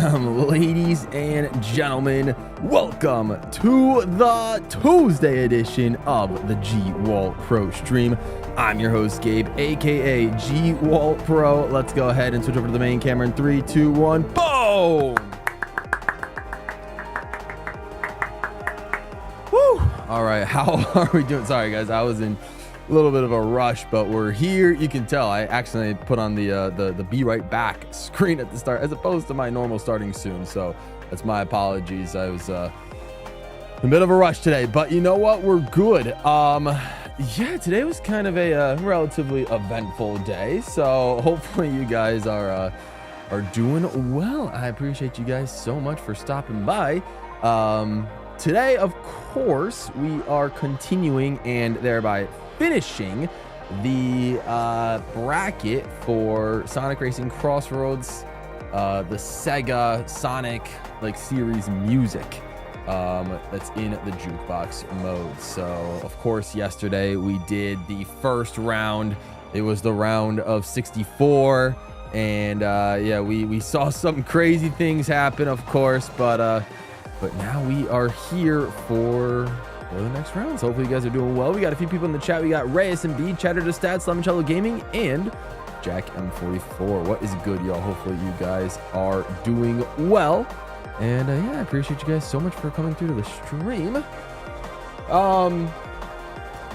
Ladies and gentlemen, welcome to the Tuesday edition of the GWallPro stream. I'm your host, Gabe, aka GWallPro. Let's go ahead and switch over to the main camera in 3, 2, 1, boom! Woo! All right, how are we doing? Sorry, guys, I was in a little bit of a rush, but we're here. You can tell I accidentally put on the be right back screen at the start as opposed to my normal starting soon, so that's my apologies. I was a bit of a rush today, but you know what, we're good. Yeah, today was kind of a relatively eventful day, so hopefully you guys are doing well. I appreciate you guys so much for stopping by. Today, of course, we are continuing and thereby finishing the bracket for Sonic Racing CrossWorlds, the SEGA Sonic series music that's in the jukebox mode. So of course yesterday we did the first round. It was the round of 64, and yeah, we saw some crazy things happen, of course, but now we are here for the next round. So hopefully you guys are doing well. We got a few people in the chat. We got Ray SMB, Chatter to Stats, Lemoncello Gaming, and Jack M44. What is good, y'all? Hopefully you guys are doing well. And yeah, I appreciate you guys so much for coming through to the stream.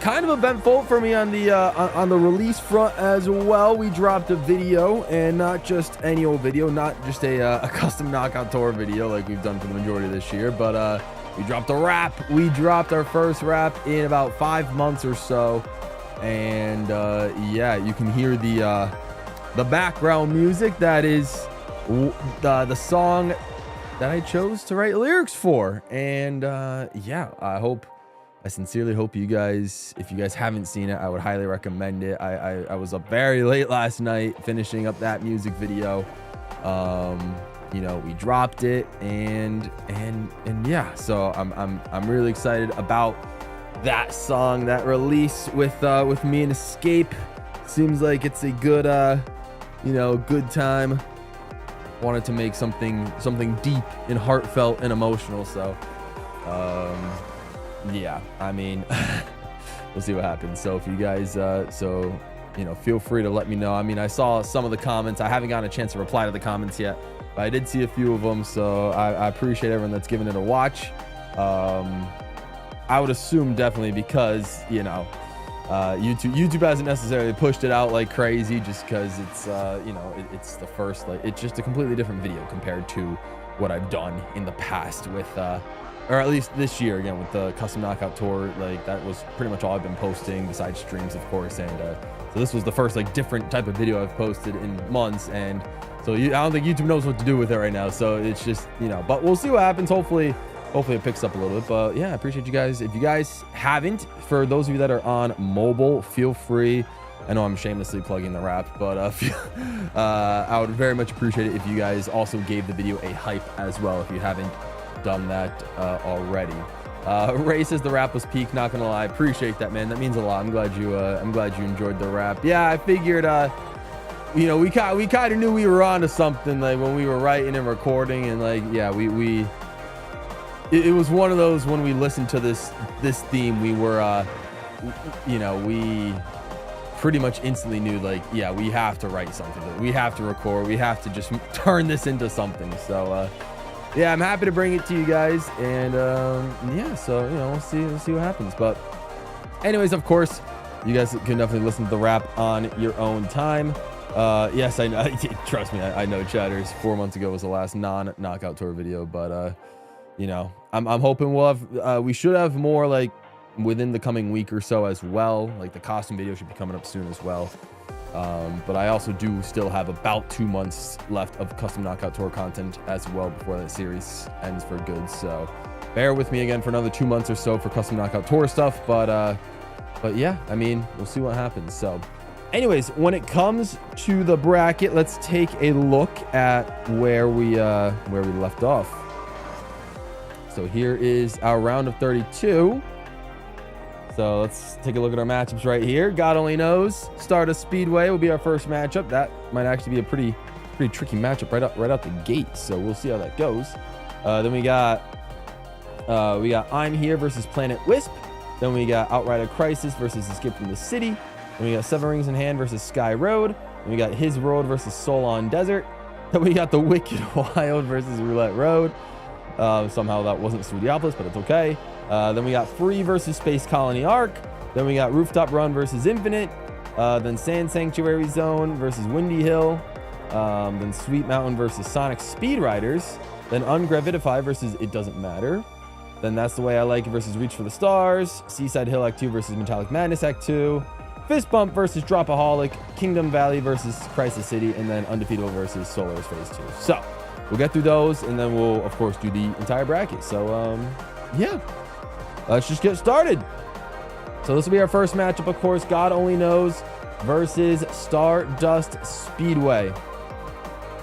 Kind of eventful for me on the release front as well. We dropped a video, and not just any old video, not just a custom knockout tour video like we've done for the majority of this year, but we dropped a rap. We dropped our first rap in about 5 months or so, and yeah, you can hear the background music. That is the song that I chose to write lyrics for, and yeah, I sincerely hope you guys, if you guys haven't seen it, I would highly recommend it. I was up very late last night finishing up that music video. You know, we dropped it, and yeah, so I'm really excited about that song, that release with me and Escape. Seems like it's a good you know, good time. Wanted to make something deep and heartfelt and emotional, so yeah, I mean, we'll see what happens. So if you guys so you know, feel free to let me know. I mean, I saw some of the comments. I haven't gotten a chance to reply to the comments yet, but I did see a few of them, so I appreciate everyone that's giving it a watch. I would assume definitely because, you know, YouTube hasn't necessarily pushed it out like crazy, just because it's you know, it's the first, it's just a completely different video compared to what I've done in the past with or at least this year, again, with the custom knockout tour. That was pretty much all I've been posting besides streams, of course, and so this was the first different type of video I've posted in months, and so I don't think YouTube knows what to do with it right now, so it's just, you know, but we'll see what happens. Hopefully it picks up a little bit. But yeah, I appreciate you guys. If you guys haven't, for those of you that are on mobile, feel free. I know I'm shamelessly plugging the rap, but I would very much appreciate it if you guys also gave the video a hype as well, if you haven't done that already. Ray says the rap was peak, not gonna lie. Appreciate that, man. That means a lot. I'm glad you enjoyed the rap. Yeah, I figured you know, we kind of knew we were onto something when we were writing and recording, and yeah, it was one of those, when we listened to this theme, we were you know, we pretty much instantly knew, yeah, we have to write something, we have to record, we have to just turn this into something. So yeah, I'm happy to bring it to you guys, and yeah, so, you know, we'll see what happens. But anyways, of course, you guys can definitely listen to the rap on your own time. Yes, I know, trust me, I know, Chatters, 4 months ago was the last non-knockout tour video, but you know, I'm hoping we'll have we should have more within the coming week or so as well. The costume video should be coming up soon as well. But I also do still have about 2 months left of custom knockout tour content as well before that series ends for good. So bear with me again for another 2 months or so for custom knockout tour stuff. But yeah, I mean, we'll see what happens. So anyways, when it comes to the bracket, let's take a look at where we left off. So here is our round of 32. So let's take a look at our matchups right here. God only knows. Stardust Speedway will be our first matchup. That might actually be a pretty pretty tricky matchup right out the gate. So we'll see how that goes. Then we got I'm Here versus Planet Wisp. Then we got Outrider Crisis versus Escape from the City. Then we got Seven Rings in Hand versus Sky Road. Then we got His World versus Soul on Desert. Then we got The Wicked Wild versus Roulette Road. Somehow that wasn't Studiopolis, but it's okay. Then we got Free versus Space Colony Arc. Then we got Rooftop Run versus Infinite. Then Sand Sanctuary Zone versus Windy Hill. Then Sweet Mountain versus Sonic Speed Riders. Then Ungravitify versus It Doesn't Matter. Then That's the Way I Like It versus Reach for the Stars. Seaside Hill Act 2 versus Metallic Madness Act 2. Fist Bump versus Dropaholic. Kingdom Valley versus Crisis City. And then Undefeatable versus Solaris Phase 2. So we'll get through those, and then we'll, of course, do the entire bracket. So, yeah. Let's just get started. So this will be our first matchup, of course. God Only Knows versus Stardust Speedway.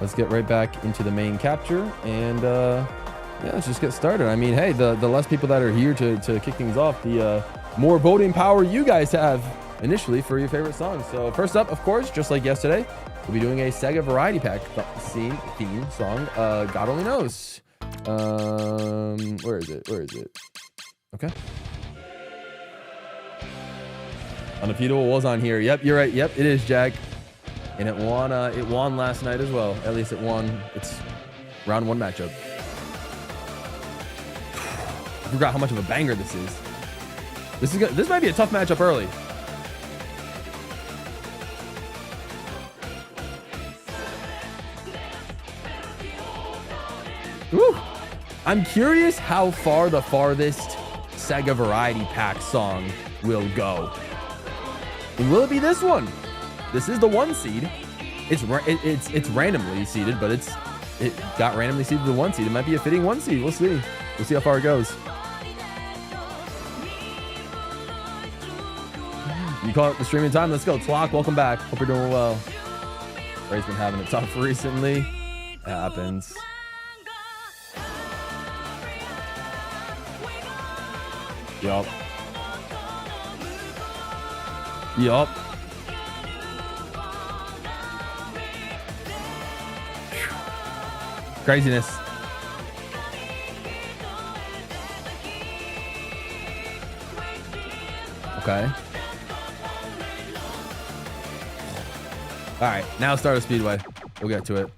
Let's get right back into the main capture, and yeah, let's just get started. I mean, hey, the less people that are here to kick things off, the more voting power you guys have initially for your favorite songs. So first up, of course, just like yesterday, we'll be doing a SEGA Variety Pack theme song, God Only Knows. Where is it? Okay. Undefeatable was on here. Yep, you're right. Yep, it is, Jack. And it won last night as well. At least it won its round 1 matchup. I forgot how much of a banger this is. This might be a tough matchup early. Woo. I'm curious how far the farthest SEGA Variety Pack song will go. And will it be this one? This is the 1 seed. It's randomly seeded, but it got randomly seeded to the 1 seed. It might be a fitting 1 seed. We'll see. We'll see how far it goes. You call it the streaming time. Let's go. Tlock, welcome back. Hope you're doing well. Ray's been having it tough recently. It happens. Yup. Craziness. Okay. All right, now start a Speedway. We'll get to it.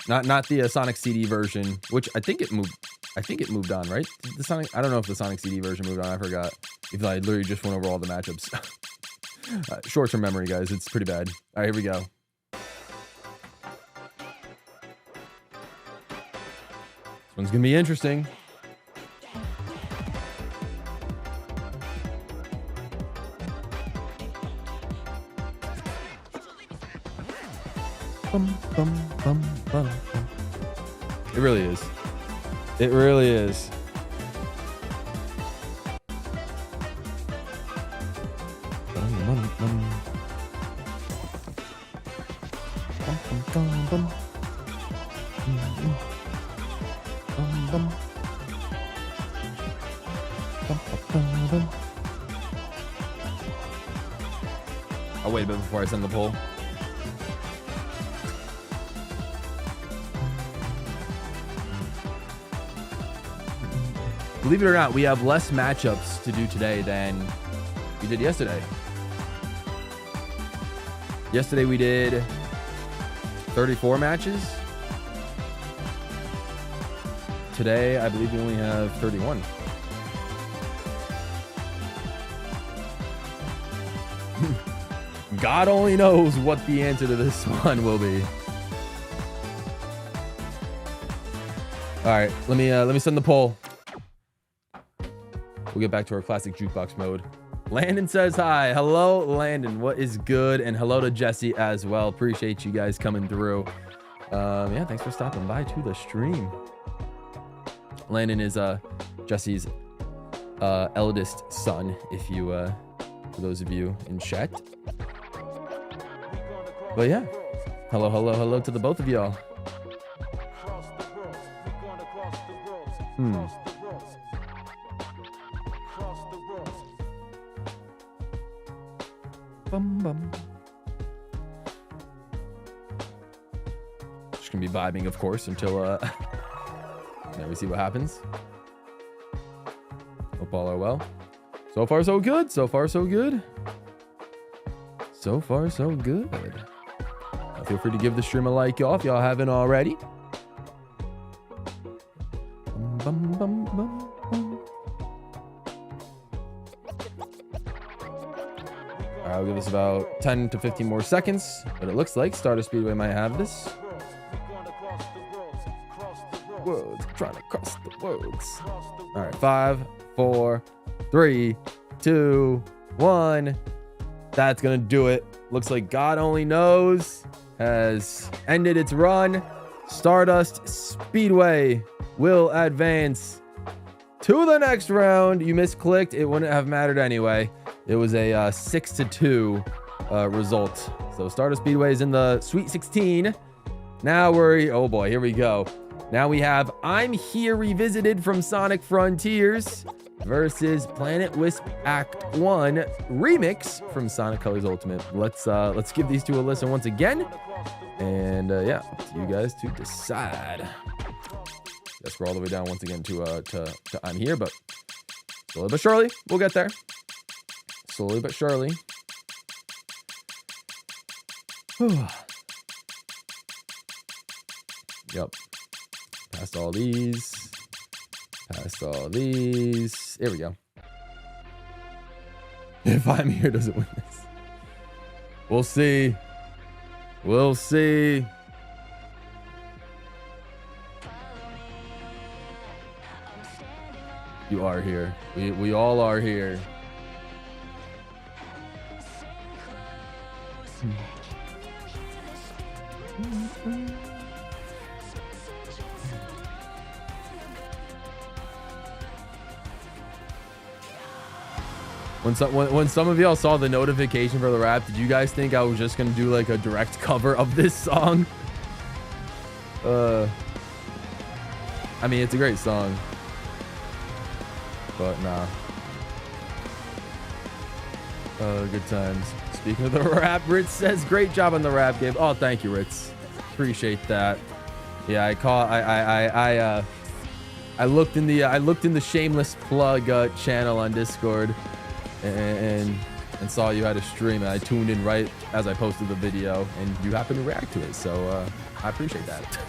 Not the Sonic CD version, which I think it moved. I think it moved on, right? The Sonic. I don't know if the Sonic CD version moved on. I forgot. Even though I literally just went over all the matchups. Short-term memory, guys. It's pretty bad. All right, here we go. This one's gonna be interesting. It really is. It really is. I'll wait a bit before I send the poll. Believe it or not, we have less matchups to do today than we did yesterday. Yesterday we did 34 matches. Today, I believe we only have 31. God only knows what the answer to this one will be. All right, let me send the poll. We'll get back to our classic jukebox mode. Landon says hi. Hello, Landon. What is good? And hello to Jesse as well. Appreciate you guys coming through. Yeah, thanks for stopping by to the stream. Landon is Jesse's eldest son, if you for those of you in chat. But yeah, hello to the both of y'all. Bum bum. gonna be vibing, of course, until now we see what happens. Hope all are well. So far, so good. So far, so good. So far, so good. Feel free to give the stream a like, y'all, if y'all haven't already. All right, I'll give this about 10 to 15 more seconds, but it looks like Stardust Speedway might have this. Worlds, trying to cross the worlds. All right, 5, 4, 3, 2, 1. That's gonna do it. Looks like God Only Knows has ended its run. Stardust Speedway will advance to the next round. You misclicked. It wouldn't have mattered anyway. It was a 6-2 result. So Stardust Speedway is in the Sweet 16. Now oh boy, here we go. Now we have I'm Here Revisited from Sonic Frontiers versus Planet Wisp Act 1 remix from Sonic Colors Ultimate. Let's give these two a listen once again. And yeah, up to you guys to decide. Guess we're all the way down once again to I'm Here, but slowly but surely we'll get there. Slowly but surely. Yep. Past all these. Past all these. Here we go. If I'm Here doesn't win this. We'll see. We'll see. You are here. We all are here. When some of y'all saw the notification for the rap, did you guys think I was just gonna do like a direct cover of this song? I mean, it's a great song, but nah. Good times. Speaking of the rap, Ritz says great job on the rap game. Oh, thank you, Ritz. Appreciate that. Yeah, I looked in the shameless plug channel on Discord and saw you had a stream, and I tuned in right as I posted the video, and you happened to react to it, so I appreciate that.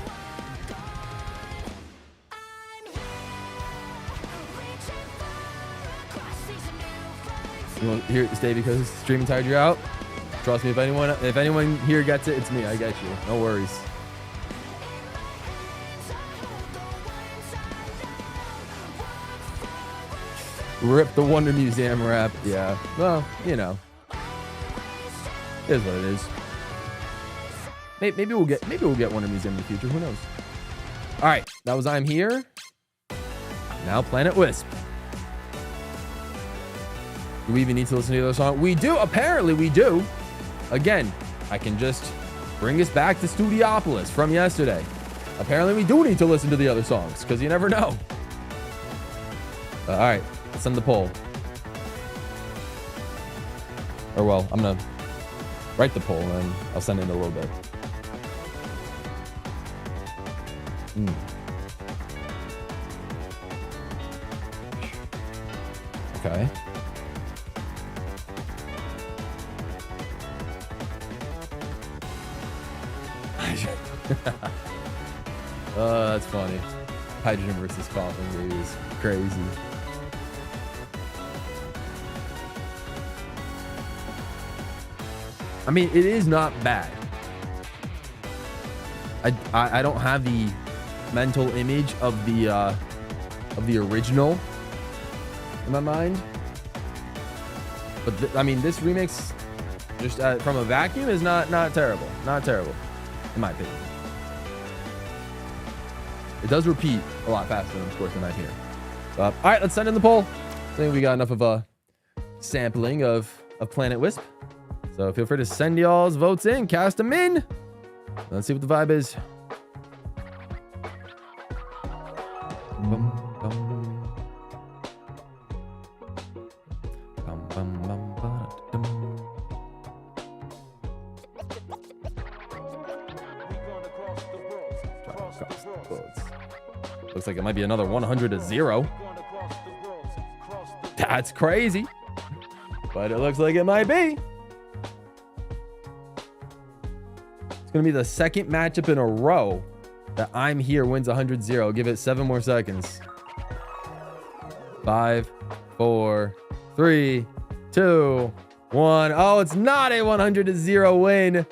You want here to stay because streaming tired you out? Trust me, if anyone here gets it, it's me. I get you. No worries. Rip the Wonder Museum rap. Yeah. Well, you know. It is what it is. Maybe we'll get Wonder Museum in the future. Who knows? All right. That was I'm Here. Now Planet Wisp. Do we even need to listen to the other song? We do. Apparently we do. Again, I can just bring us back to Studiopolis from yesterday. Apparently we do need to listen to the other songs, because you never know. All right. Let's send the poll. Or well, I'm going to write the poll, and then I'll send it in a little bit. Okay. Oh, that's funny. Hydrogen versus coffin is crazy. I mean, it is not bad. I don't have the mental image of the original in my mind, but I mean, this remix, just from a vacuum, is not terrible. Not terrible, in my opinion. It does repeat a lot faster, of course, than I hear. All right, let's send in the poll. I think we got enough of a sampling of Planet Wisp. So feel free to send y'all's votes in, cast them in. Let's see what the vibe is. Worlds. Looks like it might be another 100-0. That's crazy. But it looks like it might be. It's going to be the second matchup in a row that I'm Here wins 100-0. Give it 7 more seconds. 5, 4, 3, 2, 1. Oh, it's not a 100-0 win,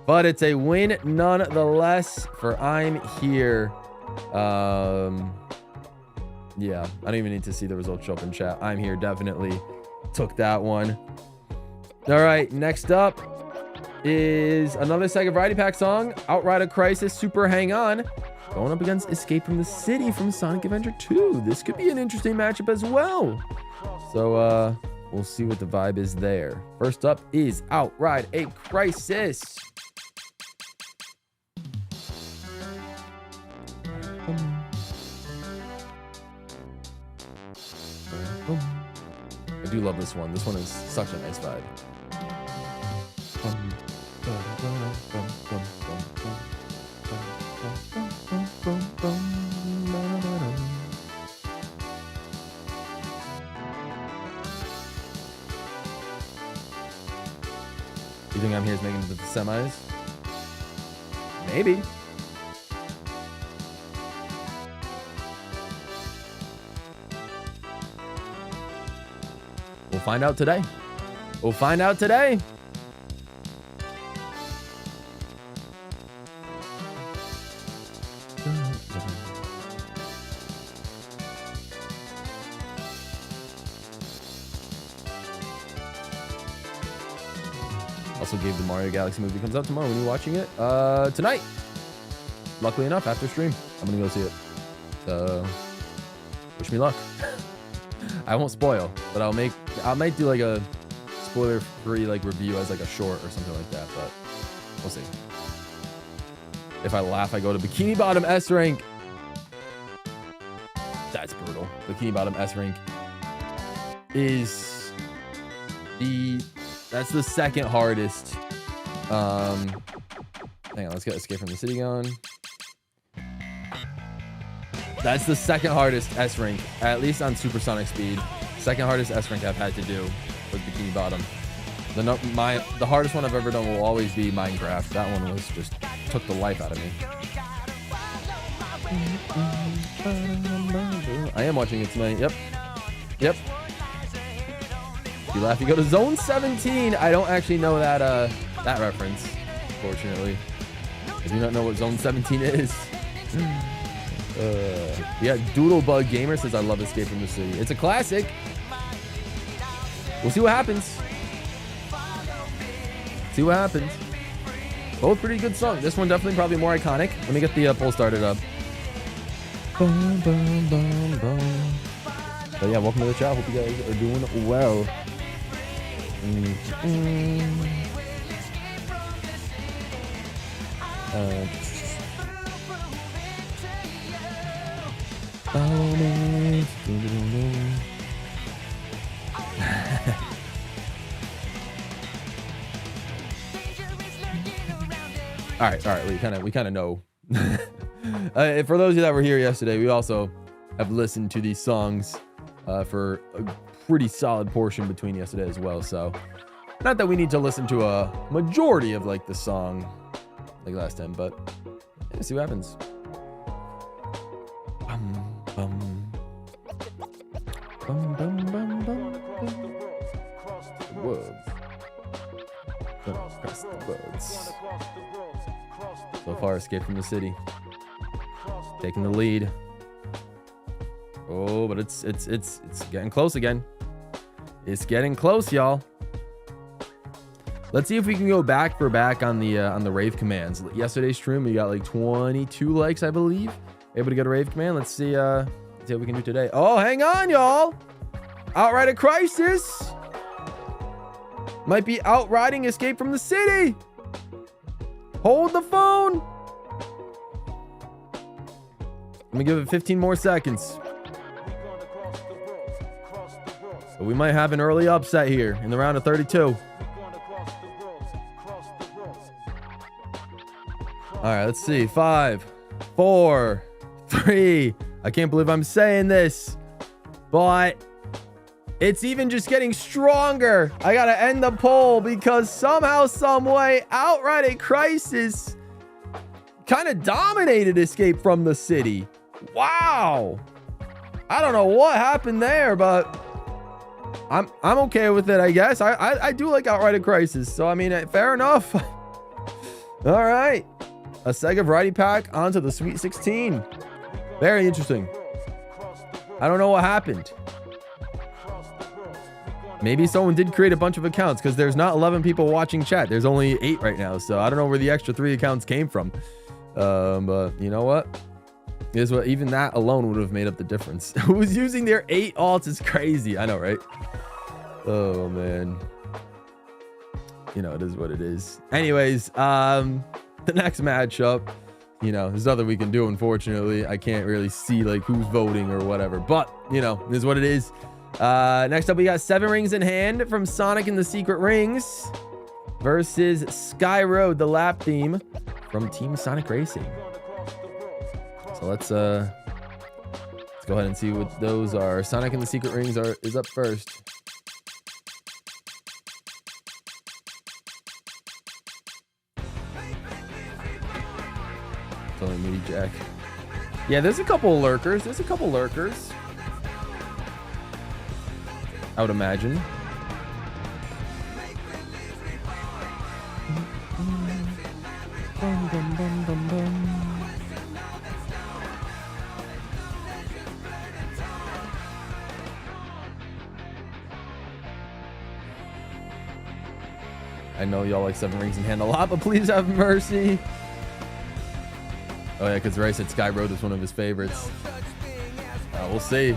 but it's a win nonetheless for I'm Here. Yeah, I don't even need to see the results show up in chat. I'm Here definitely took that one. All right, next up is another SEGA Variety Pack song, Outrider Crisis, Super Hang On, going up against Escape from the City from Sonic Adventure 2. This could be an interesting matchup as well. So, we'll see what the vibe is there. First up is Outright a Crisis. I do love this one. This one is such a nice vibe. You think I'm Here's making it to the semis? Maybe. We'll find out today. We'll find out today. Also gave the Mario Galaxy movie comes out tomorrow when you're watching it. Tonight. Luckily enough, after stream, I'm gonna go see it. So wish me luck. I won't spoil, but I might do like a spoiler-free like review as like a short or something like that, but we'll see. If I laugh, I go to Bikini Bottom S rank. That's brutal. Bikini Bottom S rank is that's the second hardest. Hang on, let's get Escape from the City going. That's the second hardest S rank, at least on supersonic speed. Second hardest S rank I've had to do with Bikini Bottom. The hardest one I've ever done will always be Minecraft. That one was just took the life out of me. I am watching it tonight. Yep. Yep. You laugh, you go to Zone 17. I don't actually know that that reference, unfortunately. I do not know what Zone 17 is. Yeah, Doodlebug Gamer says I love Escape from the City. It's a classic. We'll see what happens. See what happens. Both pretty good songs. This one definitely probably more iconic. Let me get the poll started up. Boom, boom, boom, boom. But yeah, welcome to the chat. Hope you guys are doing well. Follow me. All right. We kind of know. For those of you that were here yesterday, we also have listened to these songs for a pretty solid portion between yesterday as well. So, not that we need to listen to a majority of like the song like last time, but yeah, see what happens. Across the worlds. So far, Escape from the City taking the lead. Oh, but it's getting close again. It's getting close, y'all. Let's see if we can go back for back on the rave commands. Yesterday's stream, we got like 22 likes, I believe. Able to get a rave command. Let's see what we can do today. Oh, hang on, y'all. Outright a Crisis might be outriding Escape from the City. Hold the phone. Let me give it 15 more seconds. So we might have an early upset here in the round of 32. All right, let's see. 5, 4, 3. I can't believe I'm saying this, but it's even just getting stronger. I gotta end the poll because somehow, some way, Outright a Crisis kind of dominated Escape from the City. Wow. I don't know what happened there, but I'm okay with it, I guess. I do like Outright a Crisis, so I mean, fair enough. All right, a SEGA Variety Pack onto the Sweet 16. Very interesting. I don't know what happened. Maybe someone did create a bunch of accounts because there's not 11 people watching chat. There's only 8 right now, so I don't know where the extra 3 accounts came from. But you know what? Is what even that alone would have made up the difference. Who's using their 8 alts is crazy. I know, right? Oh man. You know, it is what it is. Anyways, the next matchup, you know, there's nothing we can do, unfortunately. I can't really see like who's voting or whatever, but you know, this is what it is. Next up, we got 7 Rings in Hand from Sonic and the Secret Rings versus Sky Road, the lap theme from Team Sonic Racing. So let's go ahead and see what those are. Sonic and the Secret Rings is up first. It's only Moody Jack. Yeah, there's a couple lurkers. I would imagine. I know y'all like 7 Rings in Hand a lot, but please have mercy. Oh yeah, because Ray said Sky Road is one of his favorites. We'll see.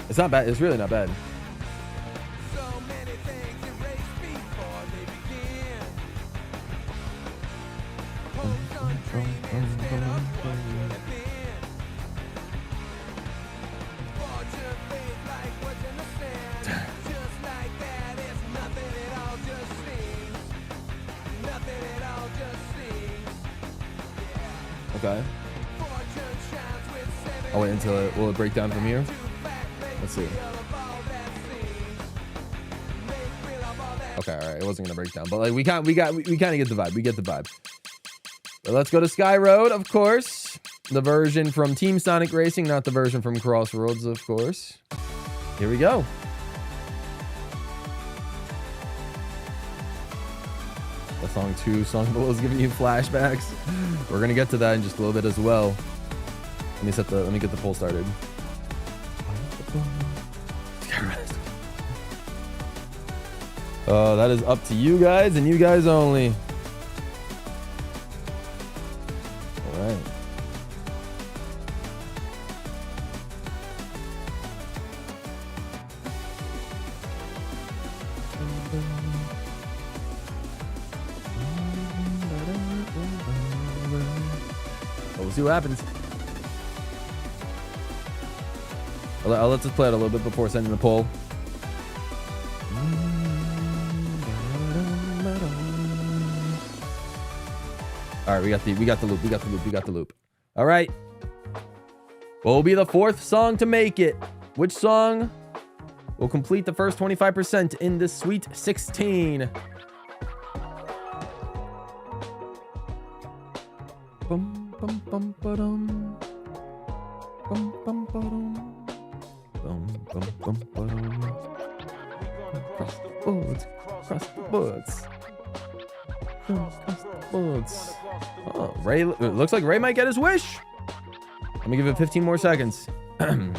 It's not bad. It's really not bad. Okay. I'll wait until will it break down from here? Let's see. Okay, all right. It wasn't gonna break down, but like we kind of get the vibe. We get the vibe. But let's go to Sky Road, of course. The version from Team Sonic Racing, not the version from CrossWorlds, of course. Here we go. The song 2, song below is giving you flashbacks. We're gonna get to that in just a little bit as well. Let me get the poll started. That is up to you guys and you guys only. All right. We'll see what happens. Let's just play it a little bit before sending the poll. All right, we got the loop. All right. What will be the 4th song to make it? Which song will complete the first 25% in this Sweet 16? Bum bum bum ba-dum. Bum bum ba-dum. Bum bum bum ba-dum. Cross the boards. Cross the boards. Cross the boards. Oh, Ray, it looks like Ray might get his wish. Let me give it 15 more seconds. All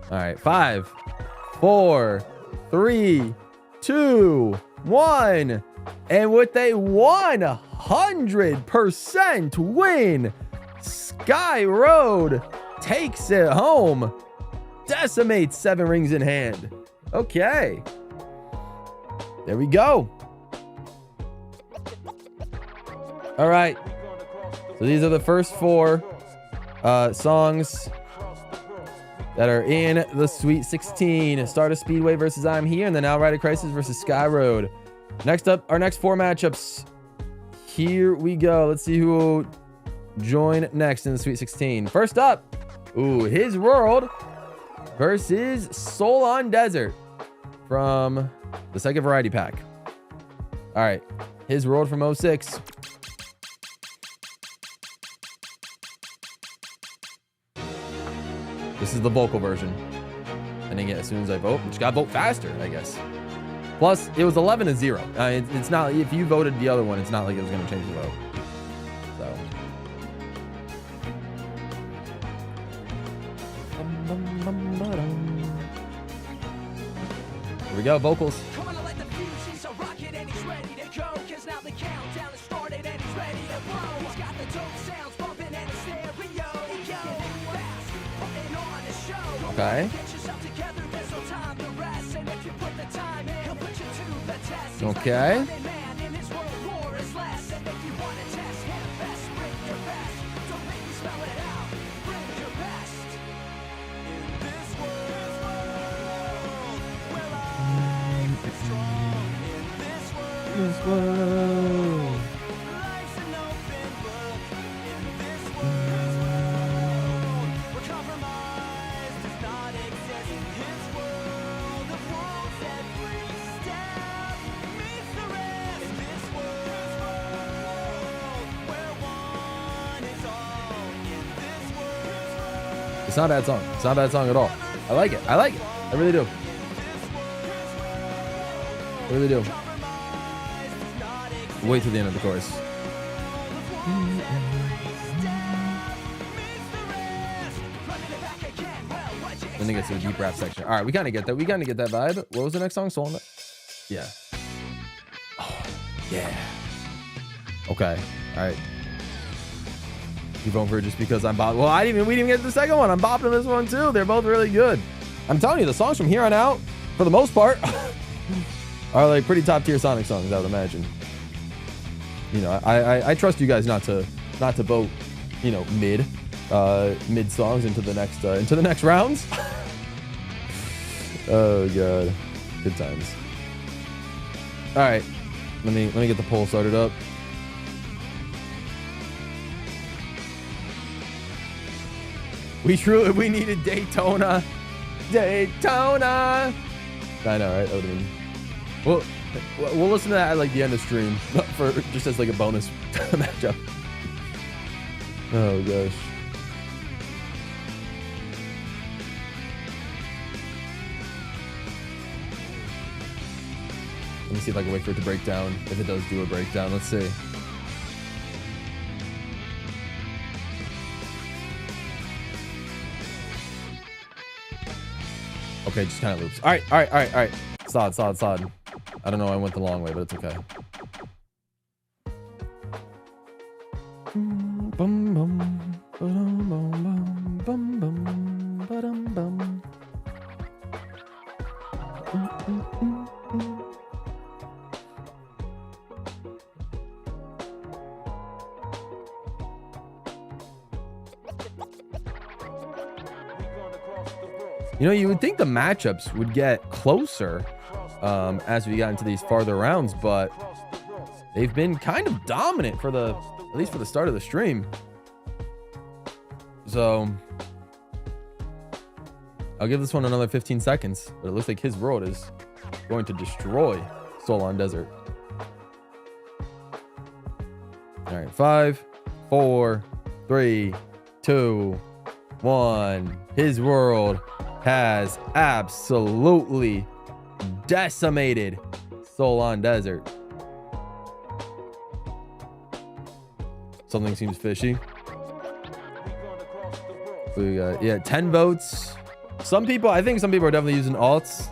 right, 5, 4, 3, 2, 1. And with a 100% win, Sky Road takes it home. Decimates 7 Rings in Hand. Okay. There we go. All right. So these are the first 4 songs that are in the Sweet 16. Stardust Speedway versus I'm Here, and then Outrider Crisis versus Sky Road. Next up, our next 4 matchups. Here we go. Let's see who will join next in the Sweet 16. First up, His World versus Soul on Desert from the SEGA Variety Pack. All right, His World from 06. This is the vocal version. Ending it as soon as I vote. Just gotta vote faster, I guess. Plus, it was 11-0. It's not, if you voted the other one, it's not like it was gonna change the vote. So. Here we go, vocals. Okay. Okay. This world. It's not a bad song. It's not a bad song at all. I like it. I like it. I really do. I really do. Wait till the end of the chorus. Then it gets to a deep rap section. All right, we kind of get that. We kind of get that vibe. What was the next song? Soul on that? Yeah. Oh, yeah. Okay. All right. You voting for it just because I'm bopping? Well, we didn't even get to the second one. I'm bopping this one too. They're both really good. I'm telling you, the songs from here on out, for the most part, are like pretty top tier Sonic songs, I would imagine. You know, I trust you guys not to vote, you know, mid songs into the next rounds. Oh god, good times. All right, let me get the poll started up. We needed Daytona. I know, right? That would have been. We'll listen to that at like the end of stream for just as like a bonus matchup. Oh gosh. Let me see if I can wait for it to break down. If it does do a breakdown, let's see. Okay, just kind of loops. All right. Solid. I don't know. I went the long way, but it's okay. You know, you would think the matchups would get closer as we got into these farther rounds, but they've been kind of dominant for at least for the start of the stream. So I'll give this one another 15 seconds, but it looks like His World is going to destroy Soul on Desert. All right, 5, 4, 3, 2, 1. His World has absolutely decimated Soul on Desert. Something seems fishy. We got, yeah, 10 votes. I think some people are definitely using alts.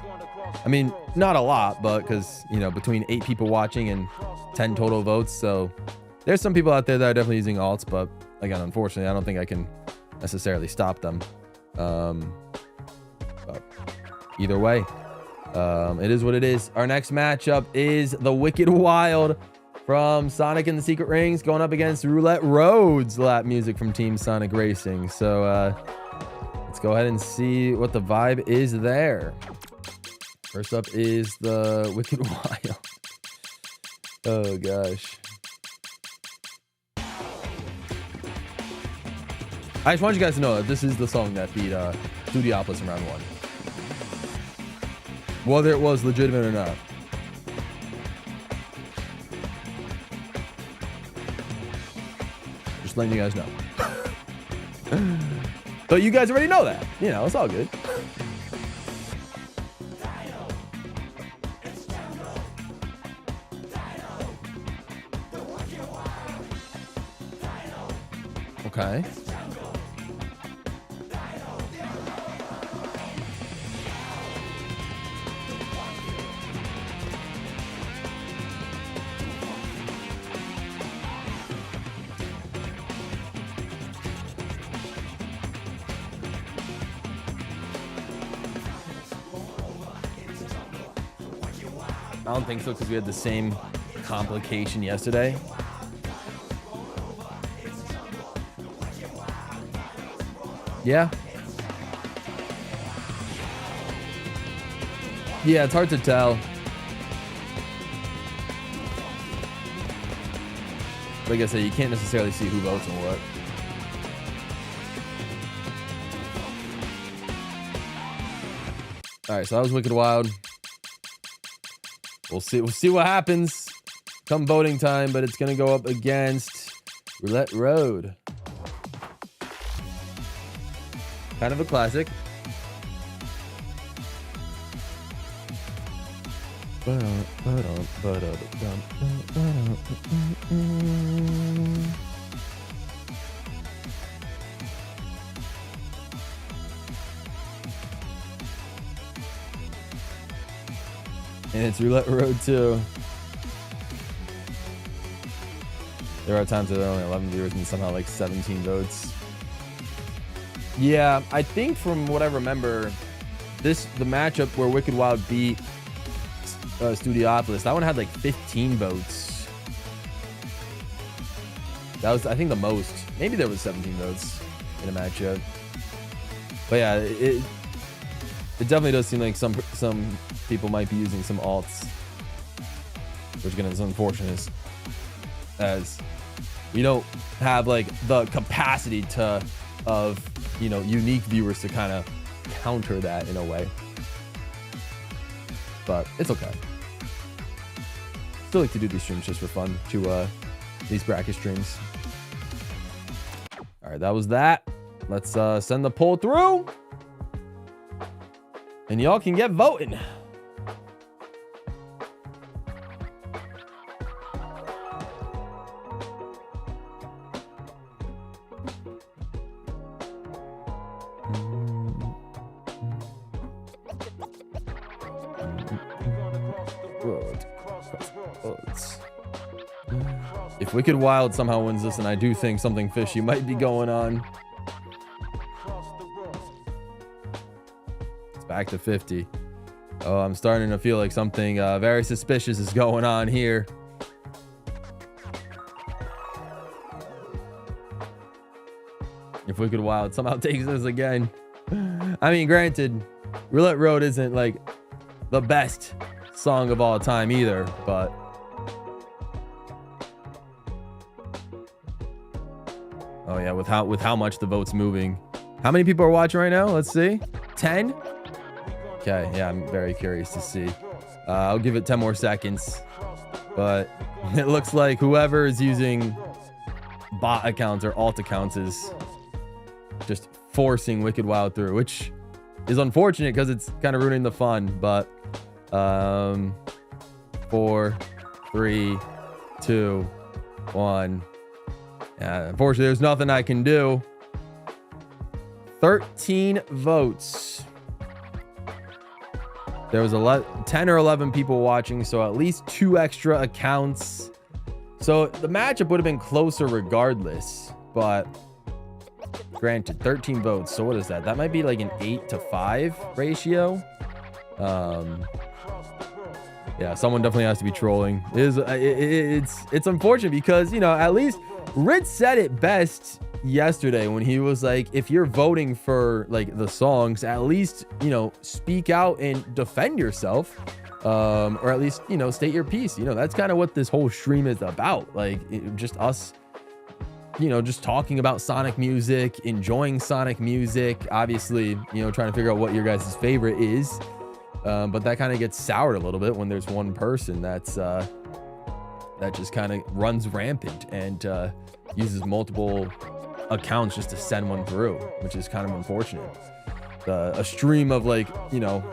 I mean, not a lot, but because, you know, between 8 people watching and 10 total votes. So there's some people out there that are definitely using alts, but again, unfortunately, I don't think I can necessarily stop them. But either way, it is what it is. Our next matchup is the Wicked Wild from Sonic and the Secret Rings going up against Roulette Roads lap music from Team Sonic Racing. So Let's go ahead and see what the vibe is there. First up is the Wicked Wild. Oh gosh. I just want you guys to know that this is the song that beat GWallPro in round 1. Whether it was legitimate or not. Just letting you guys know. But you guys already know that. You know, it's all good. Okay. I don't think so because we had the same complication yesterday. Yeah. Yeah, it's hard to tell. Like I said, you can't necessarily see who votes and what. All right, so that was Wicked Wild. We'll see what happens come voting time, but it's gonna go up against Roulette Road. Kind of a classic. And it's Roulette Road too. There are times that there are only 11 viewers and somehow like 17 votes. Yeah, I think from what I remember, the matchup where Wicked Wild beat GWallPro, that one had like 15 votes. That was, I think, the most. Maybe there was 17 votes in a matchup. But yeah, it definitely does seem like some people might be using some alts, which again is unfortunate, as we don't have like the capacity of unique viewers to kind of counter that in a way. But it's okay. Still like to do these streams just for fun, to these bracket streams. All right, that was that. Let's send the poll through, and y'all can get voting. If Wicked Wild somehow wins this, and I do think something fishy might be going on. It's back to 50. Oh, I'm starting to feel like something very suspicious is going on here. If Wicked Wild somehow takes this again. I mean, granted, Roulette Road isn't like the best song of all time either, but oh yeah, with how much the vote's moving. How many people are watching right now? Let's see. 10? Okay, yeah, I'm very curious to see. I'll give it 10 more seconds. But it looks like whoever is using bot accounts or alt accounts is just forcing Wicked Wild through, which is unfortunate because it's kind of ruining the fun. But 4, 3, 2, 1. Yeah, unfortunately, there's nothing I can do. 13 votes. There was 10 or 11 people watching, so at least 2 extra accounts. So the matchup would have been closer regardless, but granted, 13 votes. So what is that? That might be like an 8-to-5 ratio. Yeah, someone definitely has to be trolling. It's unfortunate because, at least Ritz said it best yesterday when he was like, if you're voting for like the songs, at least, you know, speak out and defend yourself, or at least, you know, state your piece. You know, that's kind of what this whole stream is about. Like just us, you know, just talking about Sonic music, enjoying Sonic music, obviously, you know, trying to figure out what your guys' favorite is. But that kind of gets soured a little bit when there's one person that's that just kind of runs rampant and uses multiple accounts just to send one through, which is kind of unfortunate. A stream of like, you know,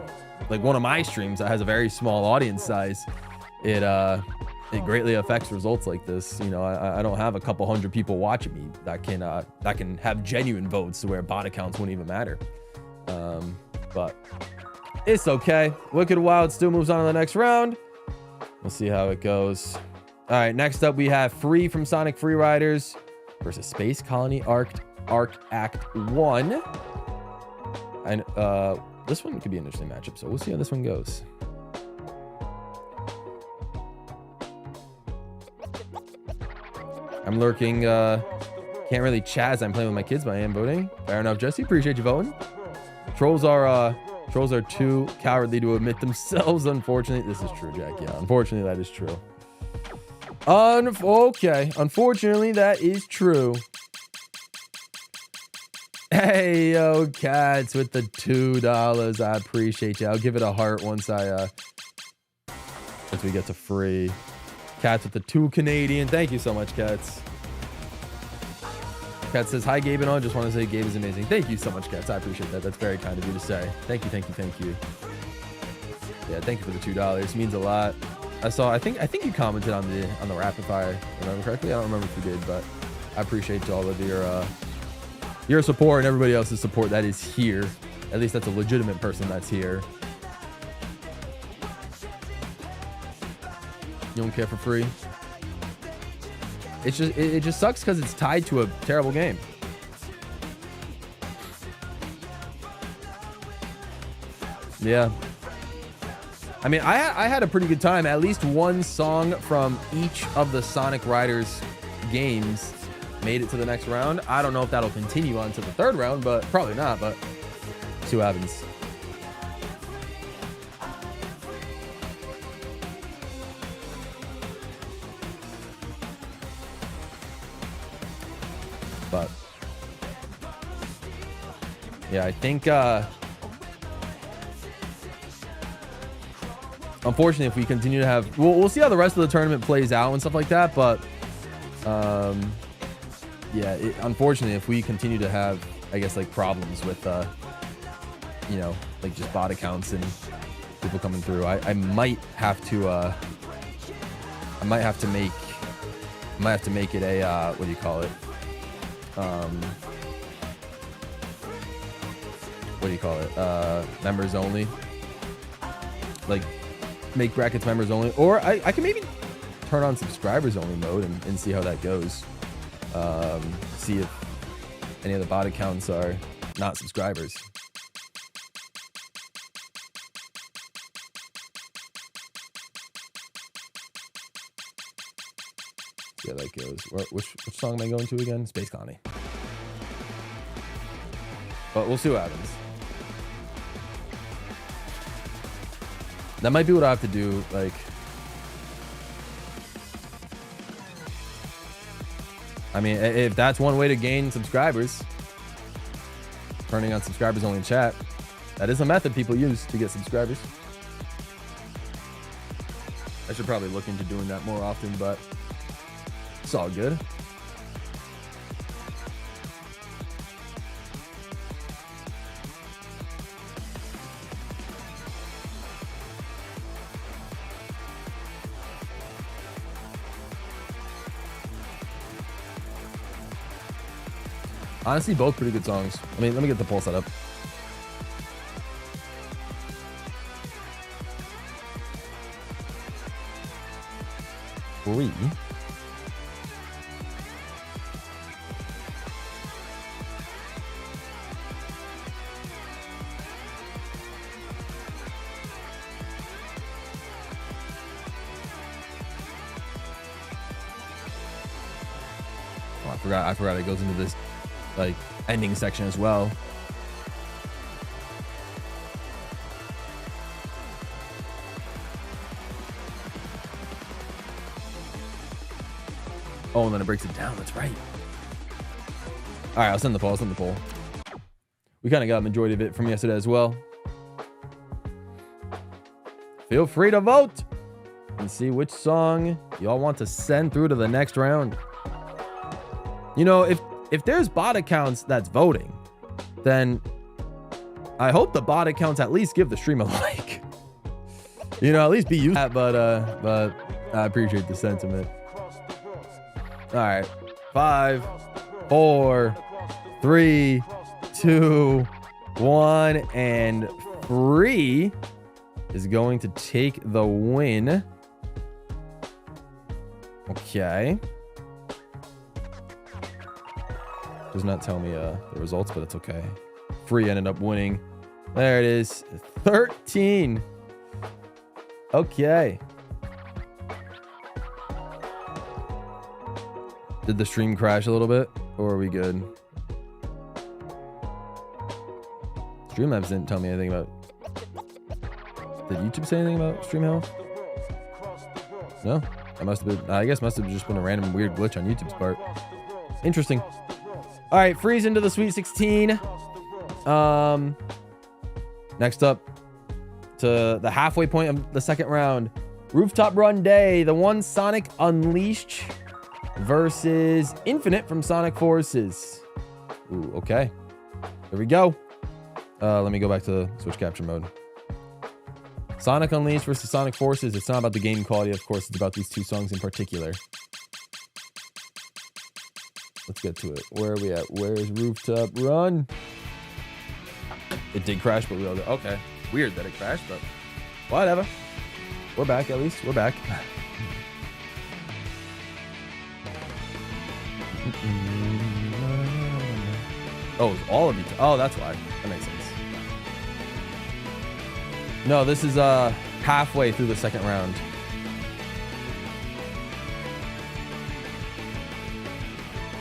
like one of my streams that has a very small audience size, it greatly affects results like this. You know, I don't have a couple hundred people watching me that can have genuine votes to where bot accounts wouldn't even matter. But it's okay. Wicked Wild still moves on to the next round. We'll see how it goes. All right, next up we have Free from Sonic Freeriders versus Space Colony Arc Act 1. And this one could be an interesting matchup, so we'll see how this one goes. I'm lurking. Can't really chat as I'm playing with my kids, but I am voting. Fair enough, Jesse. Appreciate you voting. Trolls are too cowardly to admit themselves. Unfortunately, this is true, Jack. Yeah, unfortunately, that is true. Okay, unfortunately, that is true. Hey, yo, Cats with the $2. I appreciate you. I'll give it a heart once we get to Free. Cats with the 2 Canadian. Thank you so much, Cats. Cat says, hi, Gabe and all. Just want to say Gabe is amazing. Thank you so much, Cats. I appreciate that. That's very kind of you to say. Thank you, thank you, thank you. Yeah, thank you for the $2. It means a lot. I think you commented on the rapid fire, if I remember correctly. I don't remember if you did, but I appreciate all of your support and everybody else's support that is here. At least that's a legitimate person that's here. You don't care for Free? It just sucks because it's tied to a terrible game. Yeah. I mean, I had a pretty good time. At least one song from each of the Sonic Riders games made it to the next round. I don't know if that'll continue on to the 3rd round, but probably not, but see what happens. But yeah, I think unfortunately, if we continue to have, we'll see how the rest of the tournament plays out and stuff like that. But yeah, unfortunately, if we continue to have, I guess, like problems with, you know, like just bot accounts and people coming through, I might have to make it a what do you call it? What do you call it? Members only. Like, make brackets members only, or I can maybe turn on subscribers only mode and see how that goes. See if any of the bot accounts are not subscribers. See how that goes. Which song am I going to again? Space Colony. But we'll see what happens. That might be what I have to do, like, I mean, if that's one way to gain subscribers, turning on subscribers only in chat, that is a method people use to get subscribers. I should probably look into doing that more often, but it's all good. Honestly, both pretty good songs. I mean, let me get the poll set up. Free. Oh, I forgot it goes into this like ending section as well. Oh, and then it breaks it down. That's right. All right, I'll send the poll. We kind of got a majority of it from yesterday as well. Feel free to vote and see which song y'all want to send through to the next round. You know, if there's bot accounts that's voting, then I hope the bot accounts at least give the stream a like. You know, at least be used to that, but I appreciate the sentiment. All right, 5, 4, 3, 2, 1, and Free is going to take the win. Okay. Does not tell me the results, but it's okay. Free ended up winning. There it is. 13. Okay. Did the stream crash a little bit, or are we good? Streamlabs didn't tell me anything about... Did YouTube say anything about stream health? No? I guess must have just been a random weird glitch on YouTube's part. Interesting. All right, Freeze into the Sweet 16. Next up to the halfway point of the second round. Rooftop Run Day, the one Sonic Unleashed versus Infinite from Sonic Forces. Ooh, okay. Here we go. Let me go back to switch capture mode. Sonic Unleashed versus Sonic Forces. It's not about the game quality, of course. It's about these two songs in particular. Let's get to it. Where are we at? Where's Rooftop Run? It did crash, but we all did. Okay. Weird that it crashed, but whatever. We're back, at least. We're back. Oh, it's all of you. Oh, that's why. That makes sense. No, this is halfway through the second round.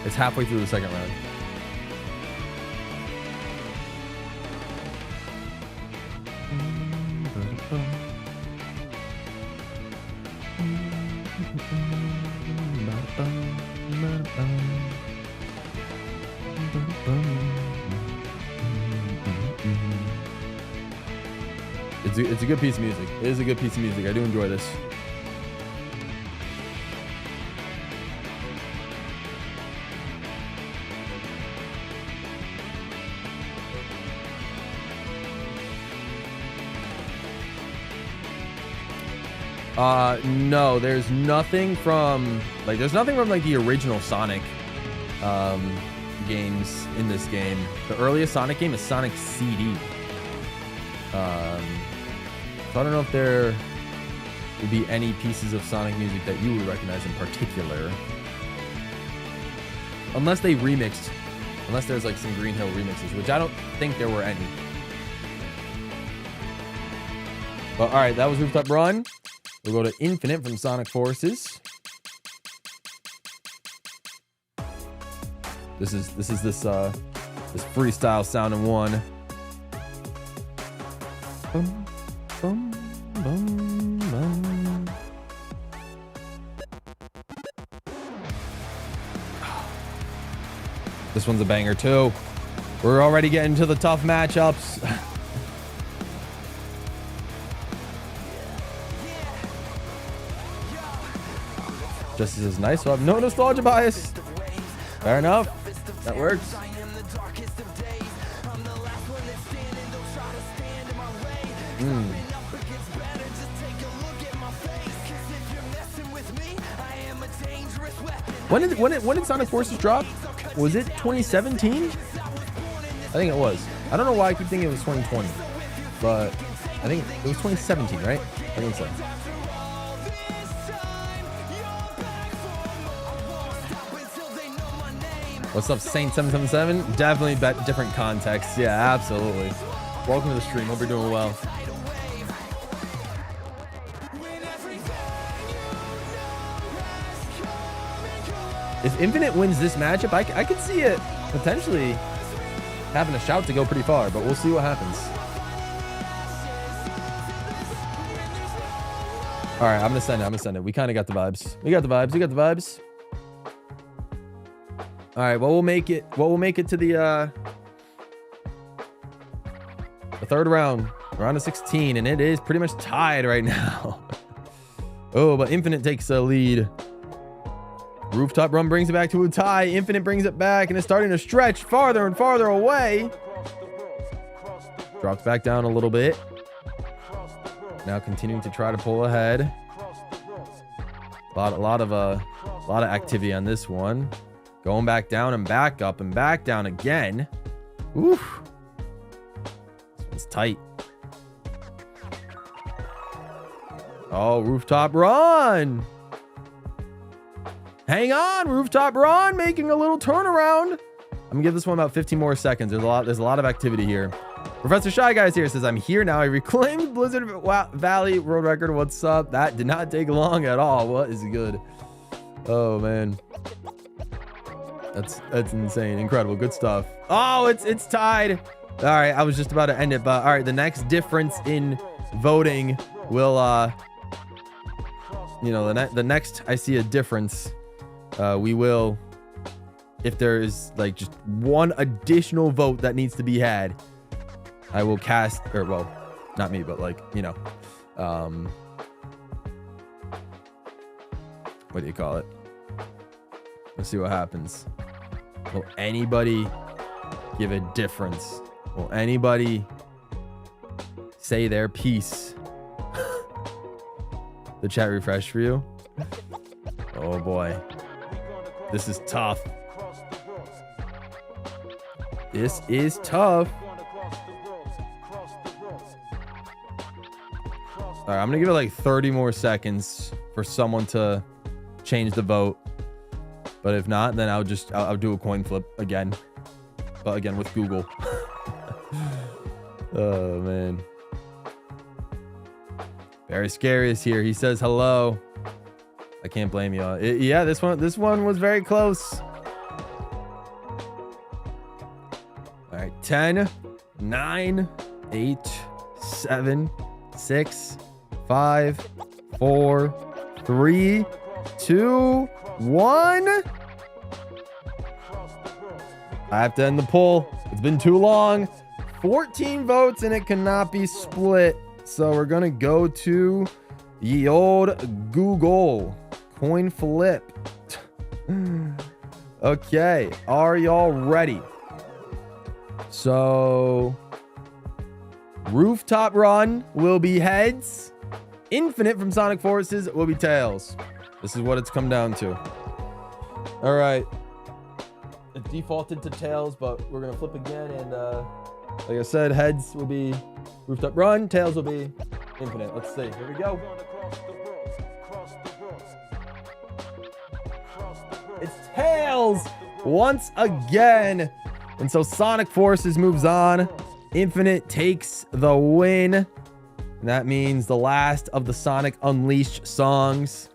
It's halfway through the second round. It's a good piece of music. It is a good piece of music. I do enjoy this. No, there's nothing from like the original Sonic games in this game. The earliest Sonic game is Sonic CD. So I don't know if there would be any pieces of Sonic music that you would recognize in particular. Unless they remixed. Unless there's like some Green Hill remixes, which I don't think there were any. But all right, that was Rooftop Run. We'll go to Infinite from Sonic Forces. This freestyle sound in one. Bum, bum, bum, bum. This one's a banger too. We're already getting to the tough matchups. Just as nice, so I have no nostalgia bias. Fair enough. That works. When did Sonic Forces drop? Was it 2017? I think it was. I don't know why I keep thinking it was 2020, but I think it was 2017, right? I think so. What's up, Saint777? Definitely different context. Yeah, absolutely. Welcome to the stream. Hope you're doing well. If Infinite wins this matchup, I could see it. potentially having a shout to go pretty far, but we'll see what happens. All right, I'm gonna send it. We kind of got the vibes. We got the vibes. All right, well, we'll make it to the third round of 16, and it is pretty much tied right now. Oh, but Infinite takes a lead. Rooftop Run brings it back to a tie. Infinite brings it back, and it's starting to stretch farther and farther away. Drops back down a little bit. Now continuing to try to pull ahead. A lot of activity on this one. Going back down and back up and back down again. Oof. This one's tight. Oh, Rooftop Run. Hang on, Rooftop Run, making a little turnaround. I'm gonna give this one about 15 more seconds. There's a lot of activity here. Professor Shy Guys here says, I'm here now. I reclaimed Blizzard Valley world record. What's up? That did not take long at all. What is good? Oh man. That's insane. Incredible. Good stuff. Oh, it's tied. All right, I was just about to end it, but all right, the next difference in voting will the next I see a difference, we will, if there is like just one additional vote that needs to be had, I will cast, or well, not me, but like, what do you call it? Let's see what happens. Will anybody give a difference? Will anybody say their piece? The chat refresh for you. Oh boy. This is tough. This is tough. All right, I'm gonna give it like 30 more seconds for someone to change the vote. But if not, then I'll do a coin flip again. But again with Google. Oh man. Very Scary is here. He says hello. I can't blame you. Yeah, this one was very close. All right, 10, 9, 8, 7, 6, 5, 4, 3, 2, 1. I have to end the poll. It's been too long. 14 votes and it cannot be split. So we're gonna go to the old Google coin flip. Okay, are y'all ready? So Rooftop Run will be heads. Infinite from Sonic Forces will be tails. This is what it's come down to. All right. It defaulted to tails, but we're gonna flip again, and like I said, heads will be Rooftop Run, tails will be Infinite. Let's see. Here we go. It's tails once again. And so Sonic Forces moves on. Infinite takes the win. And that means the last of the Sonic Unleashed songs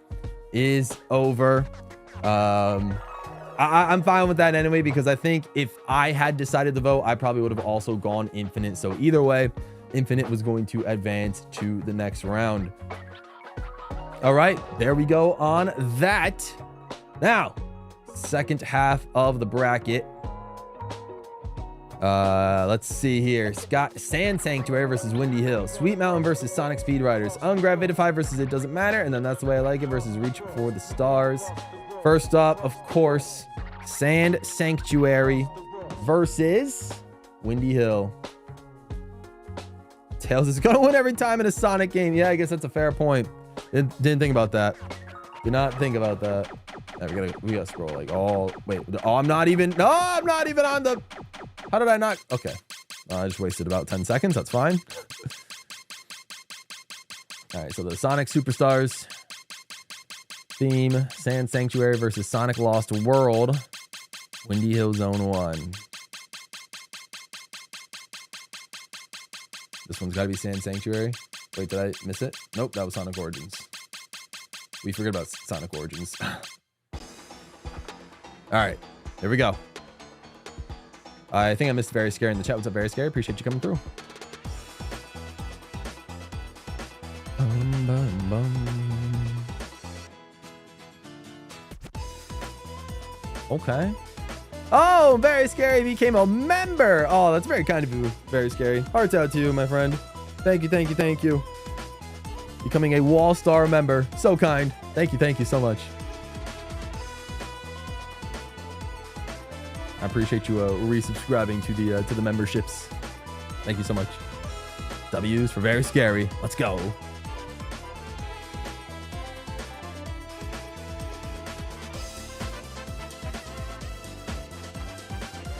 is over. I'm fine with that anyway, because I think if I had decided to vote, I probably would have also gone Infinite. So either way, Infinite was going to advance to the next round. All right, there we go on that. Now, second half of the bracket. Let's see here. Sand Sanctuary versus Windy Hill. Sweet Mountain versus Sonic Speed Riders. Ungravitify versus It Doesn't Matter. And then That's the Way I Like It versus Reach for the Stars. First up, of course, Sand Sanctuary versus Windy Hill. Tails is gonna win every time in a Sonic game. Yeah, I guess that's a fair point. Didn't think about that. Did not think about that. Right, we gotta scroll like all. Wait, oh, I'm not even on the. How did I not? Okay, I just wasted about 10 seconds. That's fine. All right, so the Sonic Superstars theme: Sand Sanctuary versus Sonic Lost World. Windy Hill Zone 1. This one's got to be Sand Sanctuary. Wait, did I miss it? Nope, that was Sonic Origins. We forget about Sonic Origins. All right, here we go. I think I missed Very Scary in the chat. What's up, Very Scary? Appreciate you coming through. Okay. Oh, Very Scary became a member. Oh, that's very kind of you, Very Scary. Hearts out to you, my friend. Thank you, thank you, thank you. Becoming a Wall Star member. So kind. Thank you so much. I appreciate you resubscribing to the memberships. Thank you so much. W's for Very Scary. Let's go.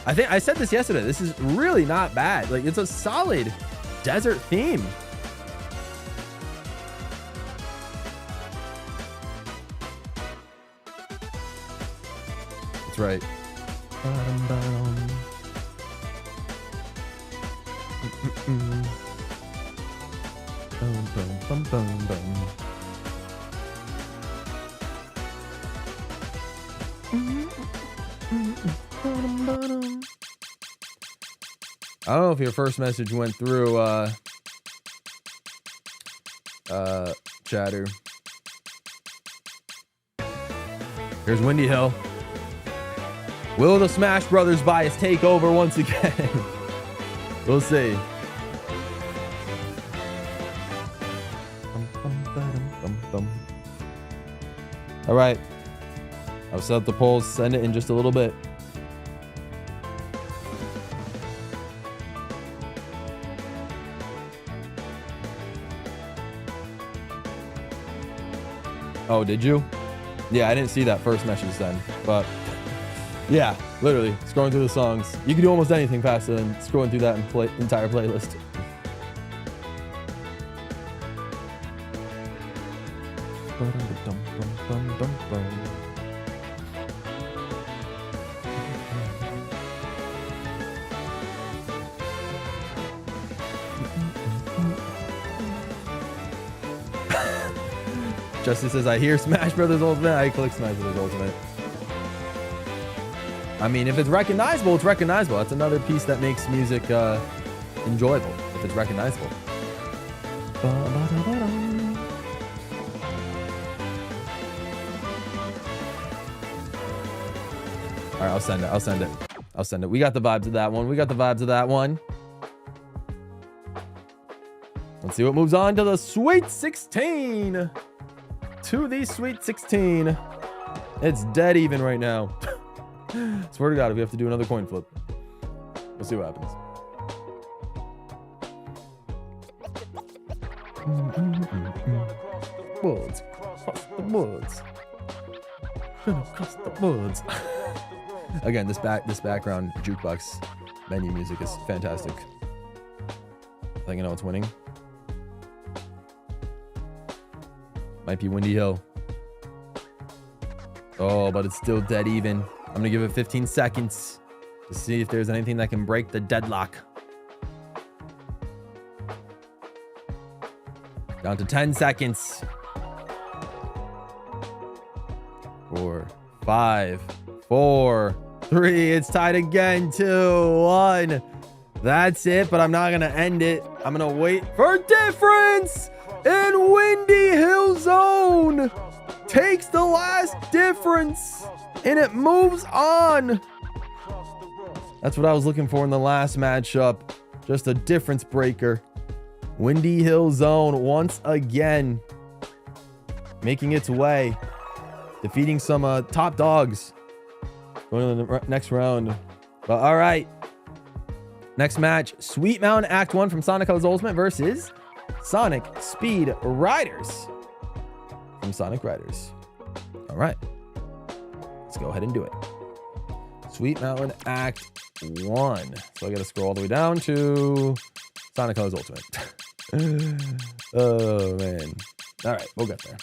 I think I said this yesterday. This is really not bad. Like, it's a solid desert theme. That's right. I don't know if your first message went through, chatter. Here's Windy Hill. Will the Smash Brothers bias take over once again? We'll see. All right. I'll set up the polls, send it in just a little bit. Oh, did you? Yeah, I didn't see that first message then, but yeah, literally scrolling through the songs. You can do almost anything faster than scrolling through that entire playlist. Justice says, I hear Smash Brothers Ultimate. I click Smash Brothers Ultimate. I mean, if it's recognizable, it's recognizable. That's another piece that makes music enjoyable, if it's recognizable. All right, I'll send it. We got the vibes of that one. Let's see what moves on to the Sweet 16. It's dead even right now. Swear to God, if we have to do another coin flip, we'll see what happens. Woods, across the woods, across the woods. Again, this background jukebox menu music is fantastic. I think I know what's winning. Might be Windy Hill. Oh, but it's still dead even. I'm gonna give it 15 seconds to see if there's anything that can break the deadlock. Down to 10 seconds. 4, 5, 4, 3. It's tied again. 2, 1. That's it, but I'm not gonna end it. I'm gonna wait for difference. And Windy Hill Zone takes the last difference, and it moves on. That's what I was looking for in the last matchup. Just a difference breaker. Windy Hill Zone once again making its way, defeating some top dogs. Going to the next round. But all right. Next match, Sweet Mountain Act 1 from Sonic Colors Ultimate versus Sonic Speed Riders from Sonic Riders. All right. Let's go ahead and do it. Sweet Mountain Act 1. So I got to scroll all the way down to Sonic Colors Ultimate. Oh, man. All right. We'll get there.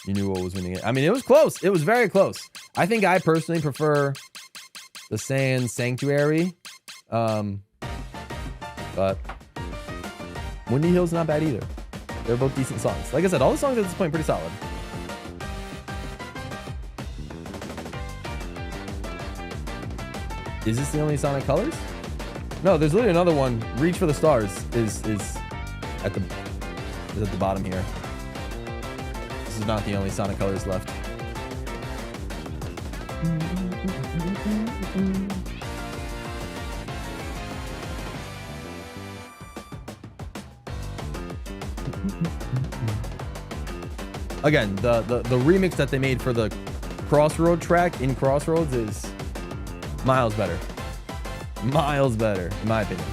You knew what was winning it. I mean, it was close. It was very close. I think I personally prefer the Sand Sanctuary. But Windy Hill's not bad either. They're both decent songs. Like I said, all the songs at this point pretty solid. Is this the only Sonic Colors? No, there's literally another one. Reach for the Stars is at the bottom here. This is not the only Sonic Colors left. Again, the remix that they made for the CrossWorlds track in CrossWorlds is miles better. Miles better, in my opinion.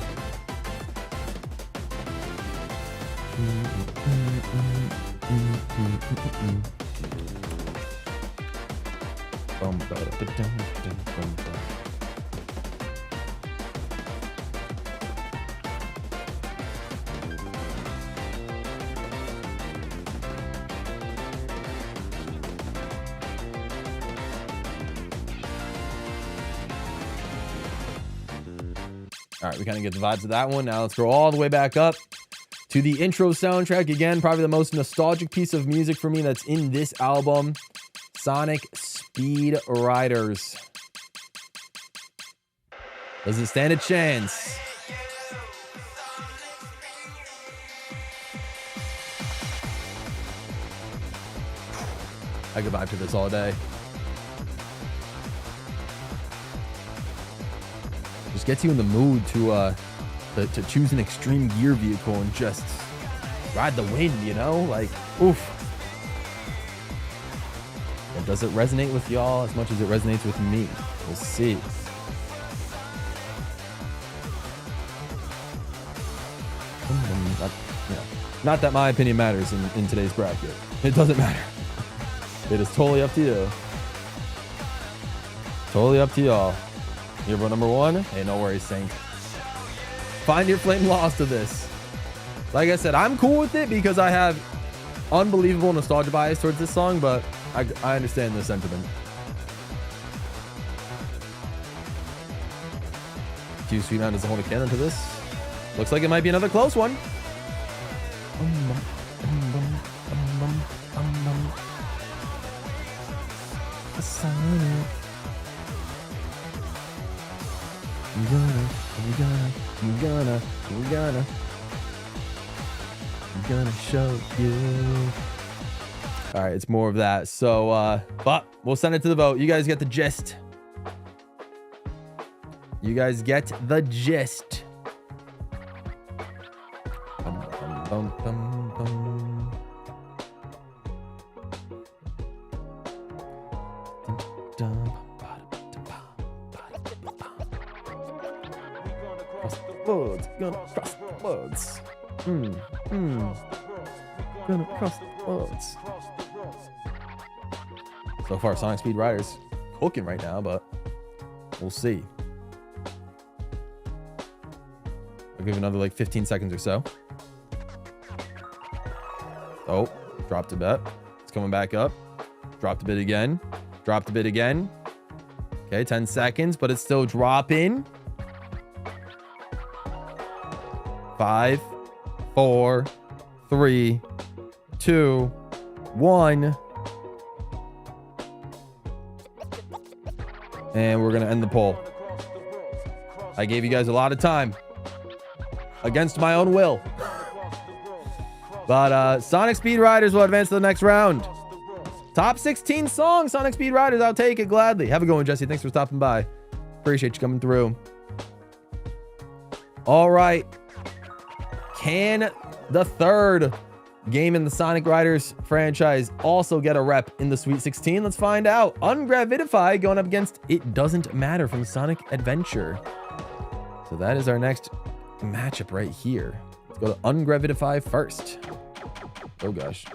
All right, we kind of get the vibes of that one. Now let's go all the way back up to the intro soundtrack. Again, probably the most nostalgic piece of music for me that's in this album. Sonic Speed Riders. Does it stand a chance? I could vibe to this all day. Just gets you in the mood to choose an extreme gear vehicle and just ride the wind, you know? Like, oof. And does it resonate with y'all as much as it resonates with me? We'll see. Not that my opinion matters in today's bracket. It doesn't matter. It is totally up to you. Totally up to y'all. Yearboard number one. Hey, no worries, Saint. Find your flame lost to this. Like I said, I'm cool with it because I have unbelievable nostalgia bias towards this song, but I understand the sentiment. Q Sweet Mountain doesn't hold a candle to this. Looks like it might be another close one. I'm gonna show you. All right, it's more of that. So, but we'll send it to the vote. You guys get the gist. You guys get the gist. Worlds, gonna cross the worlds. Gonna cross the worlds. So far, Sonic Speed Riders cooking right now, but we'll see. I'll give another like 15 seconds or so. Oh, dropped a bit. It's coming back up. Dropped a bit again. Dropped a bit again. Okay, 10 seconds, but it's still dropping. 5, 4, 3, 2, 1. And we're going to end the poll. I gave you guys a lot of time. Against my own will. But Sonic Speed Riders will advance to the next round. Top 16 songs, Sonic Speed Riders. I'll take it gladly. Have a good one, Jesse. Thanks for stopping by. Appreciate you coming through. All right. Can the third game in the Sonic Riders franchise also get a rep in the Sweet 16? Let's find out. Ungravitify going up against It Doesn't Matter from Sonic Adventure. So that is our next matchup right here. Let's go to Ungravitify first. Oh gosh.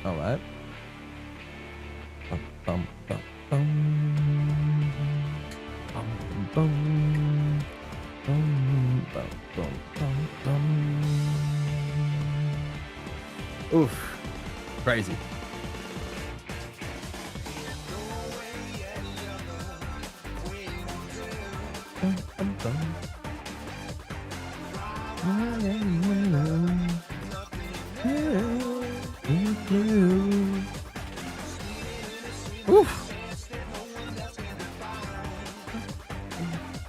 All right. Bum, bum, bum, bum, bum, bum, bum, bum, bum, bum. Oof. Crazy. Bum, bum, bum.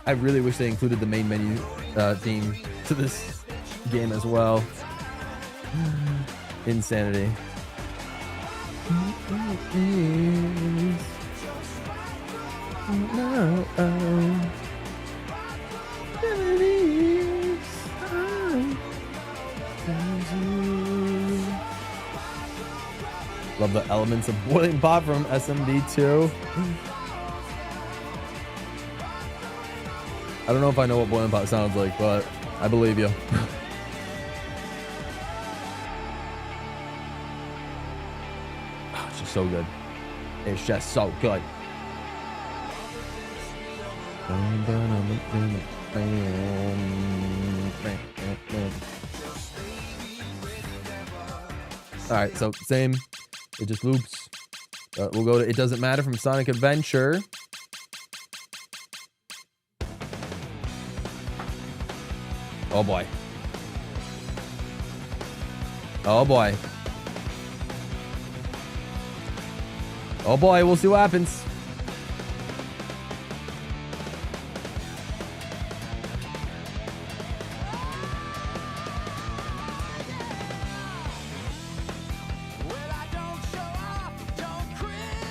I really wish they included the main menu theme to this game as well. Insanity. Love the elements of Boiling Pot from SMB2. I don't know if I know what Boiling Pot sounds like, but I believe you. Oh, it's just so good. It's just so good. All right, so same. It just loops. We'll go to It Doesn't Matter from Sonic Adventure. Oh boy. Oh boy. Oh boy, we'll see what happens.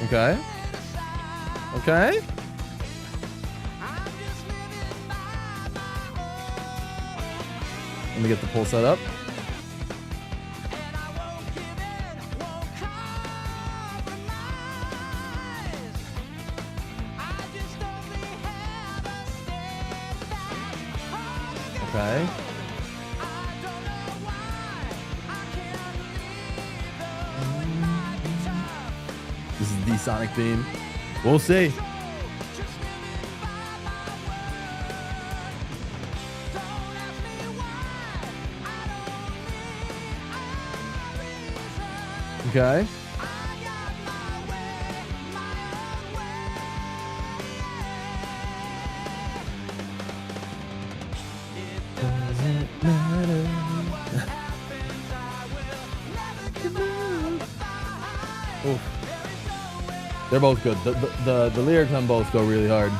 Okay. Okay. Let me get the pull set up. Okay. This is the Sonic theme. We'll see. Okay. Doesn't matter. Oof. They're both good. The lyrics on both go really hard.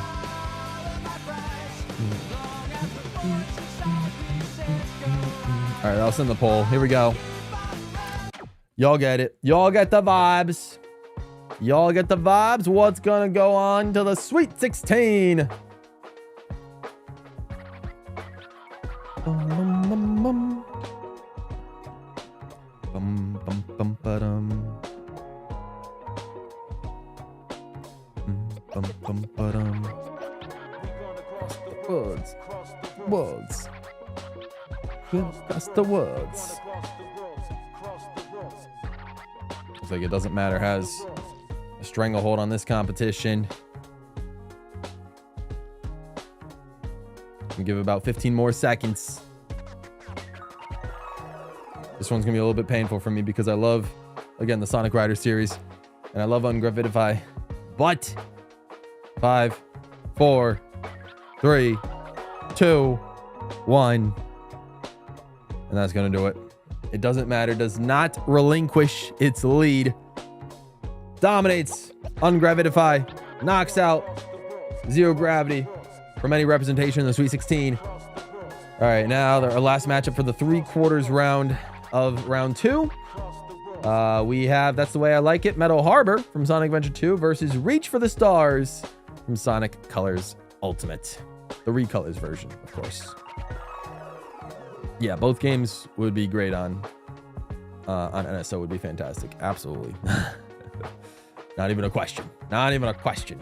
All right, I'll send the poll. Here we go. Y'all get it. Y'all get the vibes. Y'all get the vibes. What's gonna go on to the Sweet 16? Worlds. That's the words. Looks like It Doesn't Matter has a stranglehold on this competition. We give it about 15 more seconds. This one's gonna be a little bit painful for me because I love, again, the Sonic Rider series, and I love Ungravitify. But 5, 4, 3, 2, 1, and that's gonna do it. It Doesn't Matter does not relinquish its lead. Dominates Ungravitify, knocks out Zero Gravity from any representation in the Sweet 16. All right, now our last matchup for the 3/4 round of round 2. We have That's the Way I Like It, Meadow Harbor from Sonic Adventure 2 versus Reach for the Stars from Sonic Colors Ultimate. The Recolors version, of course. Yeah, both games would be great on NSO. Would be fantastic. Absolutely. Not even a question. Not even a question.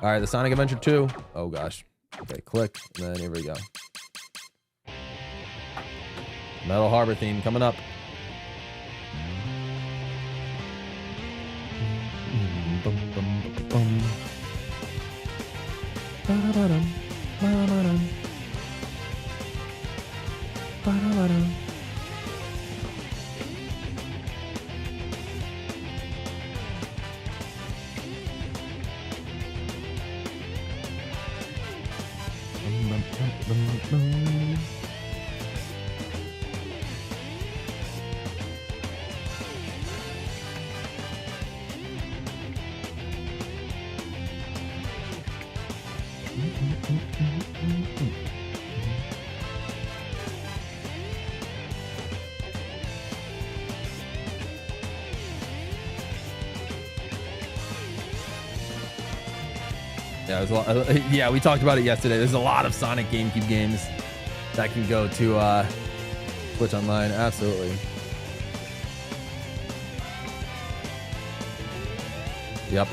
All right, the Sonic Adventure 2. Oh, gosh. Okay, click. And then here we go. Metal Harbor theme coming up. Yeah, there's a lot, yeah, we talked about it yesterday. There's a lot of Sonic GameCube games that can go to Switch Online. Absolutely. Yep.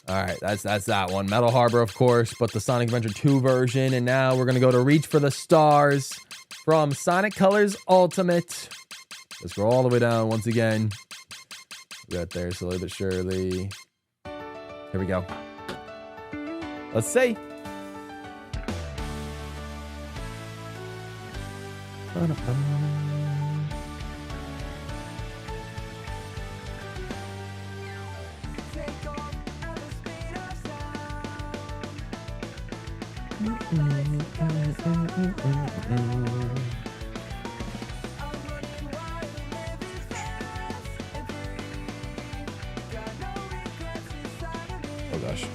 All right, that's that one. Metal Harbor, of course, but the Sonic Adventure 2 version. And now we're gonna go to Reach for the Stars from Sonic Colors Ultimate. Let's go all the way down once again. We got there slowly but surely. Here we go. Let's see. Oh gosh.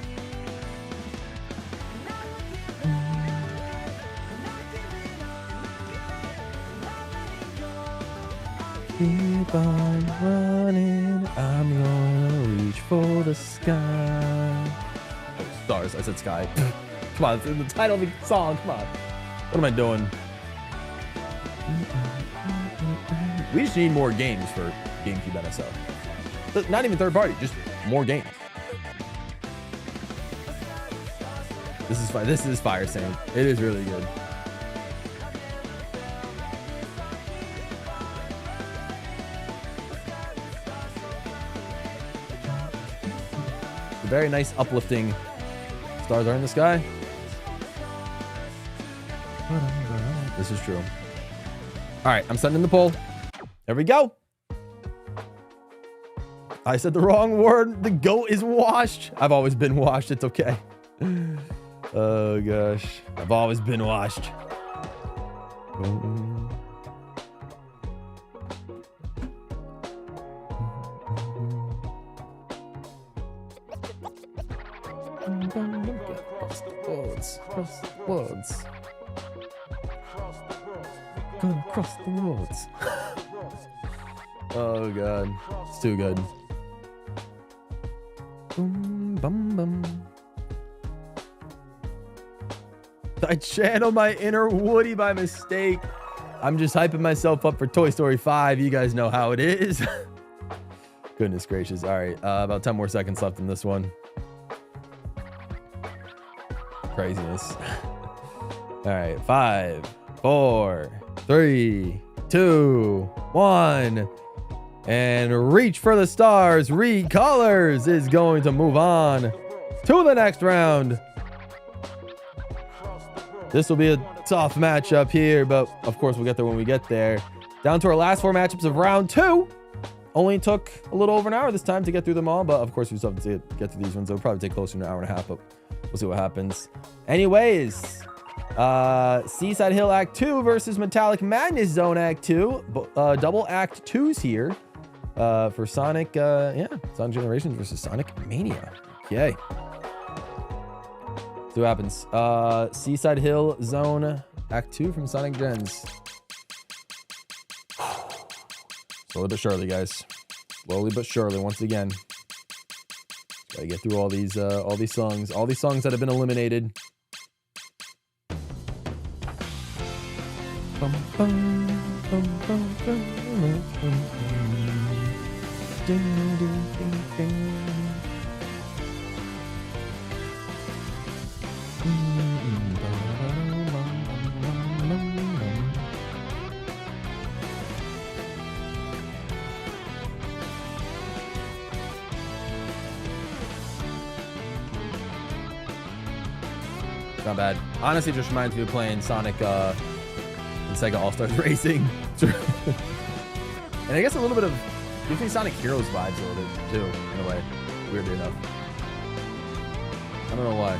Keep on running, I'm gonna reach for the sky. Oh, stars, I said sky. Come on, it's in the title of the song, come on. What am I doing? We just need more games for GameCube NSO. Not even third party, just more games. This is Fire Saint. It is really good. Very nice, uplifting. Stars are in the sky. This is true. All right, I'm sending the poll. There we go. I said the wrong word. The goat is washed. I've always been washed. It's okay. Oh gosh, I've always been washed. Cross the worlds. Gonna cross the worlds. Oh god, it's too good. Boom, bum, bum. I channeled my inner Woody by mistake. I'm just hyping myself up for Toy Story 5. You guys know how it is. Goodness gracious. All right, about 10 more seconds left in this one. Craziness. All right, 5, 4, 3, 2, 1. And Reach for the Stars Recolors is going to move on to the next round. This will be a tough matchup here, but of course we'll get there when we get there. Down to our last 4 matchups of round 2. Only took a little over an hour this time to get through them all, but of course we still have to get through these ones. It'll probably take closer to an hour and a half, but we'll see what happens. Anyways, Seaside Hill Act 2 versus Metallic Madness Zone Act 2. Double Act 2s here for Sonic, Sonic Generations versus Sonic Mania. Okay. See what happens. Seaside Hill Zone Act 2 from Sonic Gens. Slowly but surely, guys. Slowly but surely, once again. Gotta get through all these songs. All these songs that have been eliminated. Bum, bum, bum, bum, bum, bum, ding, ding, ding, ding. Not bad. Honestly, it just reminds me of playing Sonic and SEGA All-Stars Racing. And I guess a little bit of, gives me Sonic Heroes vibes a little bit too, in a way. Weirdly enough. I don't know why.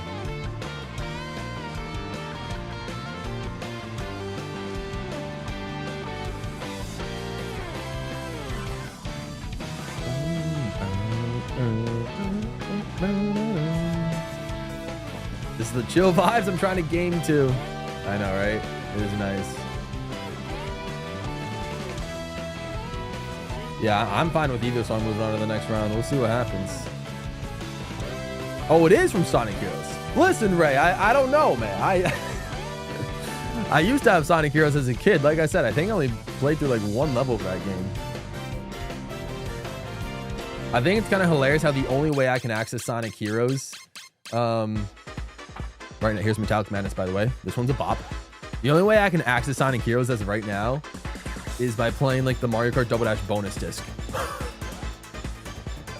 This is the chill vibes I'm trying to game to. I know, right? It is nice. Yeah, I'm fine with either song moving on to the next round. We'll see what happens. Oh, it is from Sonic Heroes. Listen, Ray, I don't know, man. I used to have Sonic Heroes as a kid. Like I said, I think I only played through like one level of that game. I think it's kind of hilarious how the only way I can access Sonic Heroes, right now, here's Metallic Madness, by the way. This one's a bop. The only way I can access Sonic Heroes as of right now is by playing like the Mario Kart Double Dash bonus disc.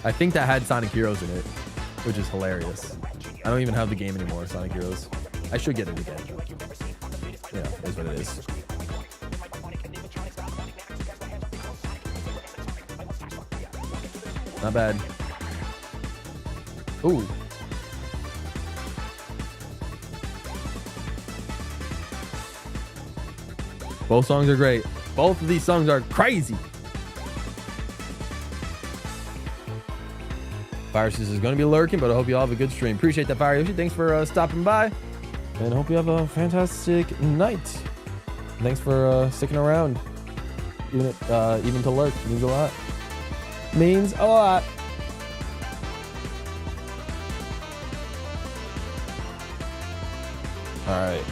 I think that had Sonic Heroes in it, which is hilarious. I don't even have the game anymore, Sonic Heroes. I should get it again. Yeah, that's what it is. Not bad. Ooh. Both songs are great. Both of these songs are crazy. Fire Yoshi is going to be lurking, but I hope you all have a good stream. Appreciate that, Fire Yoshi. Thanks for stopping by. And hope you have a fantastic night. Thanks for sticking around. Even to lurk means a lot. Means a lot. All right.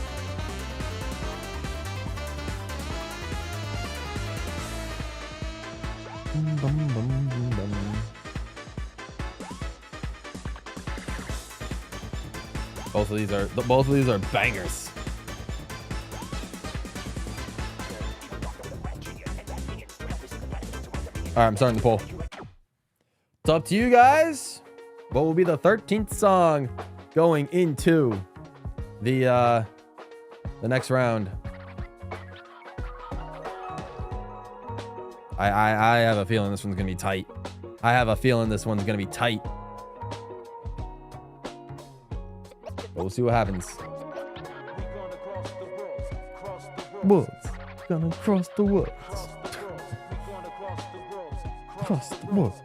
Both of these are bangers. All right, I'm starting the poll. It's up to you guys. What will be the 13th song going into the next round? I have a feeling this one's gonna be tight. I have a feeling this one's gonna be tight. But we'll see what happens. Woods, gonna cross the woods. Cross the woods.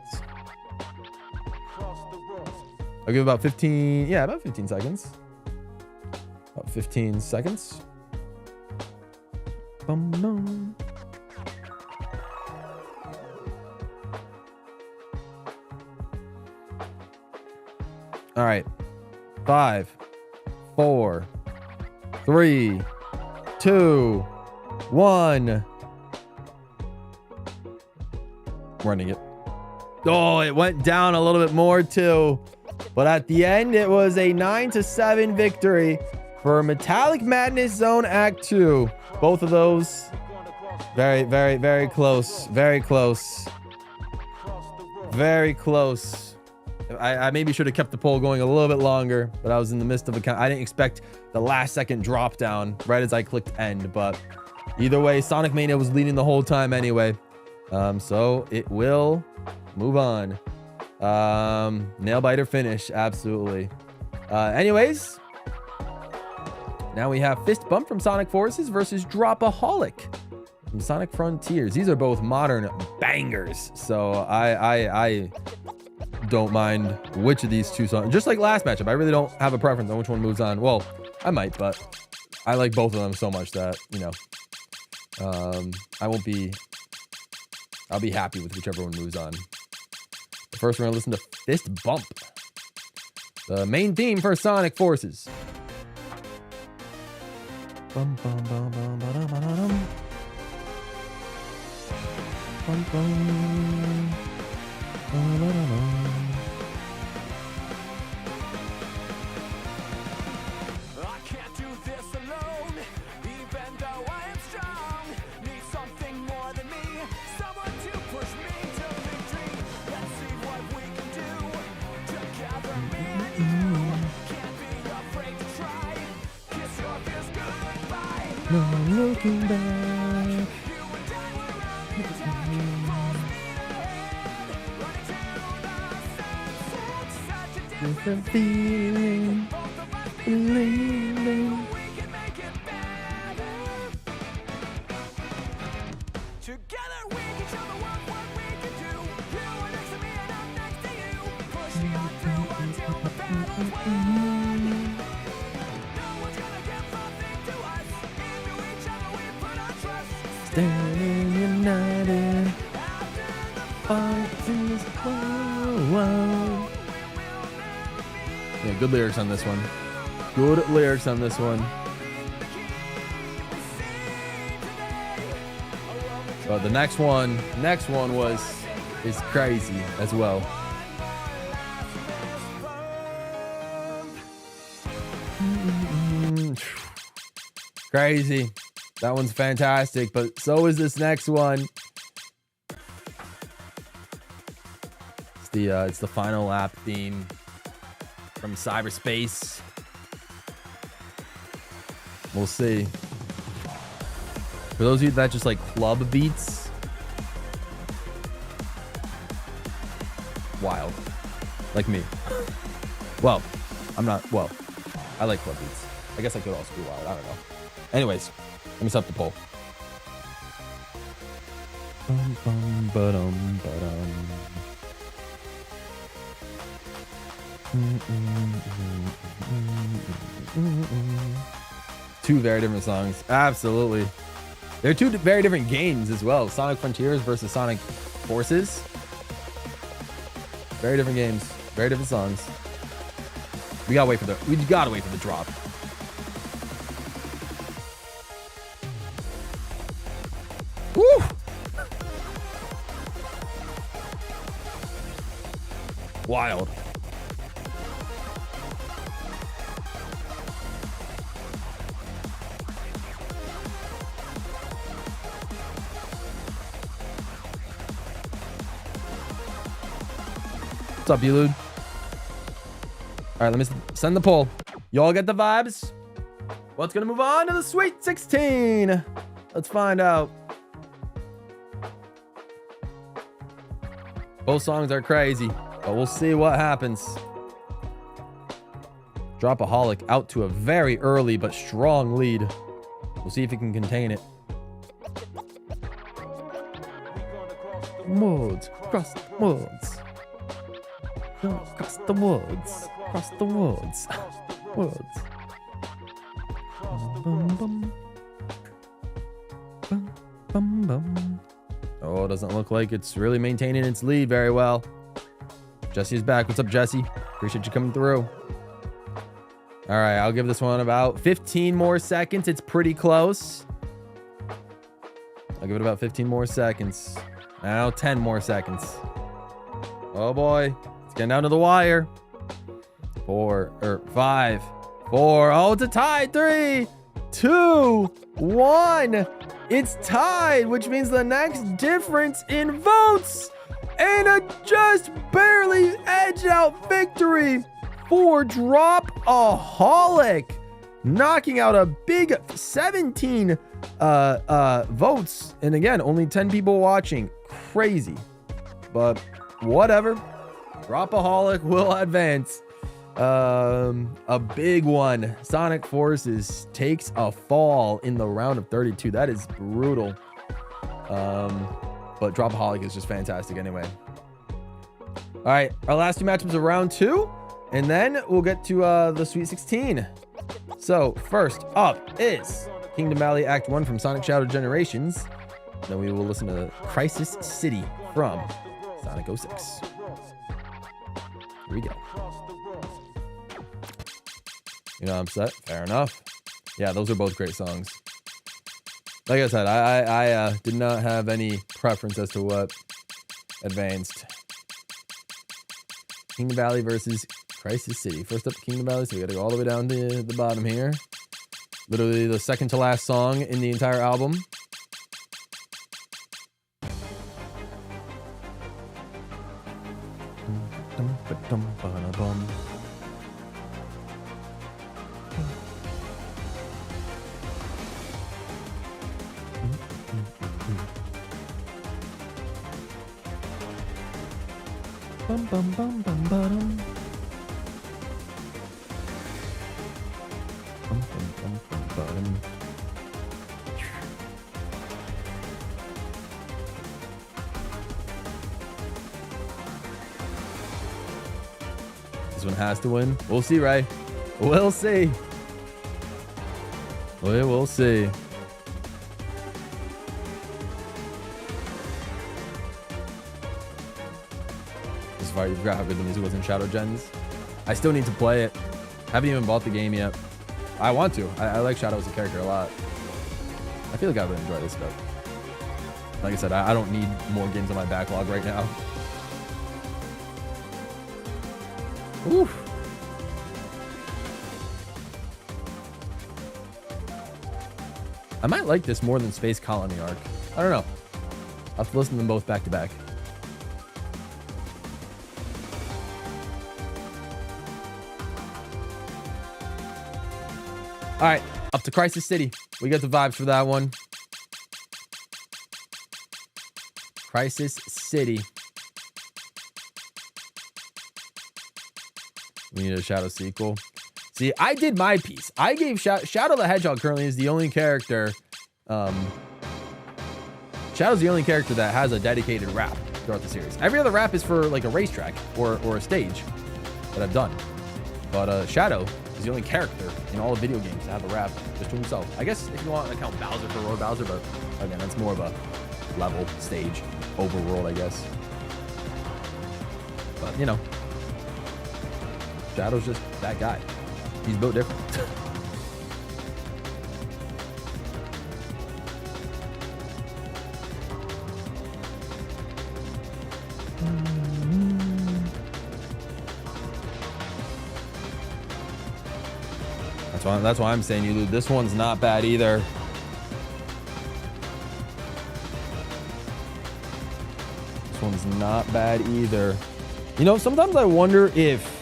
I'll give about 15. Yeah, about 15 seconds. About 15 seconds. Bum, bum. All right. 5, 4, 3, 2, 1. Running it. Oh, it went down a little bit more too. But at the end, it was a 9-7 victory for Metallic Madness Zone Act 2. Both of those very, very, very close. Very close. Very close. I maybe should have kept the poll going a little bit longer, but I was in the midst of a count. I didn't expect the last second drop down right as I clicked end, but either way, Sonic Mania was leading the whole time anyway. So it will move on. Nail biter finish. Absolutely. Anyways, now we have Fist Bump from Sonic Forces versus Dropaholic from Sonic Frontiers. These are both modern bangers. So I don't mind which of these two songs. Just like last matchup, I really don't have a preference on which one moves on. Well, I might, but I like both of them so much that, you know, I'll be happy with whichever one moves on. First, we're going to listen to Fist Bump, the main theme for Sonic Forces. Bum, bum, bum, bum, ba-dum, ba-dum. Bum, bum. Ba-da-da-da. No looking back. With a feeling, believing. Together we can show the world what we can do. You are next to me and I'm next to you. Pushing on through until the battle's won. No one's gonna give nothing to us. Into each other we put our trust. Standing united. After the Yeah, good lyrics on this one. Good lyrics on this one. But the next one is crazy as well. Crazy. That one's fantastic, but so is this next one. It's the final lap theme from cyberspace. We'll see. For those of you that just like club beats, wild. Like me. Well, I'm not, well, I like club beats. I guess I could also be wild. I don't know. Anyways, let me set up the poll. Two very different songs. Absolutely. They're two very different games as well. Sonic Frontiers versus Sonic Forces. Very different games. Very different songs. We gotta wait for the drop. Woo! Wild. What's up, Elude? All right, let me send the poll. Y'all get the vibes? What's gonna move on to the Sweet 16? Let's find out. Both songs are crazy, but we'll see what happens. Dropaholic out to a very early but strong lead. We'll see if he can contain it. Worlds, cross the worlds. Cross the worlds. Cross the worlds. Worlds. Bum, bum. Bum, bum, bum. Oh, it doesn't look like it's really maintaining its lead very well. Jesse's back. What's up, Jesse? Appreciate you coming through. All right, I'll give this one about 15 more seconds. It's pretty close. I'll give it about 15 more seconds. Now 10 more seconds. Oh boy, it's getting down to the wire. 5, 4. Oh, it's a tie. 3, 2, 1. It's tied, which means the next difference in votes and a just barely edge out victory for Dropaholic, knocking out a big 17 votes. And again, only 10 people watching. Crazy, but whatever. Dropaholic will advance. A big one. Sonic Forces takes a fall in the round of 32. That is brutal. But Dropaholic is just fantastic anyway. All right, our last two matchups of round 2, and then we'll get to the Sweet 16. So first up is Kingdom Valley Act 1 from Sonic Shadow Generations. Then we will listen to Crisis City from Sonic 06. Here we go. You know, I'm set. Fair enough. Yeah, those are both great songs. Like I said, I did not have any preference as to what advanced. Kingdom Valley versus Crisis City. First up, Kingdom Valley, so we gotta go all the way down to the bottom here. Literally the second to last song in the entire album. Bum, bum, bum, bum, bum. Bum, bum, bum, bum, bum. This one has to win. We'll see, Ray. We'll see. We will see. fire. You forgot how good the music was in Shadow Gens. I still need to play it. Haven't even bought the game yet. I want to. I like Shadow as a character a lot. I feel like I would enjoy this, but like I said, I don't need more games on my backlog right now. Oof. I might like this more than Space Colony Arc. I don't know. I'll have to listen to them both back to back. All right, up to Crisis City. We got the vibes for that one. Crisis City. We need a Shadow sequel. See, I did my piece. I gave Shadow the Hedgehog currently is the only character. Shadow's the only character that has a dedicated rap throughout the series. Every other rap is for like a racetrack or a stage that I've done. But Shadow is the only character in all the video games to have a rap just to himself. I guess if you want to count Bowser for Road Bowser, but again, that's more of a level, stage, overworld, I guess. But, you know, Shadow's just that guy. He's built different. That's why I'm saying, you, this one's not bad either. This one's not bad either. You know, sometimes I wonder if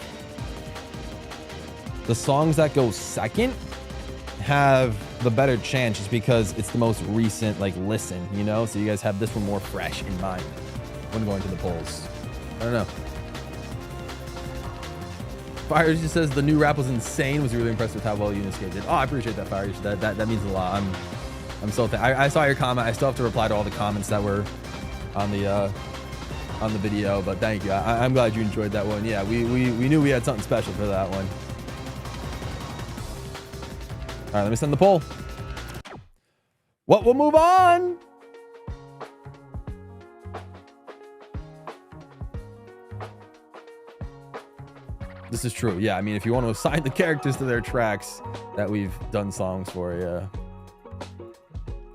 the songs that go second have the better chance just because it's the most recent, like, listen, you know? So you guys have this one more fresh in mind when going to the polls. I don't know. Fire just says the new rap was insane. Was really impressed with how well you escaped it. Oh, I appreciate that, Fire. That means a lot. I'm so I saw your comment. I still have to reply to all the comments that were on the video, but thank you. I'm glad you enjoyed that one. Yeah, we knew we had something special for that one. All right, let me send the poll. What? We'll move on. This is true. Yeah, I mean, if you want to assign the characters to their tracks that we've done songs for, yeah.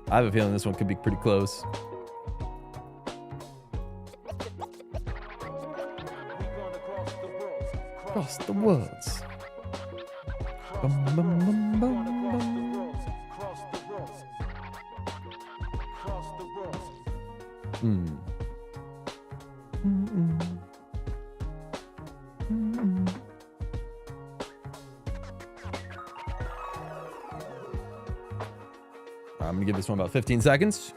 I have a feeling this one could be pretty close. Cross the worlds. Bum, bum, bum, bum, bum. I'm gonna give this one about 15 seconds.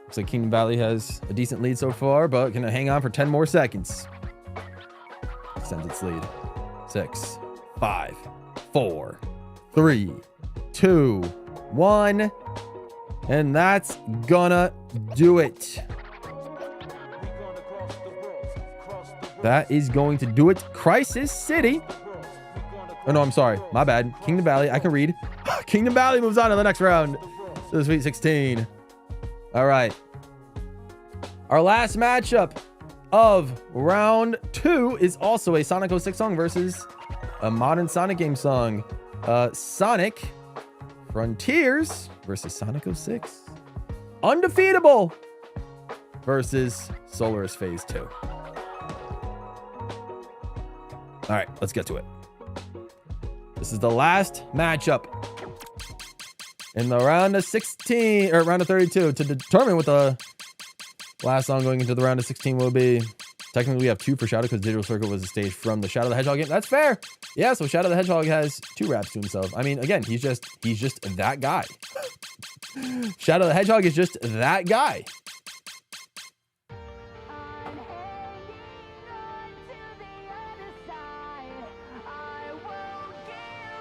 Looks like Kingdom Valley has a decent lead so far, but gonna hang on for 10 more seconds. Extends its lead. 6, 5, 4, 3, 2, 1. And that's gonna do it. That is going to do it. Crisis City. Oh, no, I'm sorry. My bad. Kingdom Valley. I can read. Kingdom Valley moves on to the next round. To the Sweet 16. All right. Our last matchup of round 2 is also a Sonic 06 song versus a modern Sonic game song. Sonic Frontiers versus Sonic 06. Undefeatable versus Solaris Phase 2. All right, let's get to it. This is the last matchup in the round of 16 or round of 32 to determine what the last song going into the round of 16 will be. Technically, we have 2 for Shadow because Digital Circle was a stage from the Shadow the Hedgehog game. That's fair. Yeah, so Shadow the Hedgehog has 2 raps to himself. I mean, again, he's just that guy. Shadow the Hedgehog is just that guy.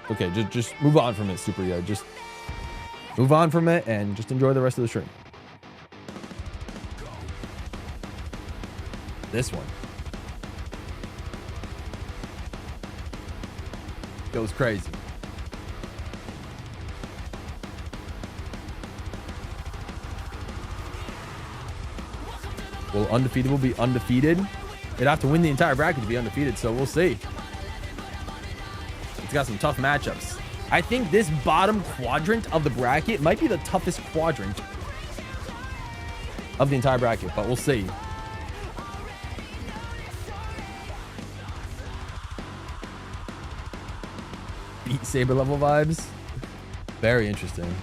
Okay, just move on from it, Super Yo. Just move on from it and just enjoy the rest of the stream. This one goes crazy. Will Undefeated be undefeated? It'd have to win the entire bracket to be undefeated, so we'll see. It's got some tough matchups. I think this bottom quadrant of the bracket might be the toughest quadrant of the entire bracket, but we'll see. Beat Saber level vibes. Very interesting.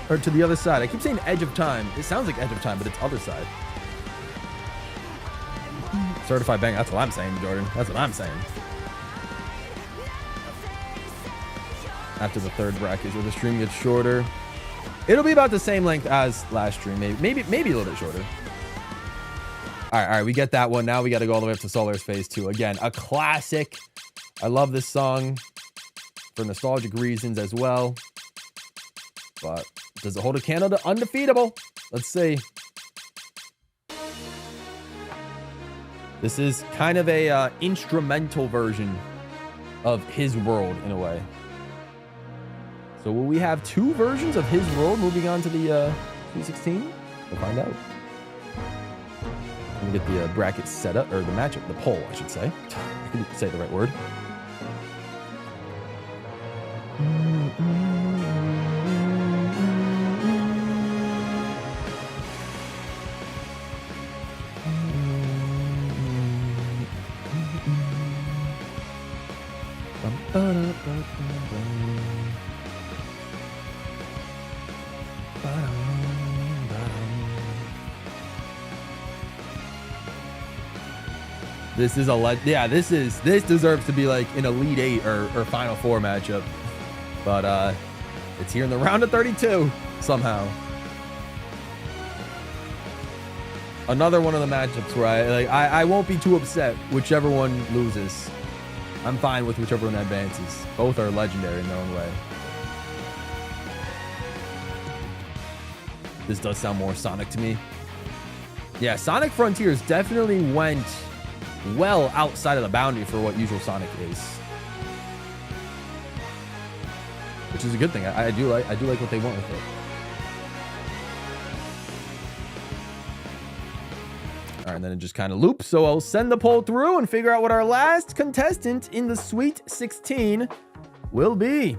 Or to the other side. I keep saying edge of time. It sounds like edge of time, but it's other side. Certified bang. That's what I'm saying, Jordan. That's what I'm saying. After the third bracket, where the stream gets shorter, it'll be about the same length as last stream. Maybe a little bit shorter. All right. We get that one. Now we got to go all the way up to Solar's Phase 2. Again, a classic. I love this song for nostalgic reasons as well. But does it hold a candle to undefeatable? Let's see. This is kind of a instrumental version of His World in a way. So will we have two versions of His World moving on to the 316? We'll find out. Let me get the bracket set up, or the matchup, the poll, I should say. I couldn't say the right word. This is this deserves to be like an Elite 8 or Final 4 matchup. But it's here in the round of 32 somehow. Another one of the matchups where I won't be too upset whichever one loses. I'm fine with whichever one advances. Both are legendary in their own way. This does sound more Sonic to me. Yeah, Sonic Frontiers definitely went well outside of the boundary for what usual Sonic is, which is a good thing. I do like what they went with it. All right, and then it just kind of loops. So I'll send the poll through and figure out what our last contestant in the Sweet 16 will be.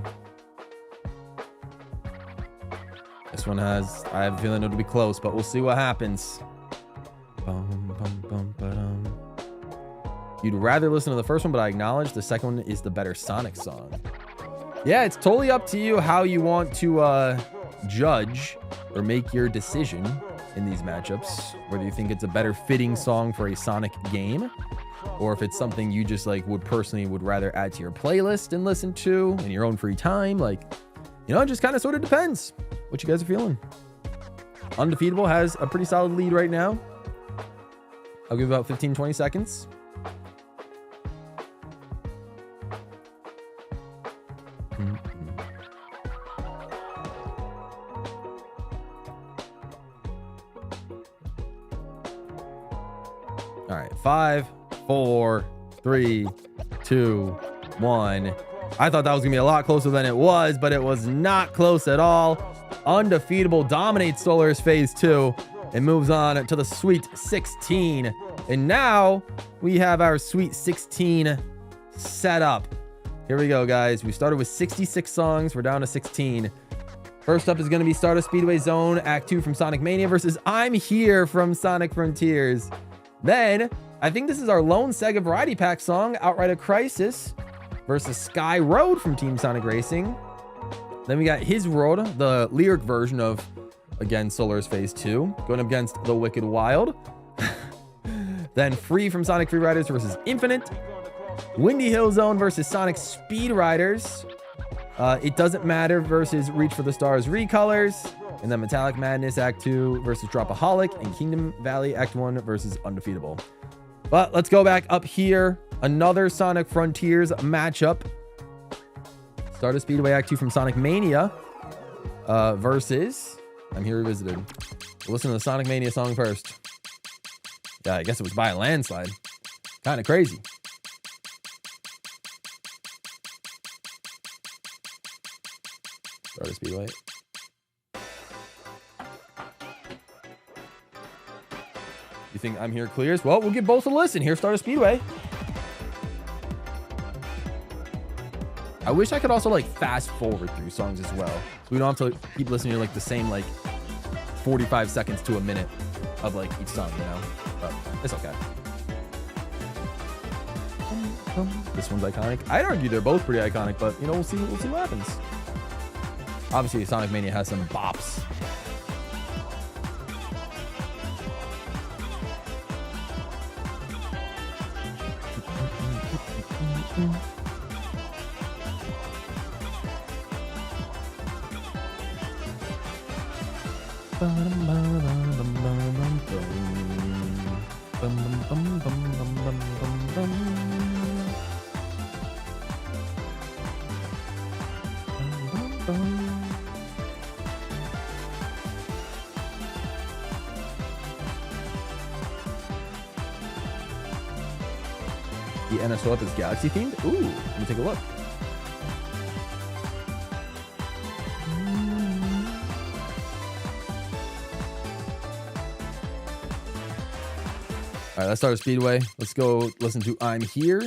This one I have a feeling it'll be close, but we'll see what happens. You'd rather listen to the first one, but I acknowledge the second one is the better Sonic song. Yeah, it's totally up to you how you want to judge or make your decision in these matchups. Whether you think it's a better fitting song for a Sonic game, or if it's something you just would rather add to your playlist and listen to in your own free time. It just kind of sort of depends what you guys are feeling. Undefeatable has a pretty solid lead right now. I'll give about 15-20 seconds. All right, 5, 4, 3, 2, 1. I thought that was gonna be a lot closer than it was, but it was not close at all. Undefeatable dominates Solar's Phase 2 and moves on to the Sweet 16. And now we have our Sweet 16 set up. Here we go, guys. We started with 66 songs. We're down to 16. First up is going to be Stardust Speedway Zone Act 2 from Sonic Mania versus I'm Here from Sonic Frontiers. Then, I think this is our lone SEGA Variety Pack song, Outrider Crisis versus Sky Road from Team Sonic Racing. Then we got His World, the lyric version of, again, Solar's Phase 2, going up against The Wicked Wild. Then Free from Sonic Free Riders versus Infinite. Windy Hill Zone versus Sonic Speed Riders. It Doesn't Matter versus Reach for the Stars Recolors. And then Metallic Madness Act 2 versus Dropaholic, and Kingdom Valley Act 1 versus Undefeatable. But let's go back up here. Another Sonic Frontiers matchup. Stardust Speedway Act 2 from Sonic Mania versus I'm Here Revisited. We'll listen to the Sonic Mania song first. Yeah, I guess it was by a landslide. Kind of crazy. Stardust Speedway. You think I'm Here clears? Well, we'll give both a listen. Here's Stardust Speedway. I wish I could also like fast forward through songs as well, so we don't have to keep listening to like the same like 45 seconds to a minute of like each song, you know. But it's okay. This one's iconic. I'd argue they're both pretty iconic, but you know, we'll see what happens. Obviously, Sonic Mania has some bops. The NSO is Galaxy themed. Ooh, let me take a look. All right, let's start with Speedway. Let's go listen to I'm Here.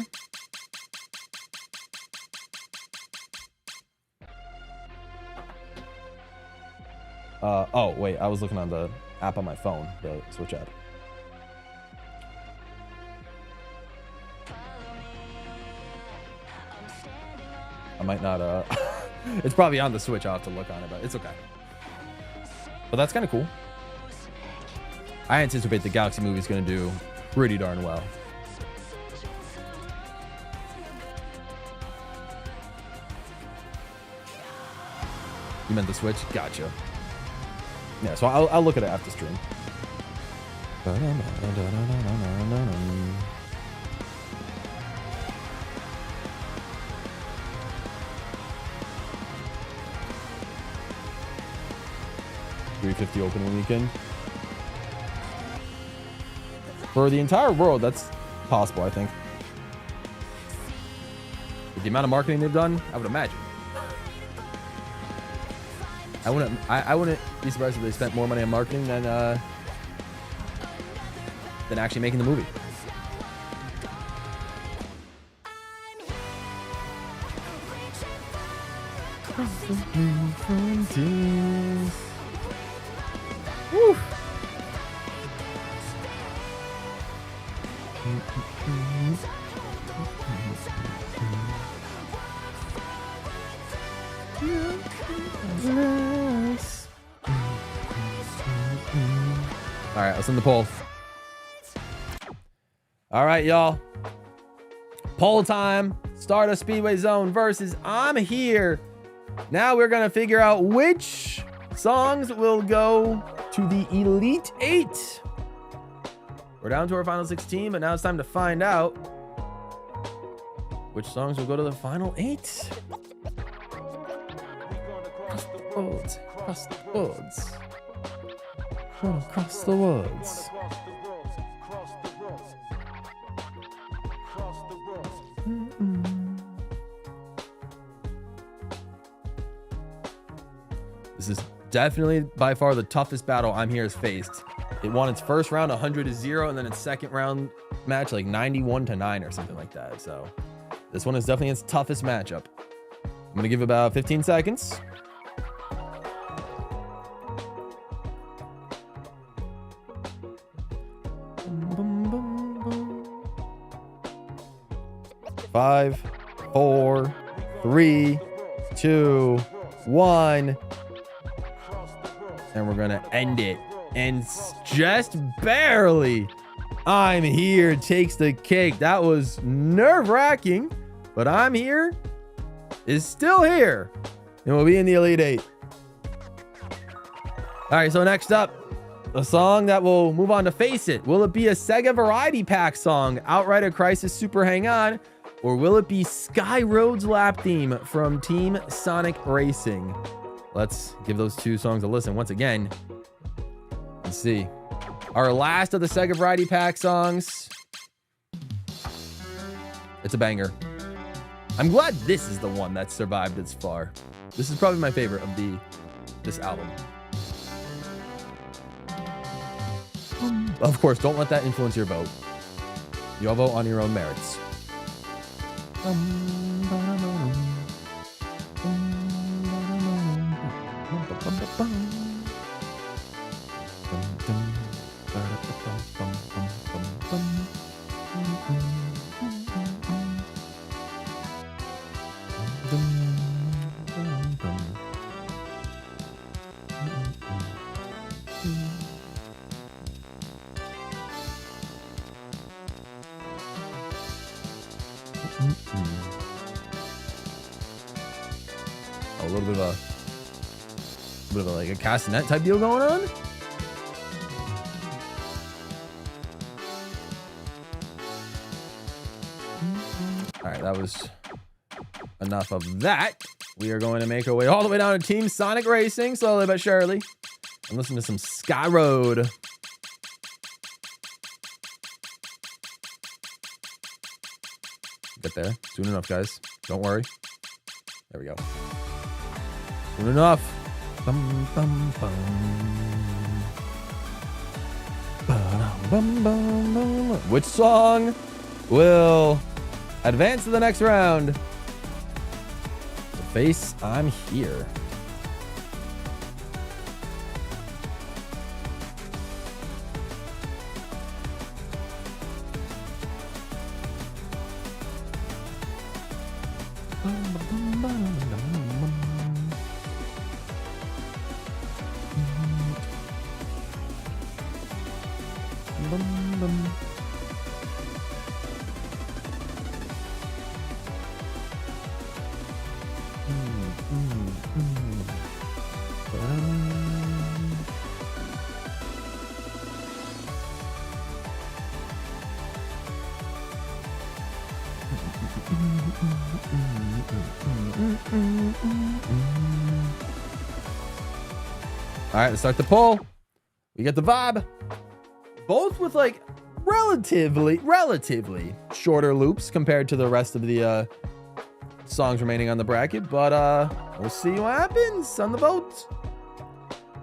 Oh, wait, I was looking on the app on my phone, the Switch app. I might not, it's probably on the Switch. I'll have to look on it, but it's okay. But that's kind of cool. I anticipate the Galaxy movie is going to do pretty darn well. You meant the Switch? Gotcha. Yeah, so I'll look at it after stream. $350 opening weekend. For the entire world, that's possible, I think. With the amount of marketing they've done, I would imagine. I wouldn't be surprised if they spent more money on marketing than actually making the movie. Woo. All right, let's send the poll. All right, y'all. Poll time. Stardust Speedway Zone versus I'm Here. Now we're going to figure out which songs will go to the Elite 8. We're down to our final 16, but now it's time to find out which songs will go to the final 8. Across the worlds, across the worlds, across the worlds. This is definitely by far the toughest battle I'm Here has faced. It won its first round 100-0, and then its second round match like 91-9 or something like that. So this one is definitely its toughest matchup. I'm gonna give about 15 seconds. Five, 4, 3, 2, 1. And we're gonna end it. And just barely, I'm Here takes the cake. That was nerve-wracking, but I'm Here is still here and will be in the Elite 8. All right, so next up, a song that will move on to Face It. Will it be a SEGA Variety Pack song, Outrider Crisis Super Hang On, or will it be Sky Road's lap theme from Team Sonic Racing? Let's give those two songs a listen once again. Let's see. Our last of the SEGA Variety Pack songs. It's a banger. I'm glad this is the one that survived this far. This is probably my favorite of this album. Of course, don't let that influence your vote. You'll vote on your own merits. A little bit of a like a castanet type deal going on. All right, that was enough of that. We are going to make our way all the way down to Team Sonic Racing, slowly but surely, and listen to some Sky Road. Get there soon enough, guys. Don't worry. There we go. Soon enough. Bum, bum, bum. Bum, bum, bum. Which song will advance to the next round? The Face, I'm Here. All right, let's start the poll. We get the vibe. Both with like relatively shorter loops compared to the rest of the songs remaining on the bracket, but we'll see what happens on the vote.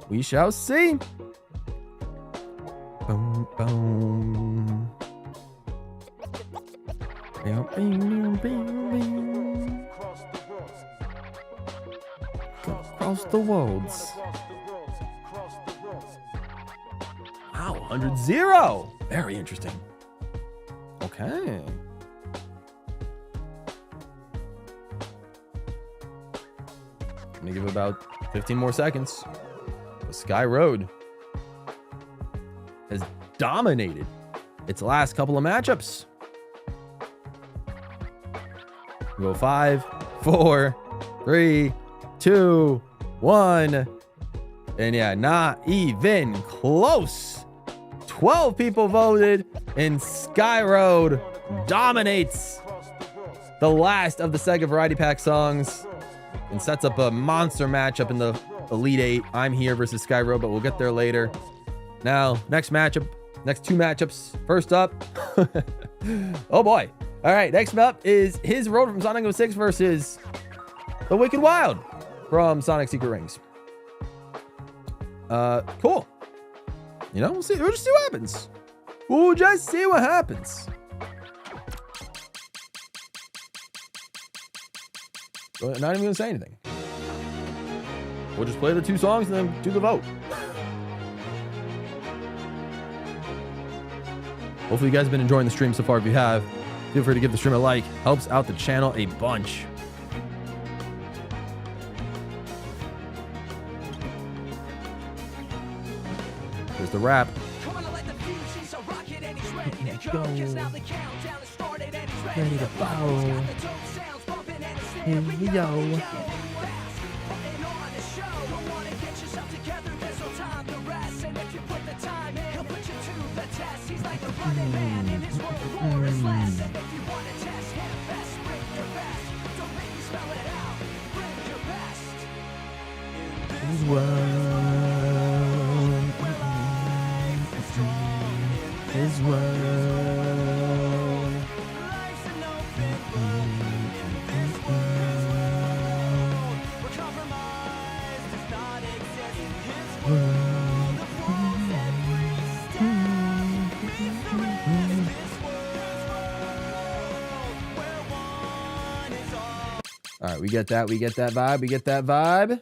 We shall see. Boom, boom. Across the worlds. Wow, 100-0. Very interesting. Okay. I'm gonna give it about 15 more seconds. The Sky Road has dominated its last couple of matchups. We go 5, 4, 3, 2, 1. And yeah, not even close. 12 people voted, and Sky Road dominates the last of the SEGA Variety Pack songs and sets up a monster matchup in the Elite 8. I'm Here versus Sky Road, but we'll get there later. Now, next matchup, next two matchups. First up, oh boy. All right, next up is His Road from Sonic 06 versus The Wicked Wild from Sonic Secret Rings. Cool. You know, we'll see. We'll just see what happens. We'll just see what happens. Not even gonna say anything. We'll just play the two songs and then do the vote. Hopefully you guys have been enjoying the stream so far. If you have, feel free to give the stream a like. Helps out the channel a bunch. Here's the rap. Go. Ready to follow. Here we go. All right, we get that vibe.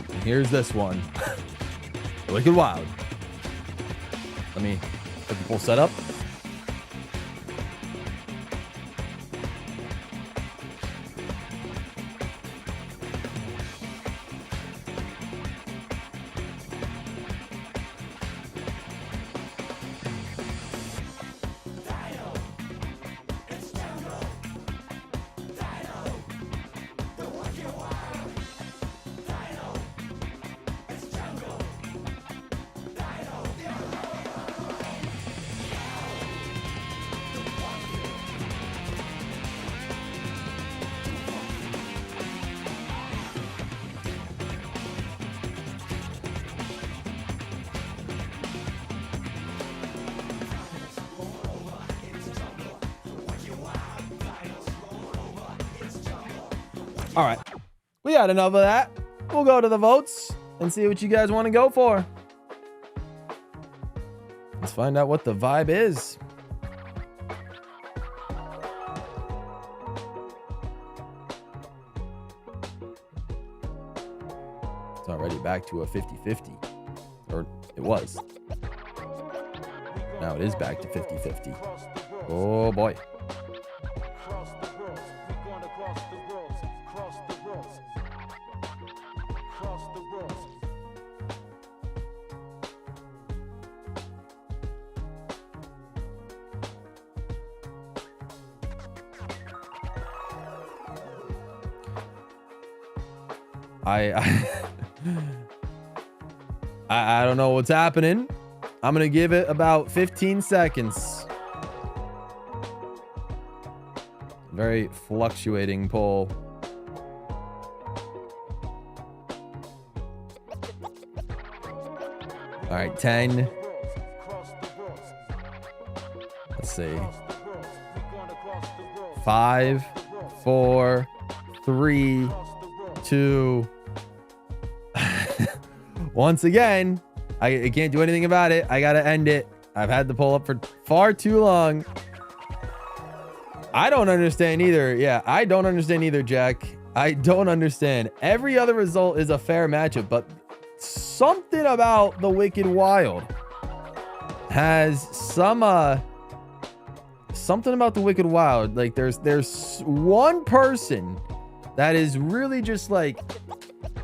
And here's this one. Wicked Wild. Let me get the full setup. All right, we had enough of that. We'll go to the votes and see what you guys want to go for. Let's find out what the vibe is. It's already back to a 50-50, or it was. Now it is back to 50-50. Oh boy. I don't know what's happening. I'm gonna give it about 15 seconds. Very fluctuating poll. All right, 10. Let's see. 5, 4, 3, 2. Once again, I can't do anything about it. I gotta end it. I've had the poll up for far too long. I don't understand either. Yeah, I don't understand either, Jack. I don't understand. Every other result is a fair matchup, but something about the Wicked Wild has something about the Wicked Wild. Like there's one person that is really just like,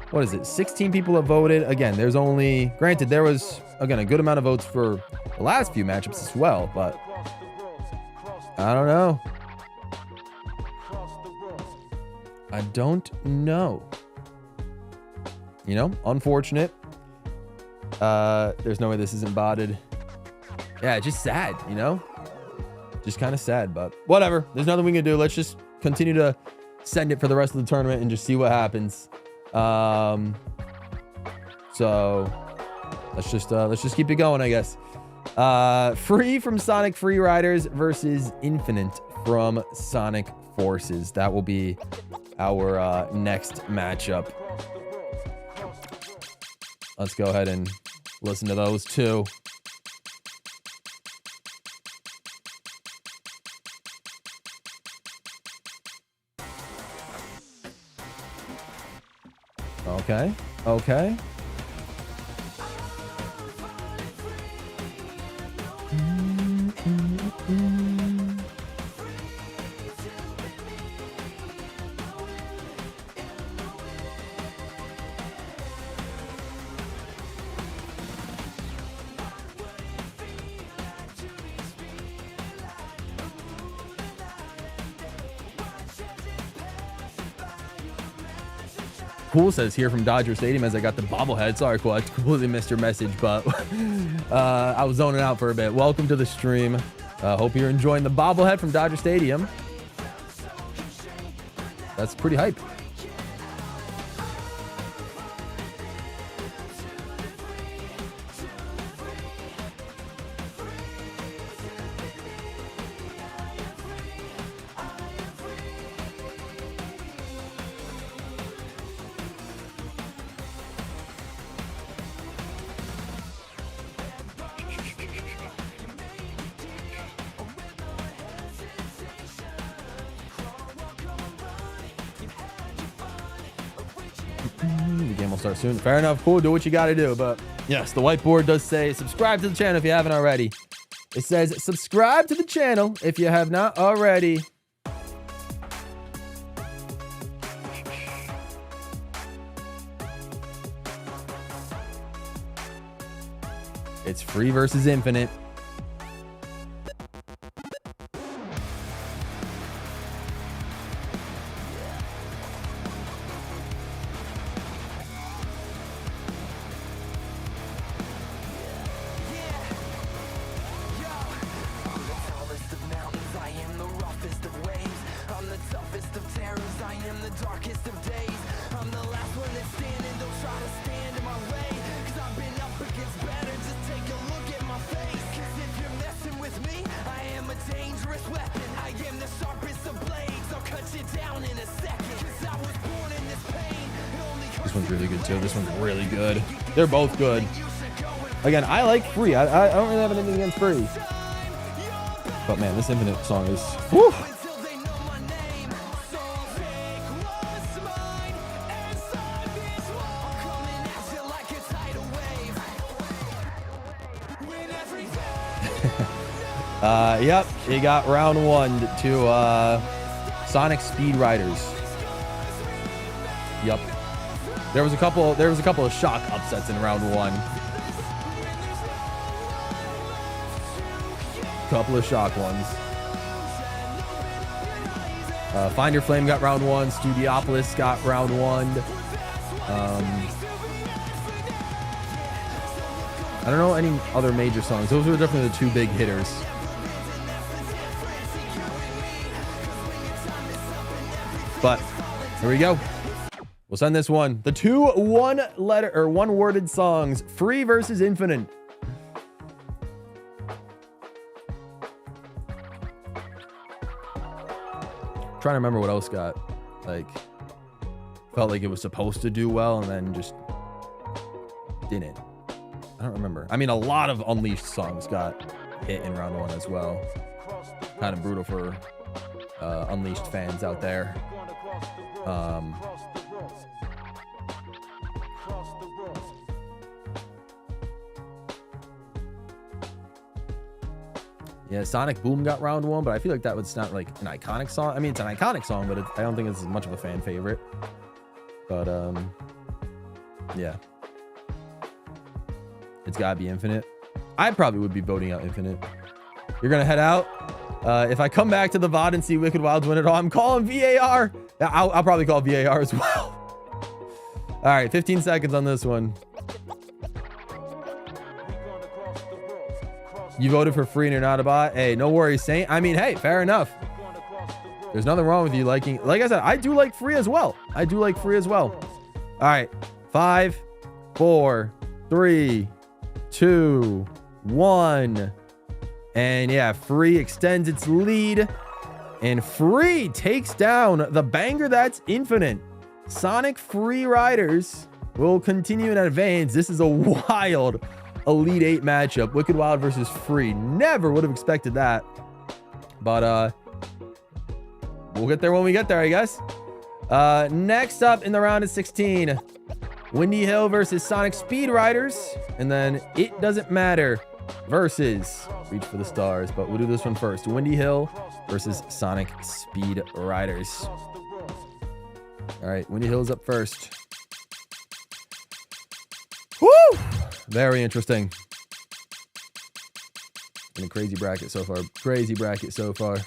what is it? 16 people have voted. Again, there's only, granted, there was, again, a good amount of votes for the last few matchups as well, but I don't know. I don't know. You know, unfortunate. There's no way this isn't botted. Yeah, it's just sad, you know? Just kind of sad, but whatever. There's nothing we can do. Let's just continue to send it for the rest of the tournament and just see what happens. So let's just keep it going, I guess. Free from Sonic Free Riders versus Infinite from Sonic Forces. That will be our next matchup. Let's go ahead and listen to those two. Okay. Okay. Cool says here from Dodger Stadium as I got the bobblehead. Sorry, Cool. I completely missed your message, but I was zoning out for a bit. Welcome to the stream. Hope you're enjoying the bobblehead from Dodger Stadium. That's pretty hype. The game will start soon. Fair enough. Cool. Do what you got to do. But yes, the whiteboard does say subscribe to the channel if you haven't already. It says subscribe to the channel if you have not already. It's free versus infinite. This one's really good too. This one's really good. They're both good. Again, I like free. I don't really have anything against free. But man, this infinite song is whew. Yep, you got round one to Sonic Speed Riders. Yep. There was a couple of shock upsets in round one. Couple of shock ones. Find Your Flame got round one. Studiopolis got round one. I don't know any other major songs. Those were definitely the two big hitters. But here we go. We'll send this one. The two one-worded songs, Free versus Infinite. Trying to remember what else got, like, felt like it was supposed to do well and then just didn't. I don't remember. I mean, a lot of Unleashed songs got hit in round one as well. Kind of brutal for Unleashed fans out there. Yeah, Sonic Boom got round one, but I feel like that was not like an iconic song. I mean, it's an iconic song, but I don't think it's as much of a fan favorite. But yeah, it's gotta be Infinite. I probably would be voting out Infinite. You're gonna head out. If I come back to the VOD and see Wicked Wilds win it all, I'm calling VAR. I'll probably call VAR as well. All right, 15 seconds on this one. You voted for free and you're not a bot. Hey, no worries, Saint. I mean, hey, fair enough. There's nothing wrong with you liking. Like I said, I do like free as well. I do like free as well. All right, 5, 4, 3, 2, 1. And yeah, free extends its lead. And free takes down the banger that's Infinite. Sonic Free Riders will continue in advance. This is a wild Elite 8 matchup. Wicked Wild versus Free. Never would have expected that. But we'll get there when we get there, I guess. Next up in the round of 16, Windy Hill versus Sonic Speed Riders. And then It Doesn't Matter versus Reach for the Stars. But we'll do this one first. Windy Hill versus Sonic Speed Riders. All right, Windy Hill's up first. Woo! Very interesting. Been a crazy bracket so far. Crazy bracket so far.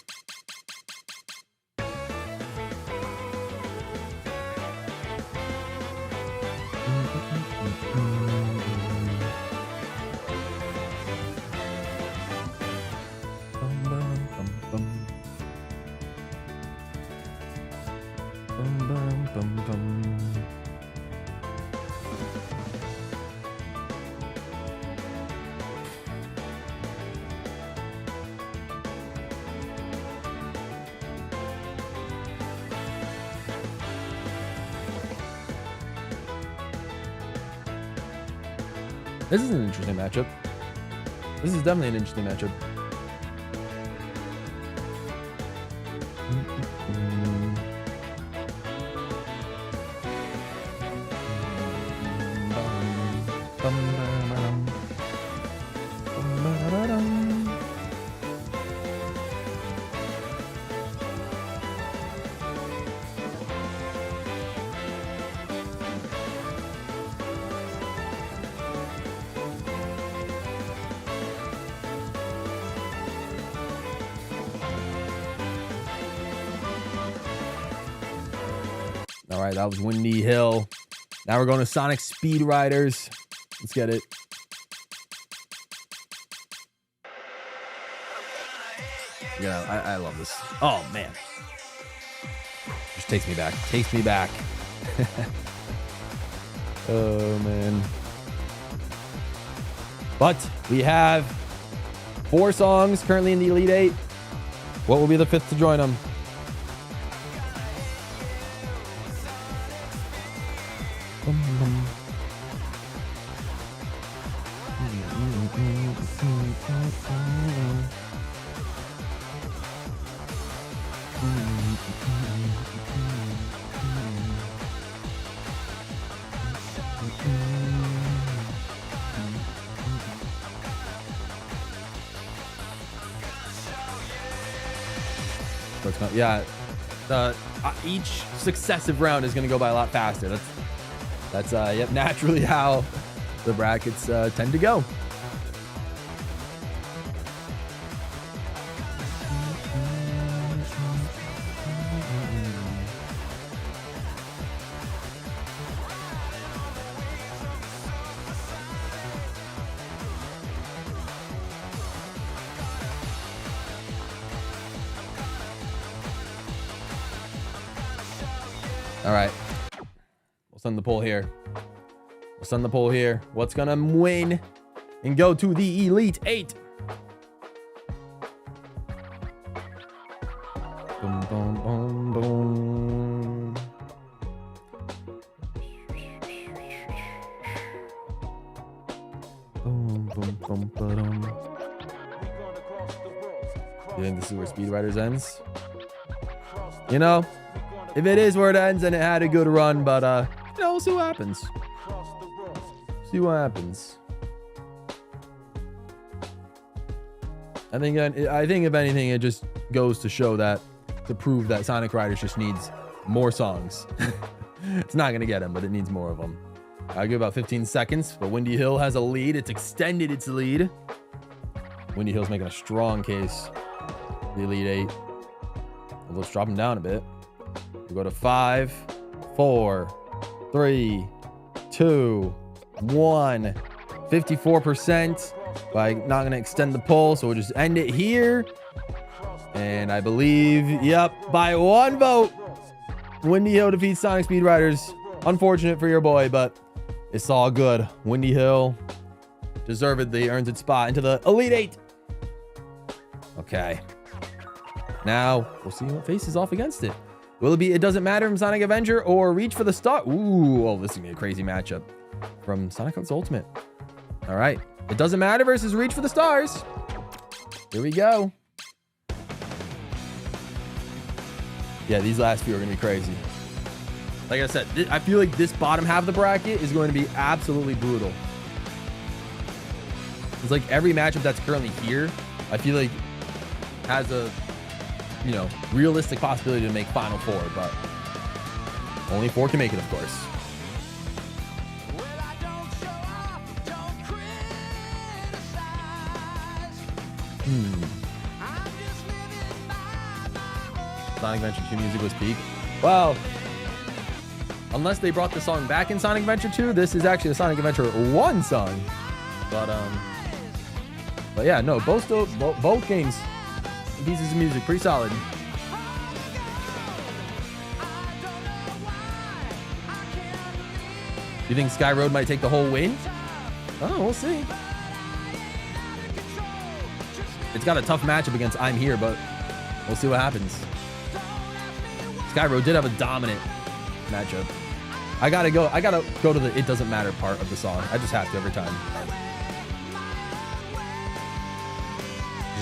This is an interesting matchup. This is definitely an interesting matchup. All right, that was Windy Hill. Now we're going to Sonic Speed Riders. Let's get it. Yeah, I love this. Oh, man. Just takes me back. Takes me back. Oh, man. But we have 4 songs currently in the Elite 8. What will be the 5th to join them? Yeah, each successive round is going to go by a lot faster. That's yep, naturally how the brackets tend to go. All right, we'll send the poll here. We'll send the poll here. What's gonna win and go to the Elite 8? Boom, boom, boom, boom. Boom, boom, boom, boom. You think this is where Speed Riders ends? You know, if it is where it ends, then it had a good run, but you know, we'll see what happens. See what happens. I think if anything, it just goes to show that, to prove that Sonic Riders just needs more songs. It's not gonna get them, but it needs more of them. I'll give about 15 seconds, but Windy Hill has a lead. It's extended its lead. Windy Hill's making a strong case. The Elite 8. Let's drop them down a bit. We go to 5, 4, 3, 2, 1. 54%. But I'm not going to extend the poll, so we'll just end it here. And I believe, yep, by 1 vote, Windy Hill defeats Sonic Speed Riders. Unfortunate for your boy, but it's all good. Windy Hill deservedly earns its spot into the Elite 8. Okay. Now, we'll see what faces off against it. Will it be It Doesn't Matter from Sonic Avenger or Reach for the Star? Ooh, oh, this is going to be a crazy matchup from Sonic X Ultimate. All right. It Doesn't Matter versus Reach for the Stars. Here we go. Yeah, these last few are going to be crazy. Like I said, I feel like this bottom half of the bracket is going to be absolutely brutal. It's like every matchup that's currently here, I feel like has a, you know, realistic possibility to make Final Four, but only 4 can make it, of course. Sonic Adventure 2 music was peak. Well, unless they brought the song back in Sonic Adventure 2, this is actually a Sonic Adventure 1 song. But yeah, no, both games, pieces of music, pretty solid. You think Sky Road might take the whole win? Oh, we'll see. It's got a tough matchup against I'm Here, but we'll see what happens. Sky Road did have a dominant matchup. I gotta go to the It Doesn't Matter part of the song. I just have to every time.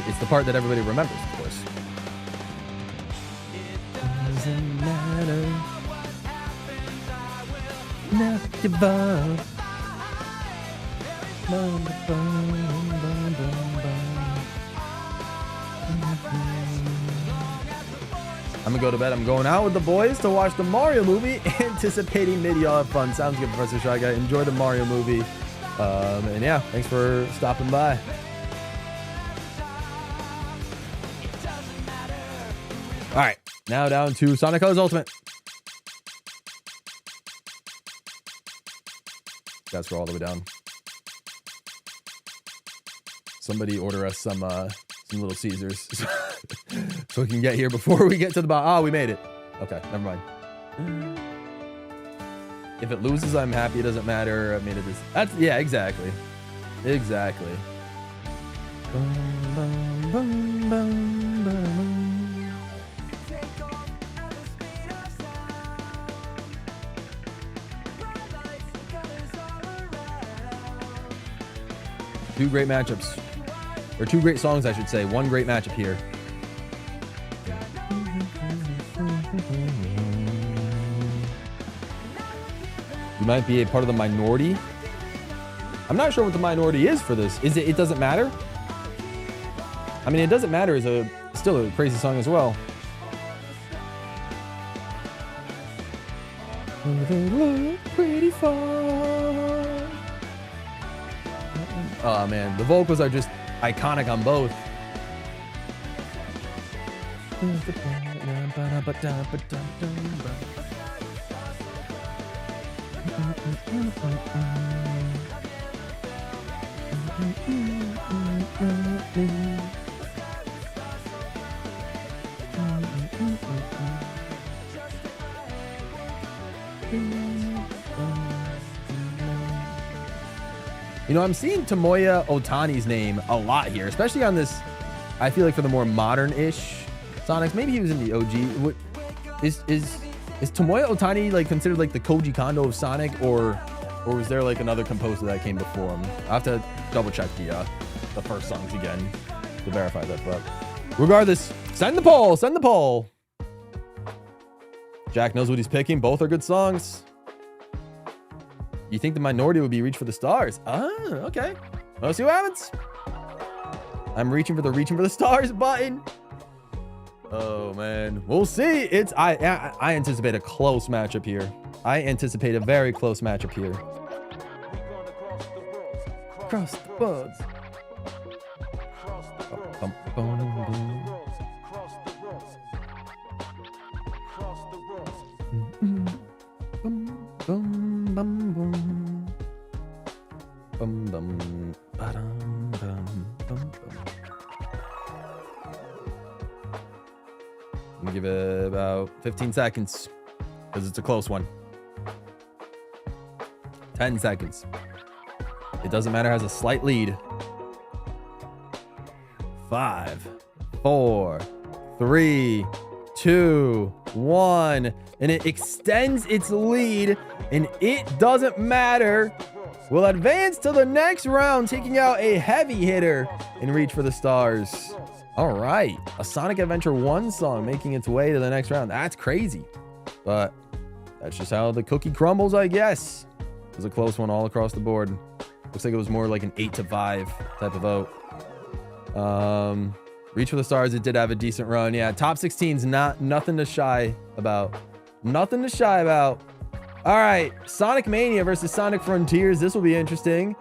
It's the part that everybody remembers, of course. It doesn't matter. Never give up. I'm gonna go to bed. I'm going out with the boys to watch the Mario movie. Anticipating maybe y'all have fun. Sounds good, Professor Shy Guy. Enjoy the Mario movie. And yeah, thanks for stopping by. All right, now down to Sonic Colors Ultimate. Gotta scroll all the way down. Somebody order us some Little Caesars so we can get here before we get to the bottom. Oh, we made it. Okay, never mind. If it loses, I'm happy. It doesn't matter. I made it. That's yeah, exactly. Exactly. Two great matchups. Or two great songs, I should say. One great matchup here. You might be a part of the minority. I'm not sure what the minority is for this. Is it It Doesn't Matter? I mean, It Doesn't Matter is still a crazy song as well. Pretty far. Oh man, the vocals are just iconic on both. You know, I'm seeing Tomoya Otani's name a lot here, especially on this. I feel like for the more modern-ish Sonics. Maybe he was in the OG. What is Tomoya Otani like considered like the Koji Kondo of Sonic, or was there like another composer that came before him? I have to double check the first songs again to verify that. But regardless, send the poll. Send the poll. Jack knows what he's picking. Both are good songs. You think the minority would be Reach for the Stars? Ah, okay. Let's see what happens. I'm reaching for the stars button. Oh man, we'll see. I anticipate a close matchup here. I anticipate a very close matchup here. Cross the worlds. I'm gonna give it about 15 seconds because it's a close one. 10 seconds. It Doesn't Matter has a slight lead. 5, 4, 3, 2, 1, and it extends its lead, and It Doesn't Matter will advance to the next round, taking out a heavy hitter in Reach for the Stars. All right, a Sonic Adventure 1 song making its way to the next round. That's crazy, but that's just how the cookie crumbles, I guess. It was a close one all across the board. Looks like it was more like an 8-5 type of vote. Reach for the Stars, it did have a decent run. Yeah, top 16's nothing to shy about. Nothing to shy about. All right, Sonic Mania versus Sonic Frontiers. This will be interesting.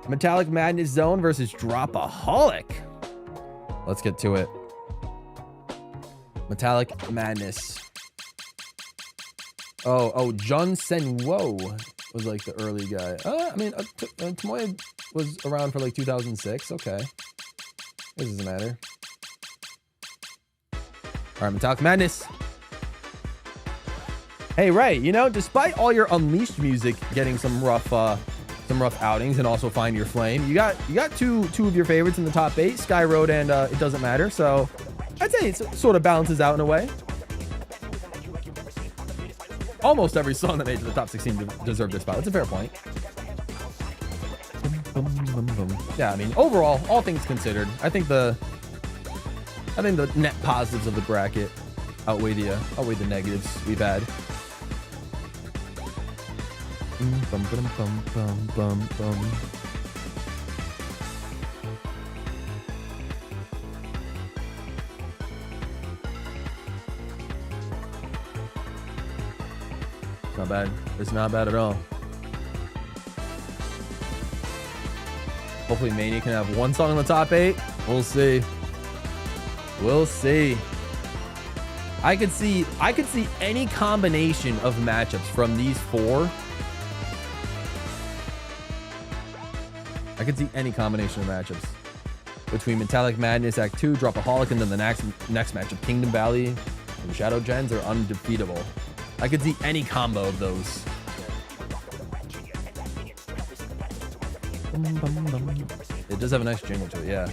Metallic Madness Zone versus Dropaholic. Let's get to it. Metallic Madness. Oh, Jun Senwo was like the early guy. I mean, Tomoya was around for like 2006. Okay. This doesn't matter. All right, Metallic Madness. Hey, Ray, you know, despite all your Unleashed music getting some rough outings and also Find Your Flame, you got two of your favorites in the top 8, Sky Road and It Doesn't Matter. So I'd say it sort of balances out in a way. Almost every song that made it to the top 16 deserved this spot. That's a fair point. Yeah, I mean, overall, all things considered, I think the net positives of the bracket outweigh the negatives we've had. Not bad. It's not bad at all. Hopefully Mania can have one song in the top 8. We'll see. We'll see. I could see any combination of matchups from these 4. I could see any combination of matchups between Metallic Madness Act 2, Dropaholic, and then the next matchup, Kingdom Valley and Shadow Gens are undefeatable. I could see any combo of those. It does have a nice jingle to it, yeah.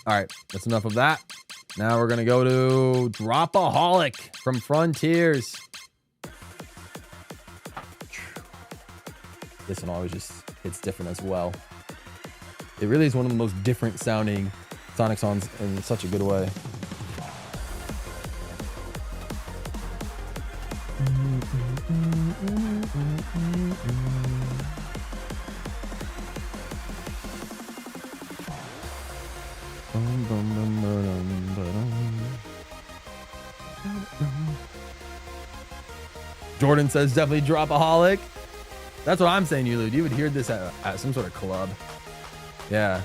All right. That's enough of that. Now we're gonna go to Dropaholic from Frontiers. This one always just hits different as well. It really is one of the most different sounding Sonic songs in such a good way. Jordan says definitely Dropaholic. That's what I'm saying, you would hear this at some sort of club. Yeah.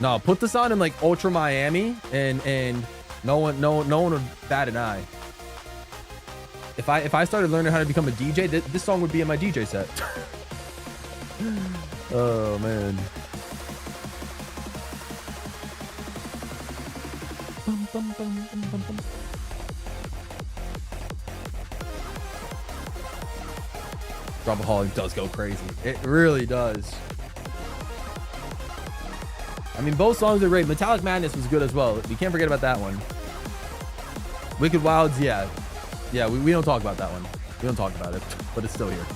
No, put this on in like Ultra Miami and no one would bat an eye. If I started learning how to become a DJ, this song would be in my DJ set. Oh man. Dropaholic does go crazy. It really does. I mean, both songs are great. Metallic Madness was good as well. We can't forget about that one. Wicked Wilds, yeah. Yeah, we don't talk about that one. We don't talk about it, but it's still here.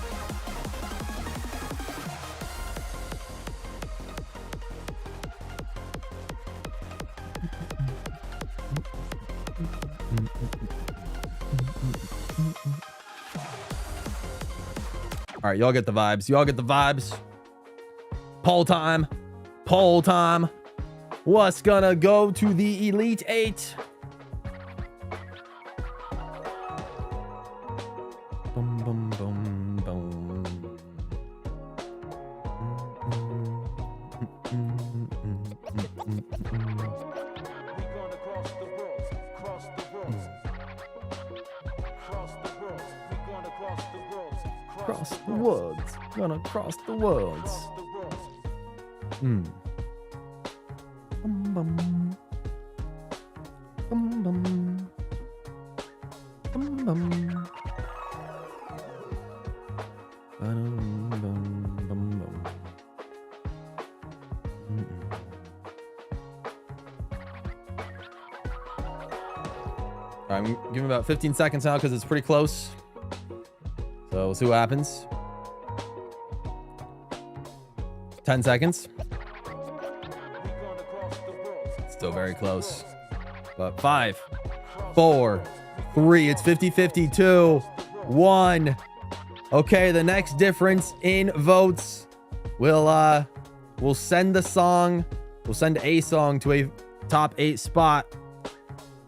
All right, y'all get the vibes. Y'all get the vibes. Poll time. Poll time. What's gonna go to the Elite 8? Boom, boom, boom, boom. Cross the worlds. Gonna cross the worlds. Hmm. Bum, bum. Bum, bum. Bum, bum. Bum, bum, bum, bum. All right, I'm giving about 15 seconds now because it's pretty close. So we'll see what happens. 10 seconds. Still very close. But 5, 4, 3. It's 50-50. 2, 1. Okay, the next difference in votes will we'll send the song. We'll send a song to a top 8 spot.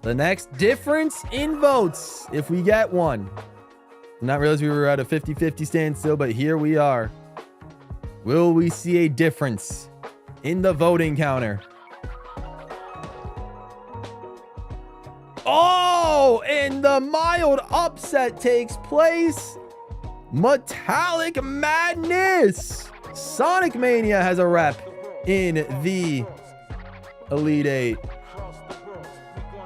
The next difference in votes, if we get one. Not realize we were at a 50-50 standstill, but here we are. Will we see a difference in the voting counter? Oh, and the mild upset takes place. Metallic Madness. Sonic Mania has a rep in the Elite Eight.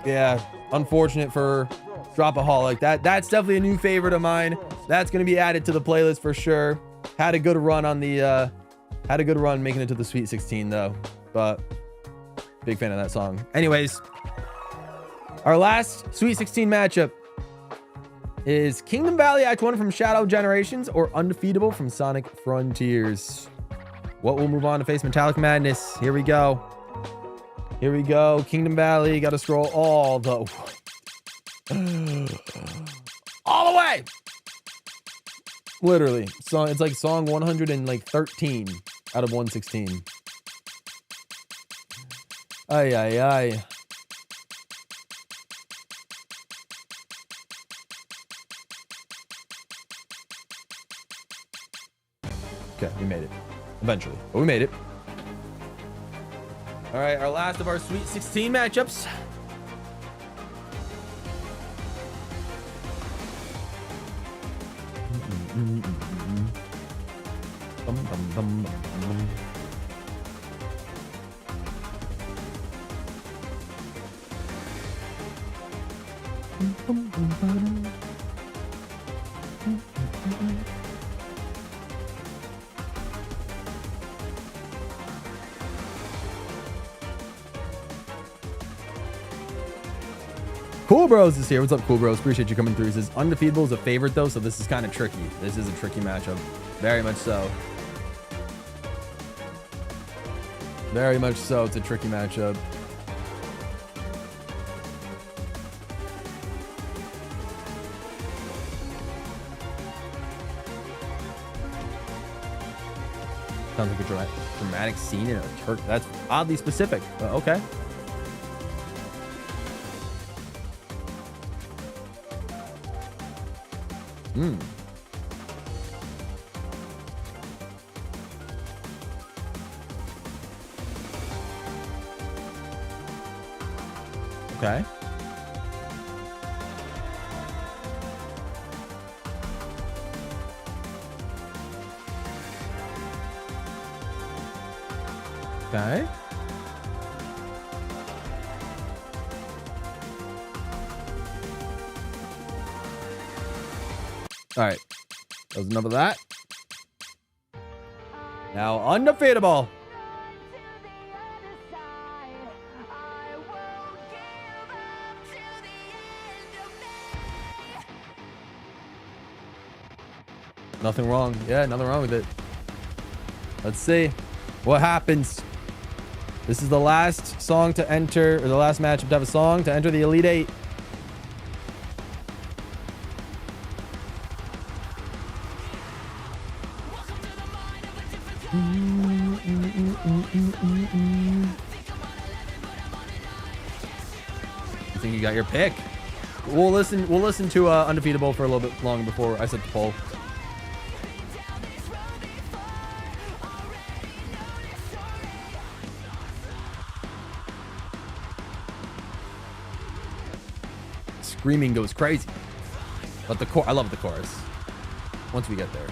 Yeah, unfortunate for Dropaholic. That's definitely a new favorite of mine. That's going to be added to the playlist for sure. Had a good run on the making it to the Sweet 16 though, but big fan of that song. Anyways, our last Sweet 16 matchup is Kingdom Valley Act 1 from Shadow Generations or Undefeatable from Sonic Frontiers. What will move on to face Metallic Madness? Here we go. Here we go. Kingdom Valley. Got to scroll all the way. Literally. Song. It's like song 113 out of 116. Ay, ay, ay. Okay, we made it. Eventually. But we made it. All right, our last of our Sweet 16 matchups. Cool Bros is here. What's up, Cool Bros? Appreciate you coming through. He says Undefeatable is a favorite though, so this is kind of tricky. This is a tricky matchup. Very much so. Very much so. It's a tricky matchup. Sounds like a dramatic scene in a church. That's oddly specific, but okay. Hmm. Okay. Okay. All right. That was enough of that. Now, Undefeatable. Nothing wrong. Yeah, nothing wrong with it. Let's see what happens. This is the last song to enter, or the last matchup to have a song to enter the Elite Eight. I think you got your pick. We'll listen to Undefeatable for a little bit longer before I set the poll. Screaming goes crazy, but I love the chorus once we get there.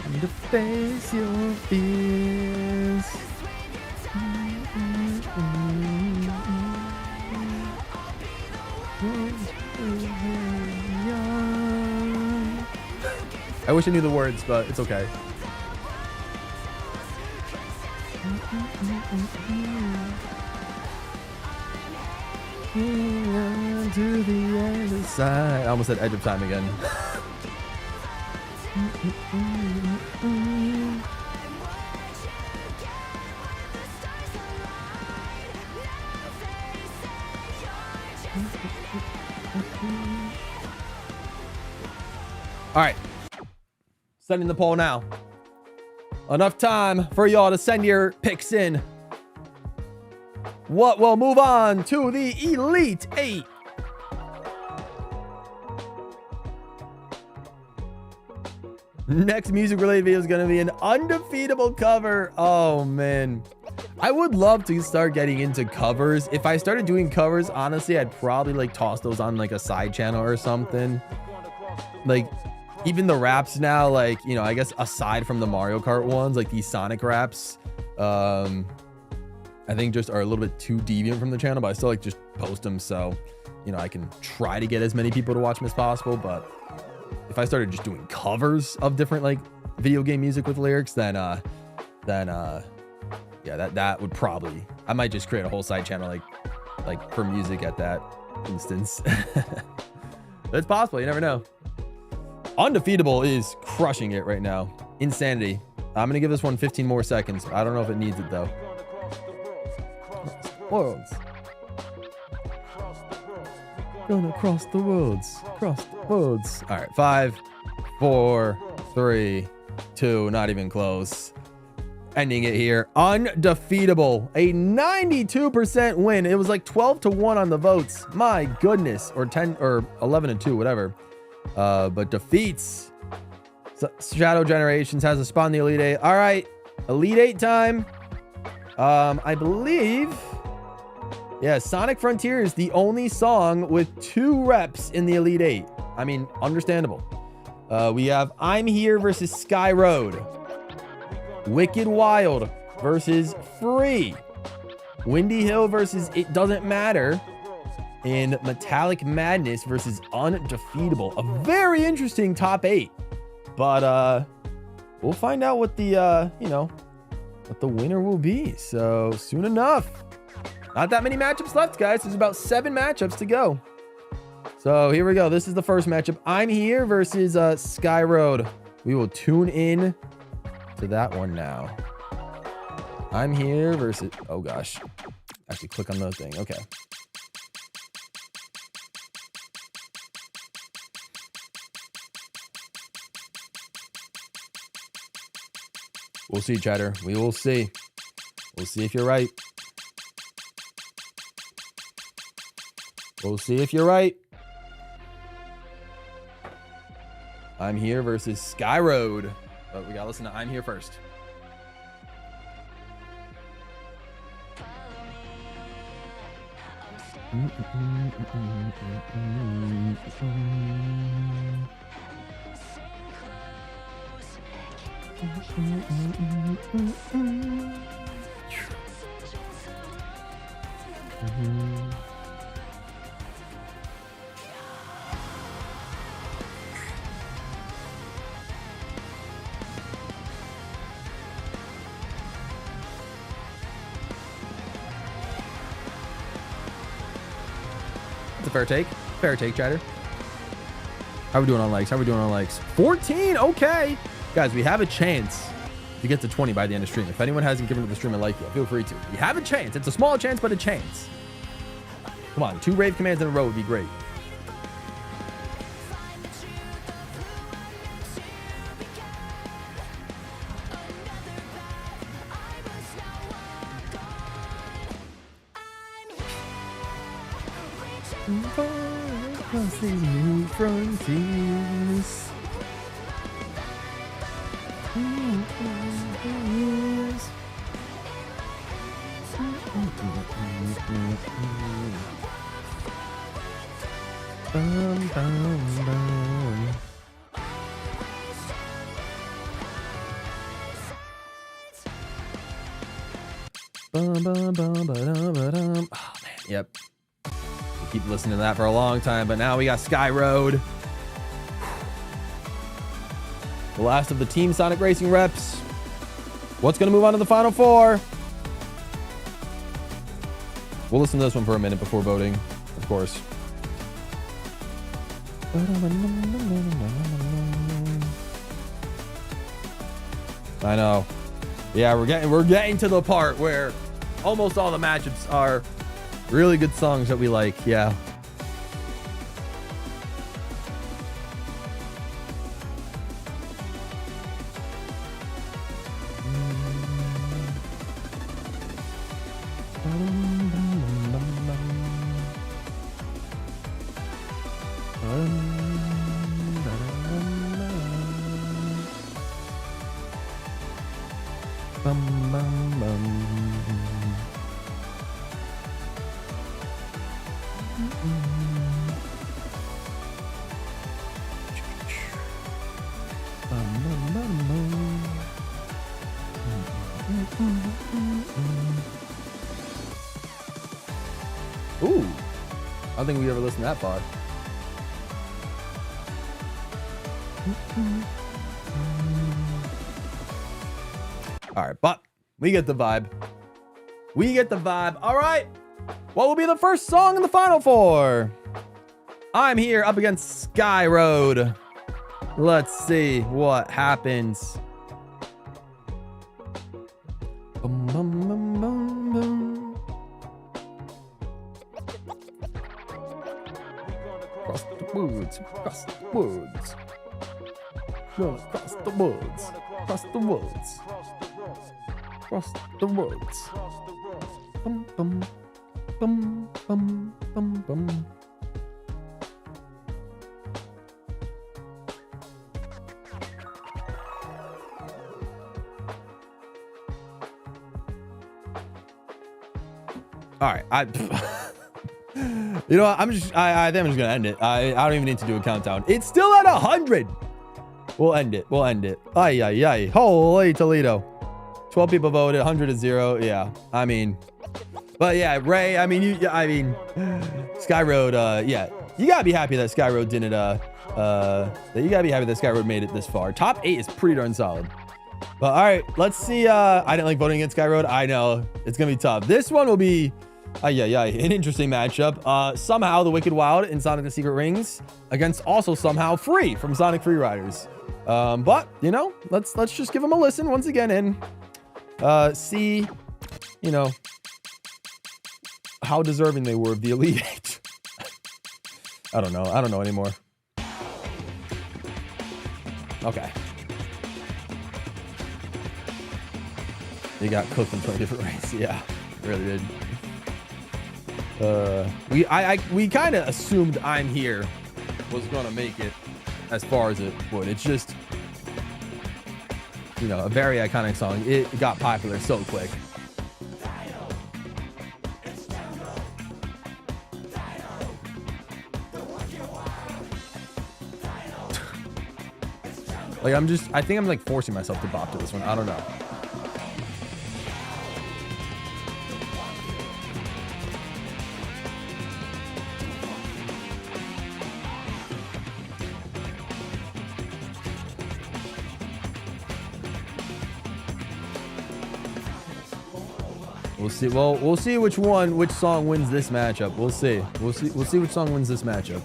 And to face your fears. I wish I knew the words, but it's okay. To the other side. I almost said Edge of Time again. All right. Sending the poll now. Enough time for y'all to send your picks in. What will move on to the Elite Eight? Next music related video is going to be an undefeatable cover. Oh man, I would love to start getting into covers. If I started doing covers, honestly, I'd probably like toss those on like a side channel or something. Like even the raps now, like, you know, I guess aside from the Mario Kart ones, like these Sonic raps, I think just are a little bit too deviant from the channel, but I still like just post them. So, you know, I can try to get as many people to watch them as possible. But if I started just doing covers of different like video game music with lyrics, then yeah, that would probably, I might just create a whole side channel like for music at that instance. It's possible, you never know. Undefeatable is crushing it right now. Insanity. I'm gonna give this one 15 more seconds. I don't know if it needs it though. Worlds. Gonna cross the worlds. Cross the worlds. All right, 5, 4, 3, 2. Not even close. Ending it here. Undefeatable. A 92% win. It was like 12-1 on the votes. My goodness. Or 10 or 11-2, whatever. But defeats Shadow Generations, has a spot in the Elite 8. All right, Elite 8 time. I believe, yeah, Sonic Frontier is the only song with 2 reps in the Elite 8. I mean, understandable. We have I'm Here versus Sky Road. Wicked Wild versus Free. Windy Hill versus It Doesn't Matter. And Metallic Madness versus Undefeatable. A very interesting top 8. But we'll find out what the you know, what the winner will be. So soon enough. Not that many matchups left, guys. There's about 7 matchups to go. So here we go. This is the first matchup. I'm Here versus Sky Road. We will tune in to that one now. I'm Here versus, oh gosh. Actually click on the thing. Okay. We'll see, chatter. We will see. We'll see if you're right. We'll see if you're right. I'm Here versus Sky Road. But we gotta listen to I'm Here first. It's a fair take. Fair take, chatter. How are we doing on likes? How are we doing on likes? 14. Okay. Guys, we have a chance to get to 20 by the end of stream. If anyone hasn't given the stream a like yet, feel free to. You have a chance. It's a small chance, but a chance. Come on. 2 rave commands in a row would be great. New frontiers. Bum, bum, bum. Bum, bum, bum, ba-dum, ba-dum. Oh man, yep. Keep listening to that for a long time, but now we got Sky Road. The last of the Team Sonic Racing reps. What's going to move on to the final 4? We'll listen to this one for a minute before voting, of course. I know. Yeah, we're getting to the part where almost all the matchups are really good songs that we like. Yeah. Bum, bum, bum. Ooh, I don't think we ever listened that far. All right, but we get the vibe. We get the vibe. All right, what will be the first song in the final four? I'm here up against Sky Road. Let's see what happens. Bum, bum, bum, bum, bum. Across the woods, across the woods. Going across the woods, across the woods, across the woods. Bum, bum, bum, bum, bum, bum. All right, you know what? I think I'm just gonna end it. I don't even need to do a countdown. It's still at 100. We'll end it. We'll end it. Ay, ay, ay. Holy Toledo. 12 people voted. 100 to 0. Yeah. I mean, but yeah, Ray. I mean, Sky Road. Yeah. You gotta be happy that Sky Road didn't. You gotta be happy that Sky Road made it this far. Top 8 is pretty darn solid. But all right, let's see. I didn't like voting against Sky Road. I know it's gonna be tough. This one will be. An interesting matchup. Somehow the Wicked Wild in Sonic the Secret Rings against also somehow Free from Sonic Free Riders. But you know, let's just give them a listen once again and see, you know, how deserving they were of the Elite Eight. I don't know anymore. Okay. They got cooked in 20 different ways. Yeah, really did. We kind of assumed I'm Here was gonna make it as far as it would. It's just, you know, a very iconic song. It got popular so quick. Like I think I'm like forcing myself to bop to this one. I don't know. We'll see. Well, we'll see which song wins this matchup. We'll see. We'll see which song wins this matchup.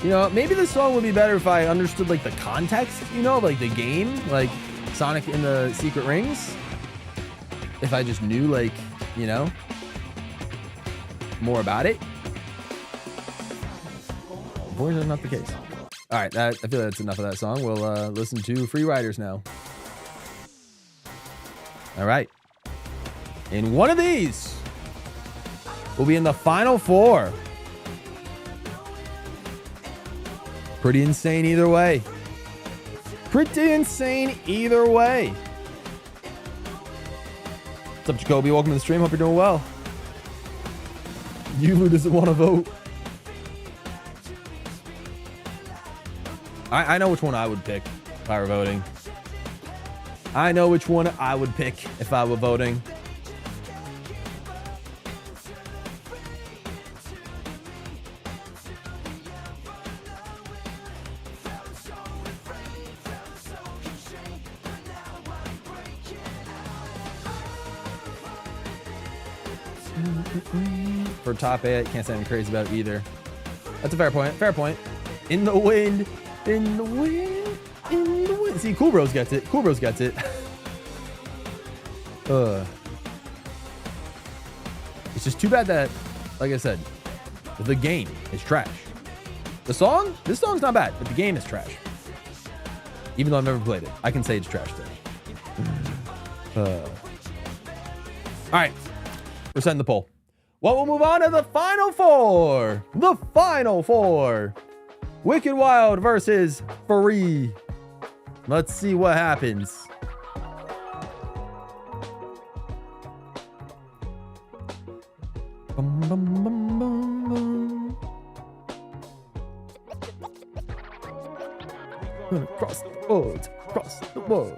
You know, maybe this song would be better if I understood like the context, you know, like the game, like Sonic in the Secret Rings. If I just knew, like, you know, more about it. Unfortunately, that's not the case. All right, I feel that's enough of that song. We'll listen to Free Riders now. All right. And one of these will be in the final four. Pretty insane either way. Pretty insane either way. What's up, Jacoby? Welcome to the stream. Hope you're doing well. Yulu doesn't want to vote. I know which one I would pick if I were voting. I know which one I would pick if I were voting. For top 8, can't say I'm crazy about it either. That's a fair point. Fair point. In the wind. In the wind. In the wind. See, Cool Bros gets it. Cool Bros gets it. It's just too bad that, like I said, the game is trash. This song's not bad, but the game is trash. Even though I've never played it, I can say it's trash though. All right. We're setting the poll. Well, we'll move on to the final four. The final four. Wicked Wild versus Free. Let's see what happens. Bum, bum, bum, bum, bum. Gonna cross the woods, cross the woods.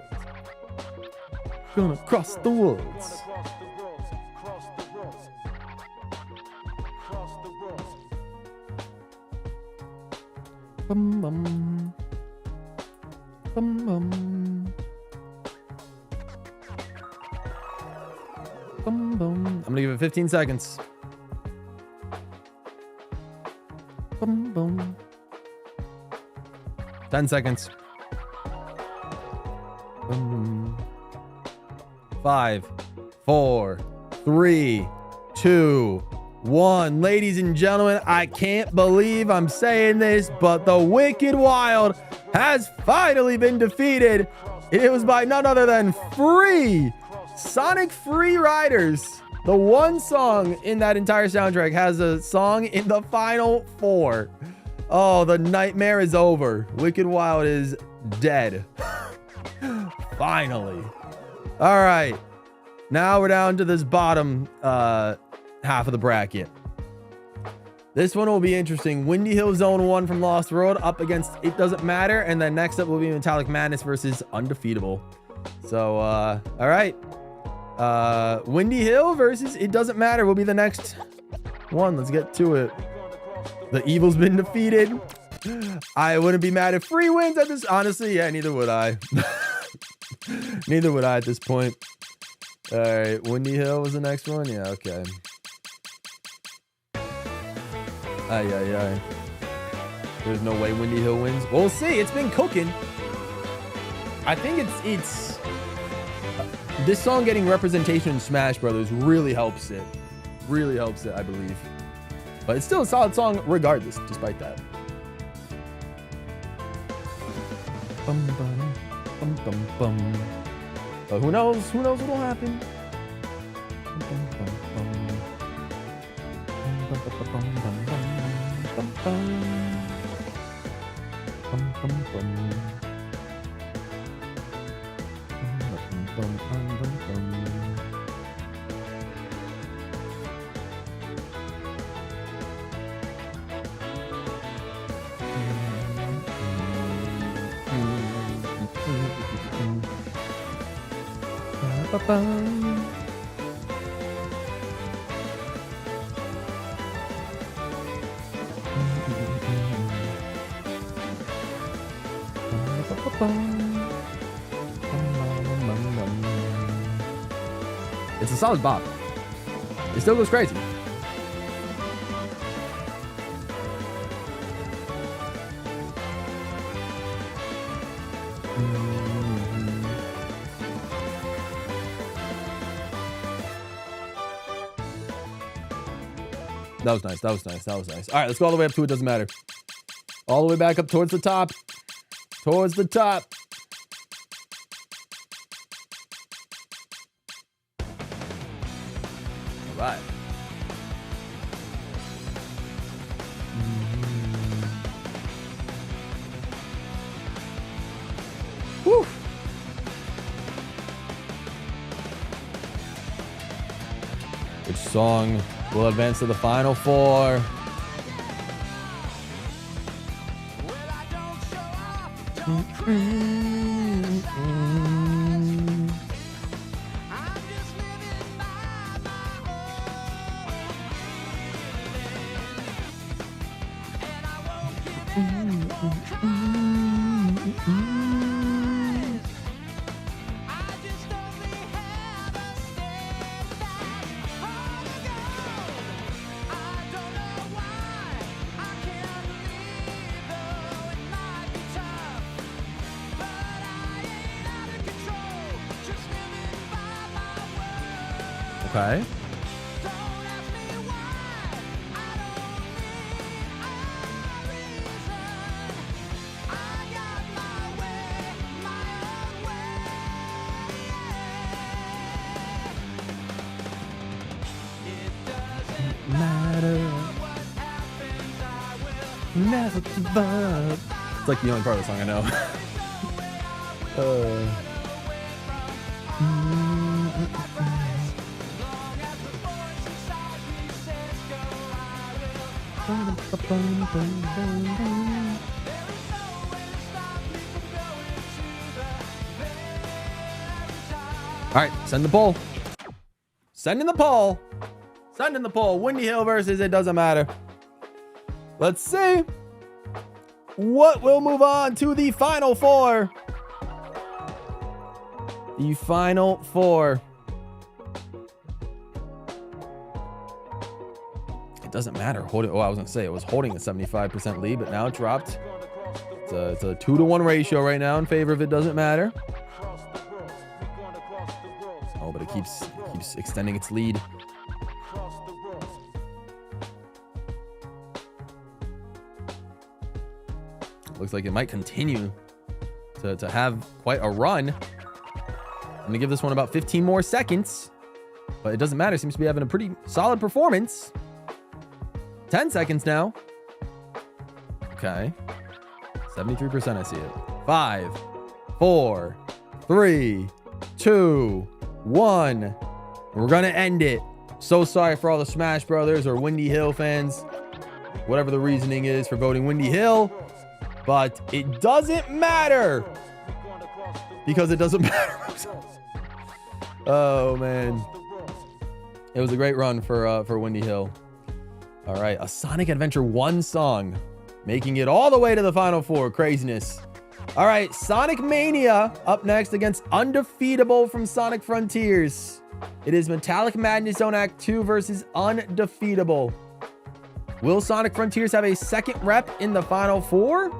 Gonna cross the woods. Bum, bum. Bum, bum. Bum, bum. I'm gonna give it 15 seconds. Bum, bum. 10 seconds. Bum. 5, 4, 3, 2, 1. Ladies and gentlemen, I can't believe I'm saying this, but the Wicked Wild has finally been defeated. It was by none other than Free. Sonic Free Riders. The one song in that entire soundtrack has a song in the final four. Oh, the nightmare is over. Wicked Wild is dead. Finally. All right. Now we're down to this bottom half of the bracket. This one will be interesting. Windy Hill Zone 1 from Lost World up against It Doesn't Matter. And then next up will be Metallic Madness versus Undefeatable. So, all right. Windy Hill versus It Doesn't Matter will be the next one. Let's get to it. The evil's been defeated. I wouldn't be mad if Free wins at this. Honestly, yeah, neither would I. Neither would I at this point. All right, Windy Hill was the next one. Yeah, okay. Ay. There's no way Windy Hill wins. We'll see. It's been cooking. I think it's this song getting representation in Smash Brothers really helps it. Really helps it, I believe. But it's still a solid song regardless, despite that. Bum, bum, bum, bum, bum. But who knows? Who knows what'll happen? Bum, bum, bum, bum. Bum, bum, bum, bum, bum, bum, bum. Bum, bum, bum. Bum, bum, bum, bum, bum. Ba-bum. It's a solid bop. It still goes crazy. That was nice. That was nice. That was nice. All right, let's go all the way up to It Doesn't Matter. All the way back up towards the top. Towards the top. All right. Woo. Which song will advance to the final four? Okay. never give up. It's like the only part of the song I know. All right, send the poll. Send in the poll. Send in the poll. Windy Hill versus It Doesn't Matter. Let's see what will move on to the final four. The final four. It doesn't matter. I was gonna say it was holding a 75% lead, but now it dropped. It's a 2-to-1 ratio right now in favor of It Doesn't Matter. Oh, but it keeps extending its lead. Looks like it might continue to have quite a run. I'm gonna give this one about 15 more seconds, but It Doesn't Matter seems to be having a pretty solid performance. 10 seconds now. Okay. 73% I see it. 5, 4, 3, 2, 1. We're gonna end it. So sorry for all the Smash Brothers or Windy Hill fans, whatever the reasoning is for voting Windy Hill, but it doesn't matter because it doesn't matter. Oh man, it was a great run for Windy Hill. All right, a Sonic Adventure 1 song making it all the way to the final four. Craziness. All right, Sonic Mania up next against Undefeatable from Sonic Frontiers. It is Metallic Madness Zone Act 2 versus Undefeatable. Will Sonic Frontiers have a second rep in the final four?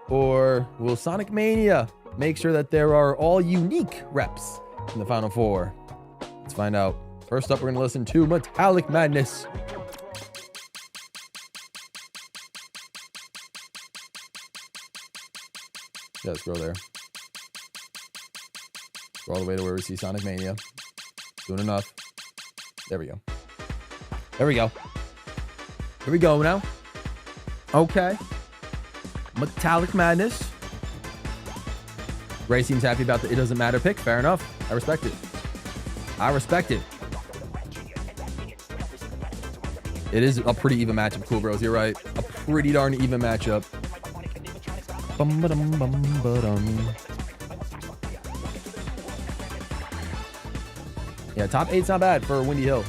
Or will Sonic Mania make sure that there are all unique reps in the final four? Let's find out. First up, we're going to listen to Metallic Madness. Yeah, let's go there. Go all the way to where we see Sonic Mania. Doing enough. There we go. There we go. Here we go now. Okay. Metallic Madness. Ray seems happy about the It Doesn't Matter pick. Fair enough. I respect it. I respect it. It is a pretty even matchup, Cool Bros. You're right. A pretty darn even matchup. Yeah, top 8's not bad for Windy Hill.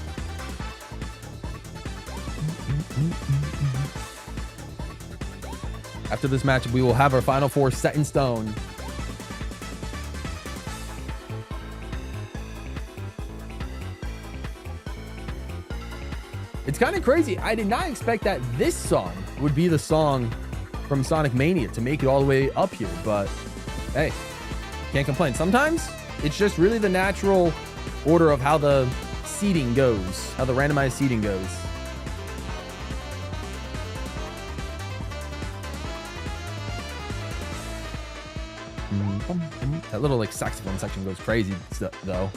After this matchup, we will have our final four set in stone. It's kind of crazy. I did not expect that this song would be the song from Sonic Mania to make it all the way up here, but hey, can't complain. Sometimes it's just really the natural order of how the seeding goes, how the randomized seeding goes. That little like saxophone section goes crazy though.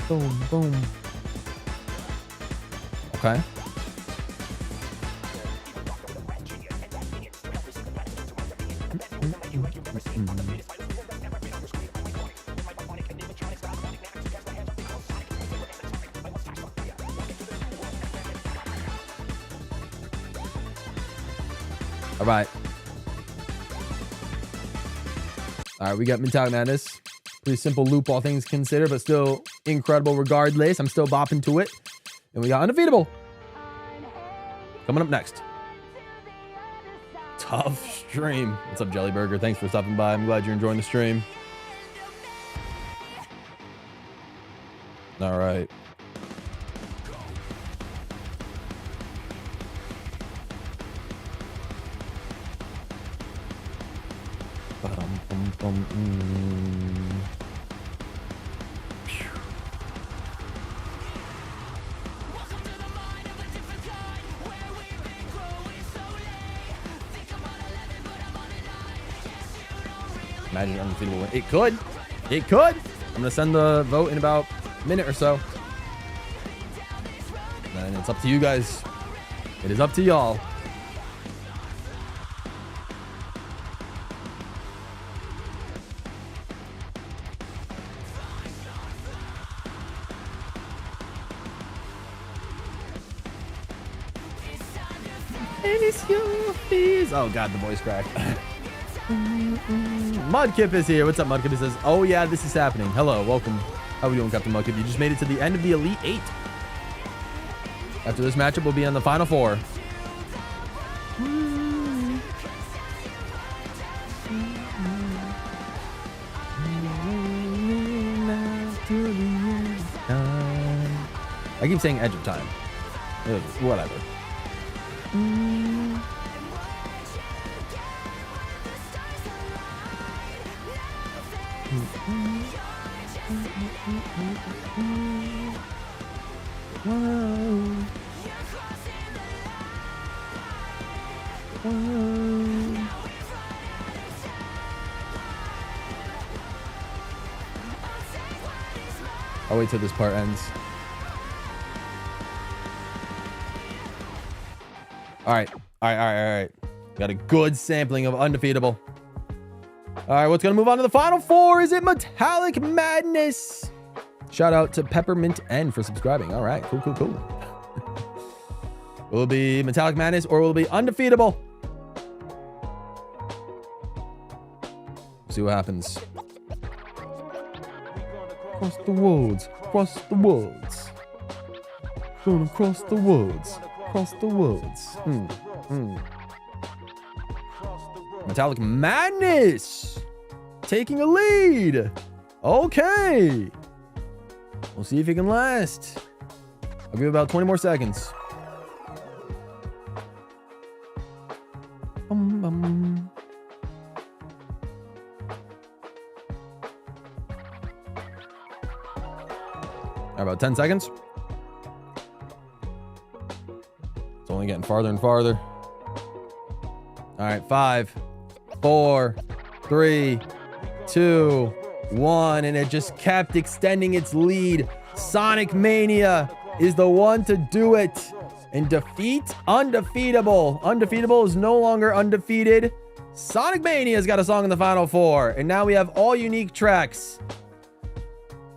Boom, boom. Okay. All right. All right, we got Metallic Madness. Pretty simple loop, all things considered, but still incredible regardless. I'm still bopping to it. And we got Undefeatable coming up next. Tough stream. What's up, Jelly Burger? Thanks for stopping by. I'm glad you're enjoying the stream. All right. Imagine Undefeatable win. It could. It could. I'm going to send the vote in about a minute or so. And it's up to you guys. It is up to y'all. Oh god, the voice crack. Mudkip is here. What's up, Mudkip? He says, oh yeah, this is happening. Hello, welcome. How are we doing, Captain Mudkip? You just made it to the end of the Elite 8. After this matchup, we'll be on the Final 4. I keep saying edge of time. Whatever. I'll wait till this part ends. All right. Got a good sampling of Undefeatable. All right, what's going to move on to the Final 4? Is it Metallic Madness? Shout out to Peppermint N for subscribing. All right, cool. Will it be Metallic Madness or will it be Undefeatable? See what happens. Cross the worlds. Gonna cross the worlds. Metallic Madness taking a lead. Okay. We'll see if he can last. I'll give it about 20 more seconds. All right, about 10 seconds. It's only getting farther and farther. All right, 5, 4, 3, 2, 1, and it just kept extending its lead. Sonic Mania is the one to do it and defeat Undefeatable. Undefeatable is no longer undefeated. Sonic Mania's got a song in the Final 4, and now we have all unique tracks.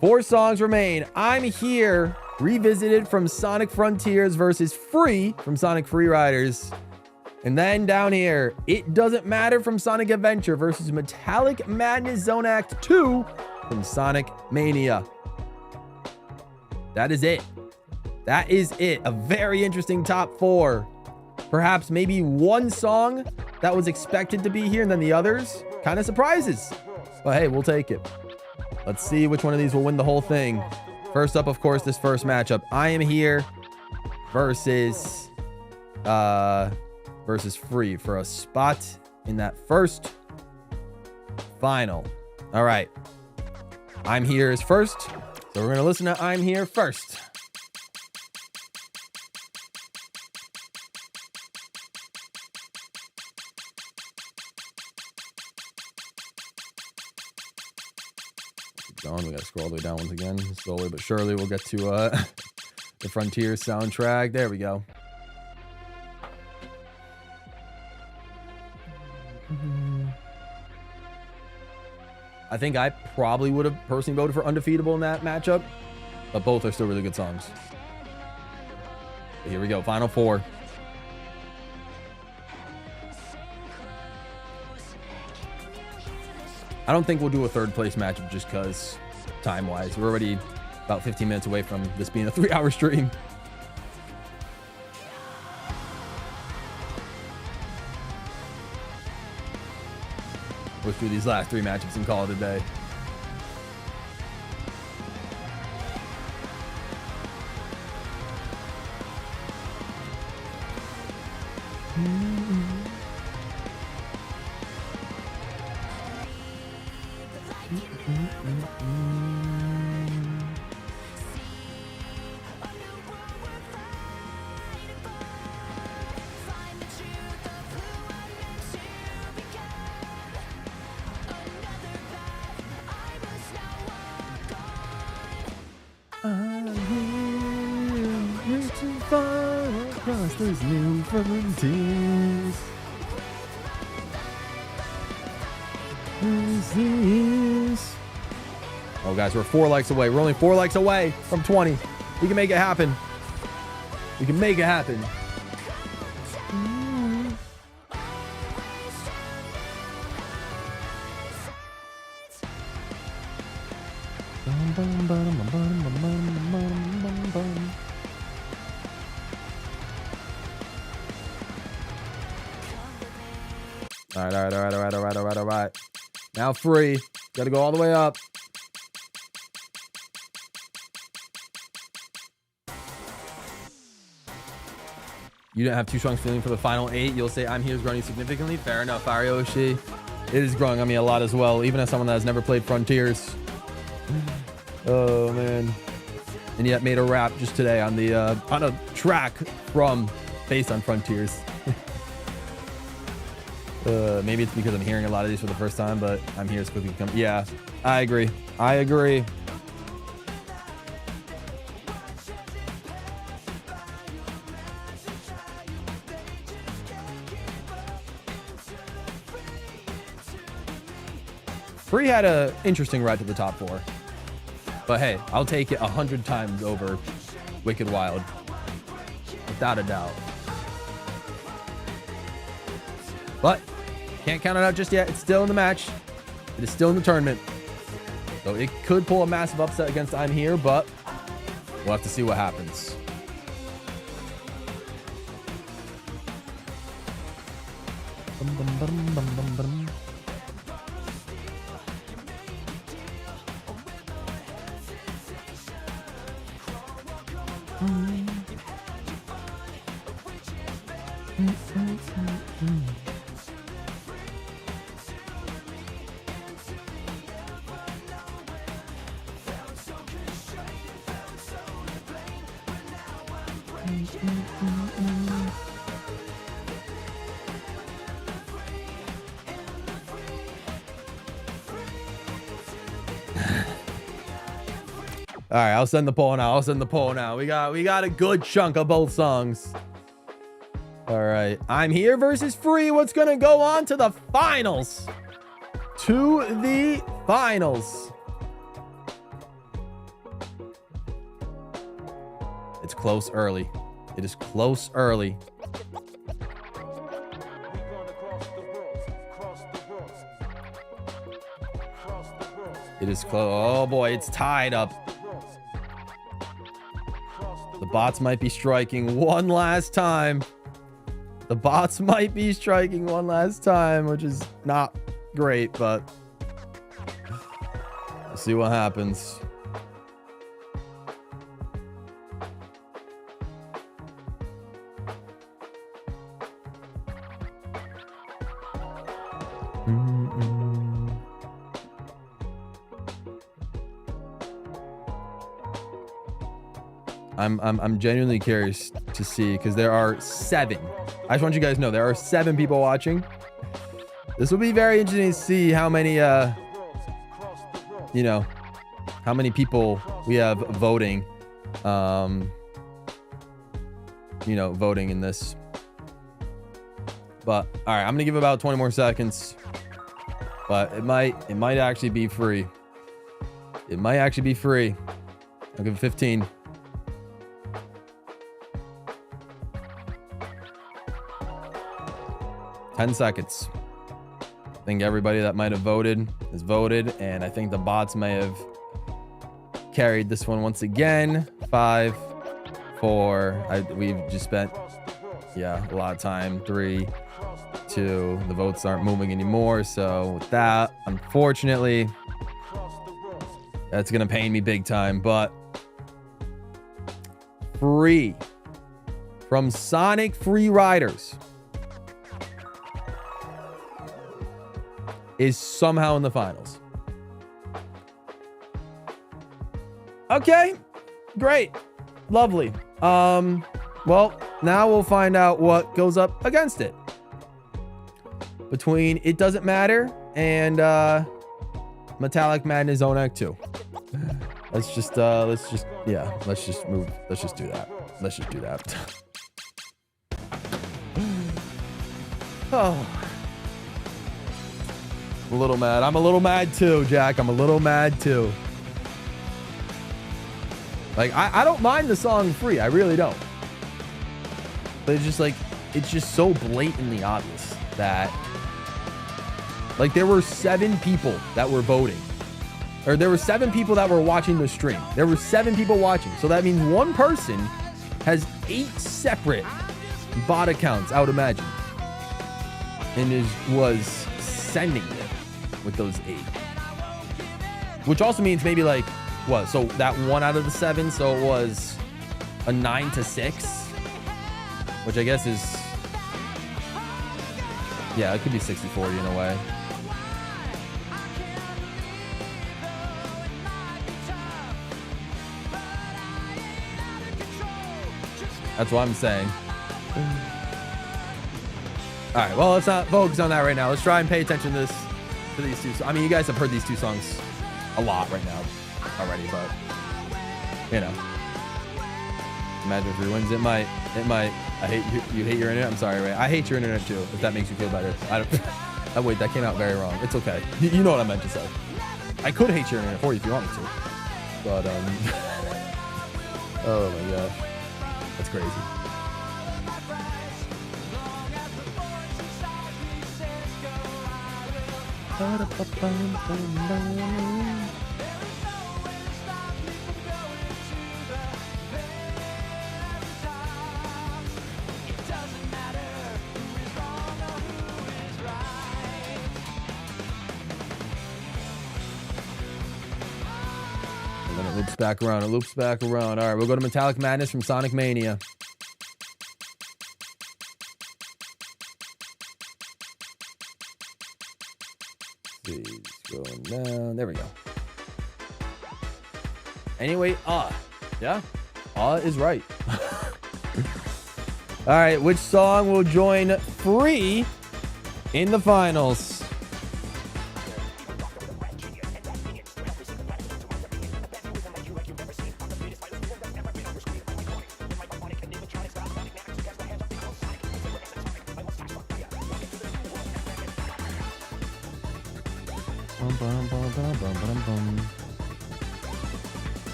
4 songs remain. I'm Here, revisited from Sonic Frontiers versus Free from Sonic Free Riders. And then down here, It Doesn't Matter from Sonic Adventure versus Metallic Madness Zone Act 2 from Sonic Mania. That is it. That is it. A very interesting top 4. Perhaps maybe one song that was expected to be here and then the others kind of surprises. But hey, we'll take it. Let's see which one of these will win the whole thing. First up, of course, this first matchup. I Am Here versus Free for a spot in that first final. All right. I'm Here is first. So we're going to listen to I'm Here first. We gotta scroll all the way down once again. Slowly but surely we'll get to the Frontier soundtrack. There we go. I think I probably would have personally voted for Undefeatable in that matchup, but both are still really good songs. But here we go, Final 4. I don't think we'll do a third place matchup just because time-wise. We're already about 15 minutes away from this being a 3-hour stream. Push through these last 3 matchups and call it a day. across those new frontiers. Oh, guys, we're 4 likes away. We're only 4 likes away from 20. We can make it happen. We can make it happen. All right. Now free. Got to go all the way up. You didn't have too strong feeling for the final 8. You'll say I'm here's growing significantly. Fair enough, Arioshi. It is growing on me a lot as well, even as someone that has never played Frontiers. Oh man. And yet made a rap just today on the on a track based on Frontiers. Maybe it's because I'm hearing a lot of these for the first time, but I'm here as quickly come. Yeah, I agree. Free had a interesting ride to the top 4. But hey, I'll take it 100 times over Wicked Wild. Without a doubt. But can't count it out just yet. It's still in the match. It is still in the tournament. So it could pull a massive upset against I'm Here, but we'll have to see what happens. All right, I'll send the poll now. We got a good chunk of both songs. All right, I'm Here versus Free. What's gonna go on to the finals? To the finals. It's close early. It is close early. It is close. Oh boy, it's tied up. The bots might be striking one last time. Which is not great, but we'll see what happens. I'm genuinely curious to see, because there are 7. I just want you guys to know there are 7 people watching. This will be very interesting to see how many how many people we have voting voting in this. But all right, I'm gonna give about 20 more seconds, but it might actually be free. I'll give it 15. 10 seconds. I think everybody that might have voted has voted, and I think the bots may have carried this one once again. 5, 4. We've just spent a lot of time. 3, 2. The votes aren't moving anymore, so with that, unfortunately, that's gonna pain me big time. But Free from Sonic Free Riders is somehow in the finals. Okay, great, lovely. Well, now we'll find out what goes up against it. Between It Doesn't Matter and Metallic Madness Zone Act 2. Let's just do that. Oh. I'm a little mad. I'm a little mad too, Jack. I'm a little mad too. Like, I don't mind the song Free. I really don't. But it's just like, it's just so blatantly obvious that, like, there were 7 people that were voting. Or there were 7 people that were watching the stream. There were 7 people watching. So that means one person has 8 separate bot accounts, I would imagine. And was sending it with those 8. Which also means maybe like, what? So that 1 out of the 7, so it was a 9-6. Which I guess is... Yeah, it could be 60-40 in a way. That's what I'm saying. All right, well, let's not focus on that right now. Let's try and pay attention to these two. I mean, you guys have heard these 2 songs a lot right now already, but, you know. Imagine if he wins, it might. I hate you hate your internet. I'm sorry, Ray. I hate your internet too, if that makes you feel better. I don't... Oh, wait, that came out very wrong. It's okay. You know what I meant to say. I could hate your internet for you if you want me to. But, oh my gosh. That's crazy. And then it loops back around. It loops back around. All right, we'll go to Metallic Madness from Sonic Mania. Going down. There we go. Anyway, yeah, is right. All right, which song will join Free in the finals?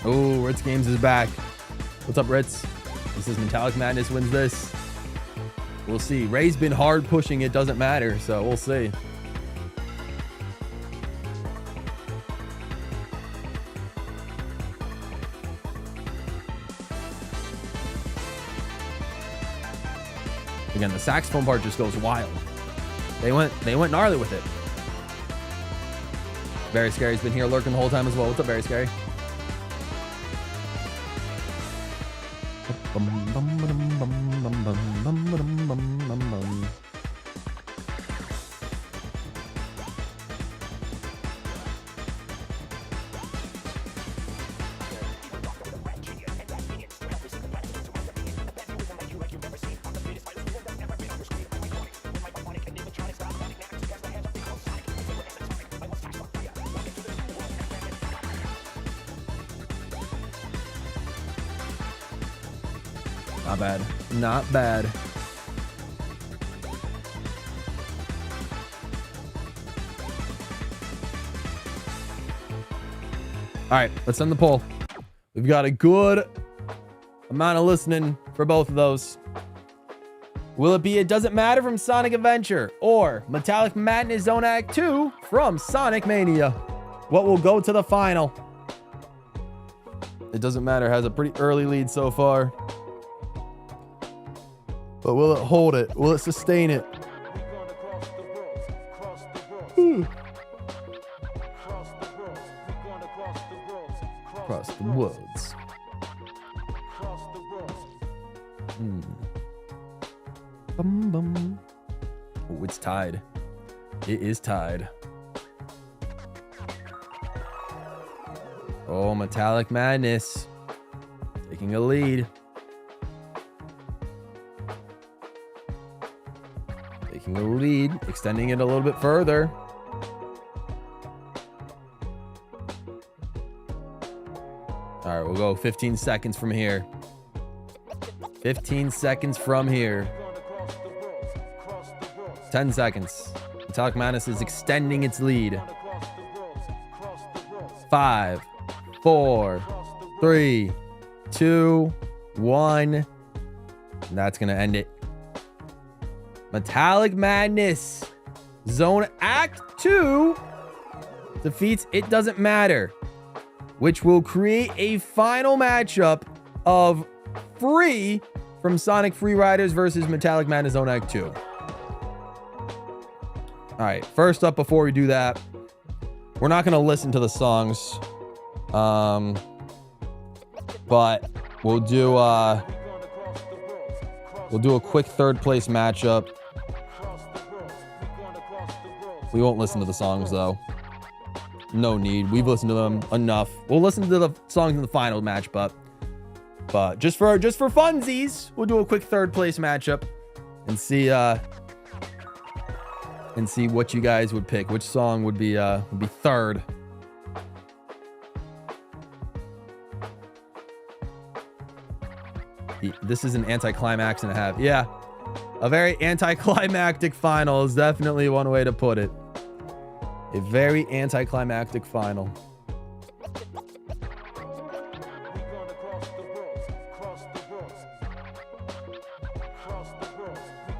Oh, Ritz Games is back. What's up, Ritz? This is Metallic Madness wins this. We'll see. Ray's been hard pushing. It doesn't matter, so we'll see. Again, the saxophone part just goes wild. They went gnarly with it. Very Scary's been here lurking the whole time as well. What's up, Very Scary? Not bad. Not bad. All right, let's end the poll. We've got a good amount of listening for both of those. Will it be It Doesn't Matter from Sonic Adventure or Metallic Madness Zone Act 2 from Sonic Mania? What will go to the final? It Doesn't Matter has a pretty early lead so far. But will it hold it? Will it sustain it? Across the worlds. Bum, bum. Oh, it's tied. It is tied. Oh, Metallic Madness taking a lead. Taking a lead, extending it a little bit further. All right, we'll go 15 seconds from here. 15 seconds from here. 10 seconds. Metallic Madness is extending its lead. 5, 4, 3, 2, 1. And that's going to end it. Metallic Madness Zone Act 2 defeats It Doesn't Matter, which will create a final matchup of Free from Sonic Free Riders versus Metallic Madness Zone Act 2. All right, first up, before we do that, we're not going to listen to the songs, but we'll do a quick third place matchup. We won't listen to the songs though. No need. We've listened to them enough. We'll listen to the songs in the final match, but just for funsies, we'll do a quick third place matchup and see what you guys would pick. Which song would be third? This is an anticlimax and a half. Yeah, a very anticlimactic final is definitely one way to put it. A very anticlimactic final.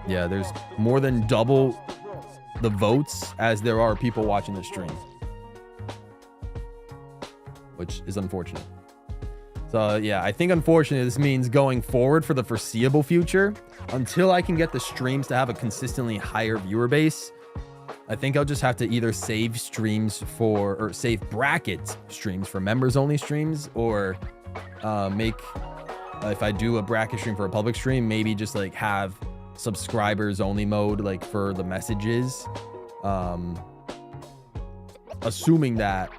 Yeah, there's more than double the votes as there are people watching the stream, which is unfortunate. So yeah, I think unfortunately this means going forward for the foreseeable future, until I can get the streams to have a consistently higher viewer base, I think I'll just have to either save streams or save bracket streams for members only streams, or make, if I do a bracket stream for a public stream, maybe just like have subscribers only mode, like for the messages, assuming that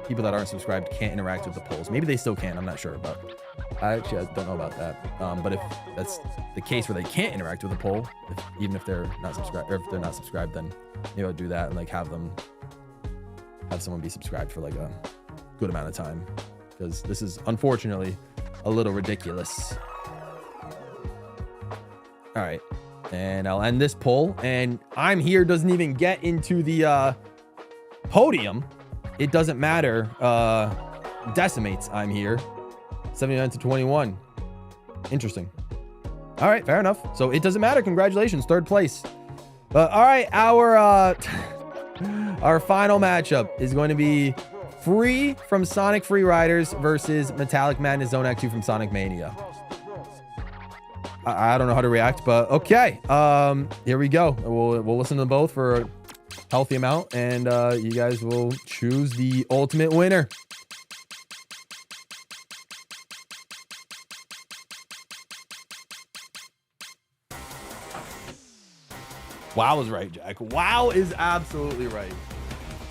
people that aren't subscribed can't interact with the polls. Maybe they still can, I'm not sure, but I don't know about that. But if that's the case where they can't interact with the poll, even if they're not subscribed, or if they're not subscribed, then maybe I'll do that and like have someone be subscribed for like a good amount of time, because this is unfortunately a little ridiculous. All right, and I'll end this poll, and I'm Here doesn't even get into the podium. It Doesn't Matter decimates I'm Here 79-21. Interesting. All right, fair enough. So It Doesn't Matter, congratulations, third place. All right, our final matchup is going to be Free from Sonic Free Riders versus Metallic Madness Zone Act 2 from Sonic Mania. I don't know how to react, but okay. Here we go. We'll listen to them both for a healthy amount, and you guys will choose the ultimate winner. Wow is right, Jack. Wow is absolutely right.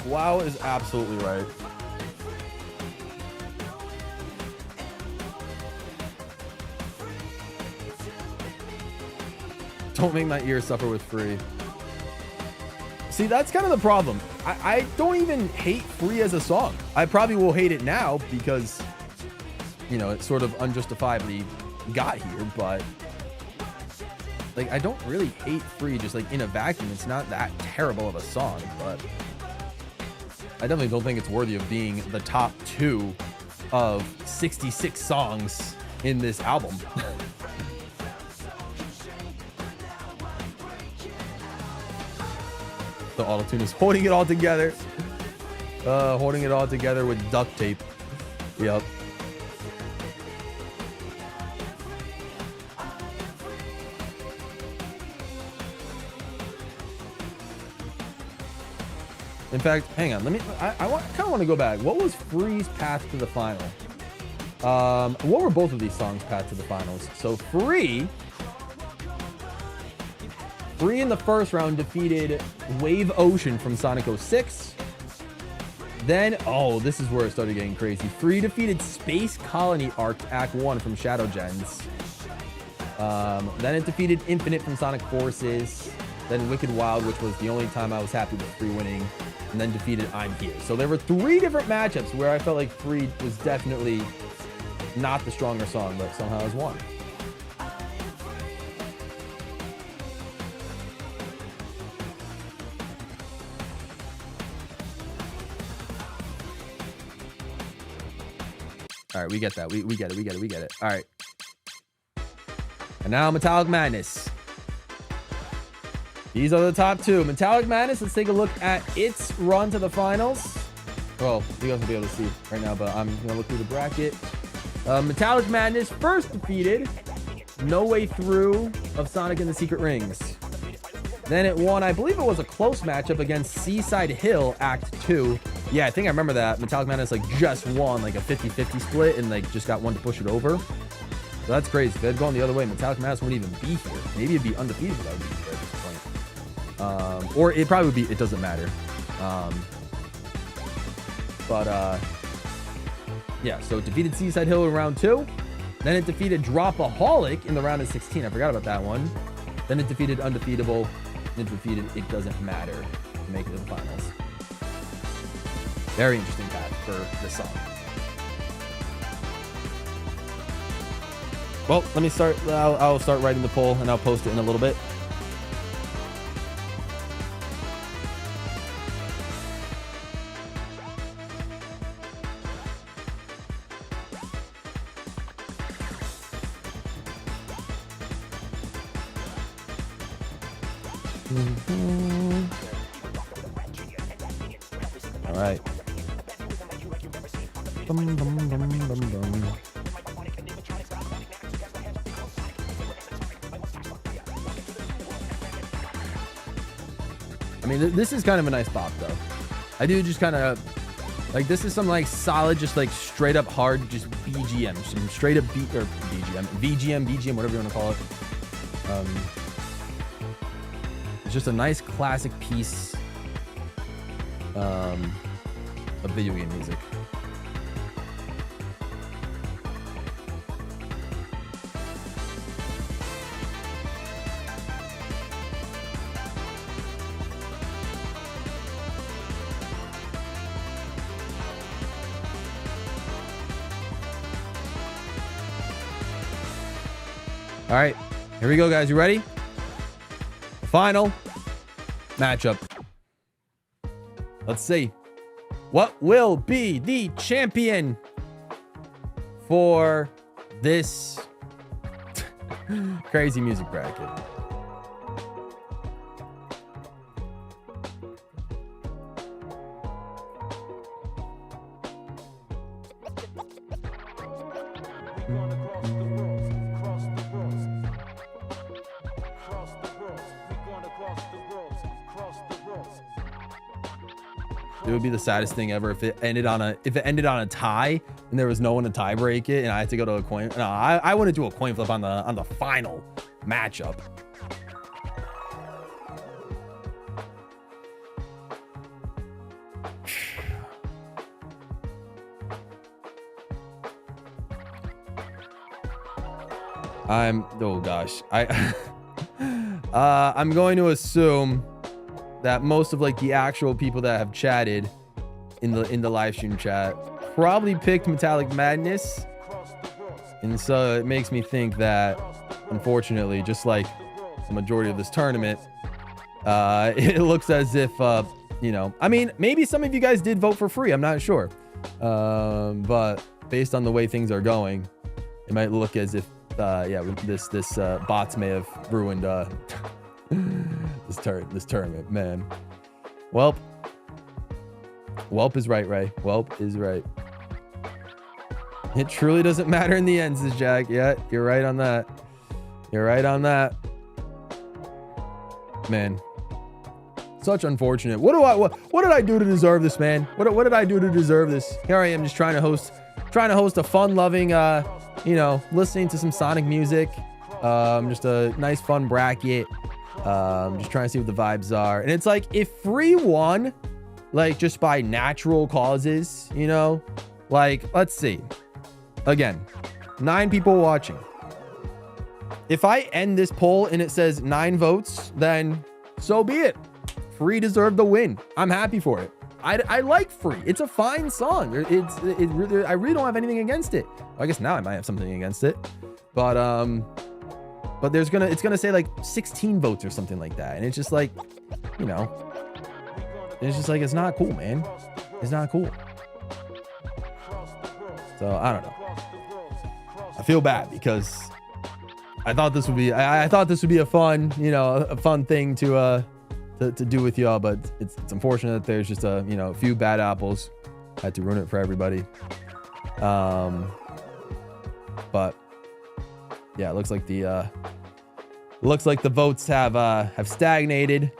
Wow is absolutely right. Don't make my ears suffer with Free. See, that's kind of the problem. I don't even hate Free as a song. I probably will hate it now because, you know, it sort of unjustifiably got here, but like, I don't really hate Free just like in a vacuum. It's not that terrible of a song, but I definitely don't think it's worthy of being the top 2 of 66 songs in this album. The auto-tune is holding it all together. Holding it all together with duct tape. Yep. In fact, hang on. I kind of want to go back. What was Free's path to the final? What were both of these songs' path to the finals? So Free in the first round defeated Wave Ocean from Sonic 06. Then, oh, this is where it started getting crazy. Free defeated Space Colony Act 1 from Shadow Gens. Then it defeated Infinite from Sonic Forces. Then Wicked Wild, which was the only time I was happy with Free winning. And then defeated I'm Here. So there were 3 different matchups where I felt like Free was definitely not the stronger song, but somehow has won. All right, we get that. We get it. We get it. We get it. All right. And now Metallic Madness. These are the top two. Metallic Madness, let's take a look at its run to the finals. Well, you guys will be able to see right now, but I'm going to look through the bracket. Metallic Madness first defeated No Way Through of Sonic and the Secret Rings. Then it won, I believe it was a close matchup against Seaside Hill Act 2. Yeah, I think I remember that. Metallic Madness like just won like a 50-50 split and like just got one to push it over. So that's crazy. If they'd gone the other way, Metallic Madness wouldn't even be here. Maybe it'd be undefeated, but that would be here at this point. Or it probably would be, it doesn't matter. Yeah, so it defeated Seaside Hill in round 2. Then it defeated Dropaholic in the round of 16. I forgot about that one. Then it defeated Undefeatable. And it defeated It Doesn't Matter to make it to the finals. Very interesting path for this song. Well, let me start. I'll start writing the poll and I'll post it in a little bit. All right. I mean, this is kind of a nice bop, though. I do just kind of like, this is some like solid, just like straight up hard, just BGM, some straight up beat or VGM, whatever you want to call it. It's just a nice classic piece of video game music. All right, here we go, guys. You ready? The final matchup. Let's see. What will be the champion for this crazy music bracket? It would be the saddest thing ever if it ended on a tie and there was no one to tie break it and I had to go to a coin. No, I wouldn't do a coin flip on the final matchup. Oh gosh, I'm going to assume that most of like the actual people that have chatted in the live stream chat probably picked Metallic Madness, and so it makes me think that unfortunately, just like the majority of this tournament, it looks as if you know, I mean, maybe some of you guys did vote for free, I'm not sure, but based on the way things are going, it might look as if yeah, this bots may have ruined this tournament, man. Welp is right, Ray. Welp is right. It truly doesn't matter in the end, says Jack. Yeah, you're right on that. You're right on that. Man, such unfortunate. What did I do to deserve this, man? What did I do to deserve this? Here I am, just trying to host a fun-loving, you know, listening to some Sonic music. Just a nice, fun bracket. Just trying to see what the vibes are. And it's like, if free won, like just by natural causes, you know, like, let's see. Again, 9 people watching. If I end this poll and it says 9 votes, then so be it. Free deserved the win. I'm happy for it. I like Free. It's a fine song. I really don't have anything against it. I guess now I might have something against it, but it's gonna say like 16 votes or something like that, and it's just like, you know, it's just like, it's not cool, man. It's not cool. So I don't know. feel bad because I thought this would be a fun, you know, a fun thing to do with y'all, but it's unfortunate that there's just a, you know, a few bad apples. Had to ruin it for everybody. But yeah, it looks like the votes have stagnated.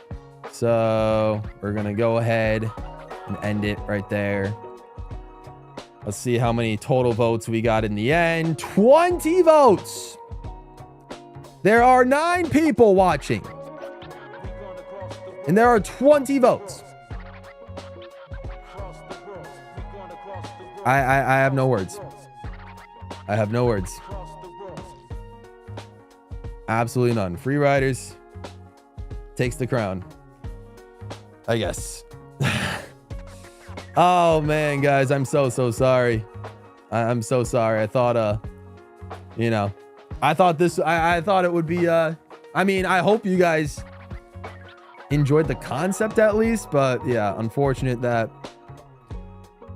So we're gonna go ahead and end it right there. Let's see how many total votes we got in the end. 20 votes. There are 9 people watching. And there are 20 votes. I have no words. I have no words. Absolutely none. Free Riders takes the crown, I guess. Oh man, guys, I'm so sorry. I'm so sorry. I thought you know, I thought it would be I mean, I hope you guys enjoyed the concept at least, but yeah, unfortunate that,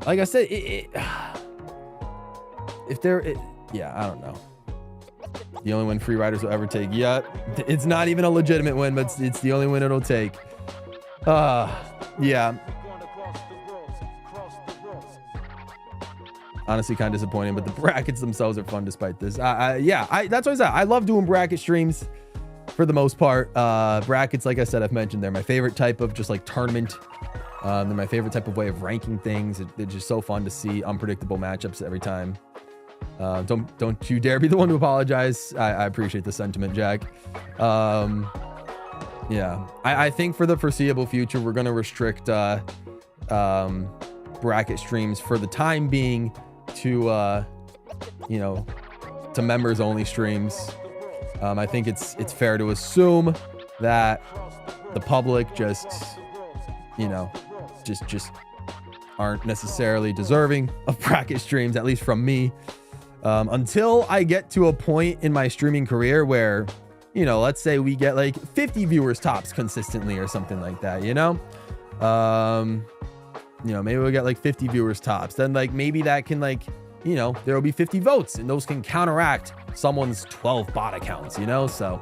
like I said, yeah, I don't know. The only win Free Riders will ever take. Yeah, it's not even a legitimate win, but it's the only win it'll take. Yeah. Honestly, kind of disappointing, but the brackets themselves are fun despite this. Yeah, that's what I said. I love doing bracket streams for the most part. Brackets, like I said, I've mentioned, they're my favorite type of just like tournament. They're my favorite type of way of ranking things. They're just so fun to see unpredictable matchups every time. Don't you dare be the one to apologize. I appreciate the sentiment, Jack. Yeah, I think for the foreseeable future, we're going to restrict bracket streams for the time being to you know, to members only streams. I think it's fair to assume that the public just, you know, just aren't necessarily deserving of bracket streams, at least from me. Until I get to a point in my streaming career where, you know, let's say we get like 50 viewers tops consistently or something like that, you know? You know, maybe we'll get like 50 viewers tops. Then like maybe that can, like, you know, there will be 50 votes and those can counteract someone's 12 bot accounts, you know? So,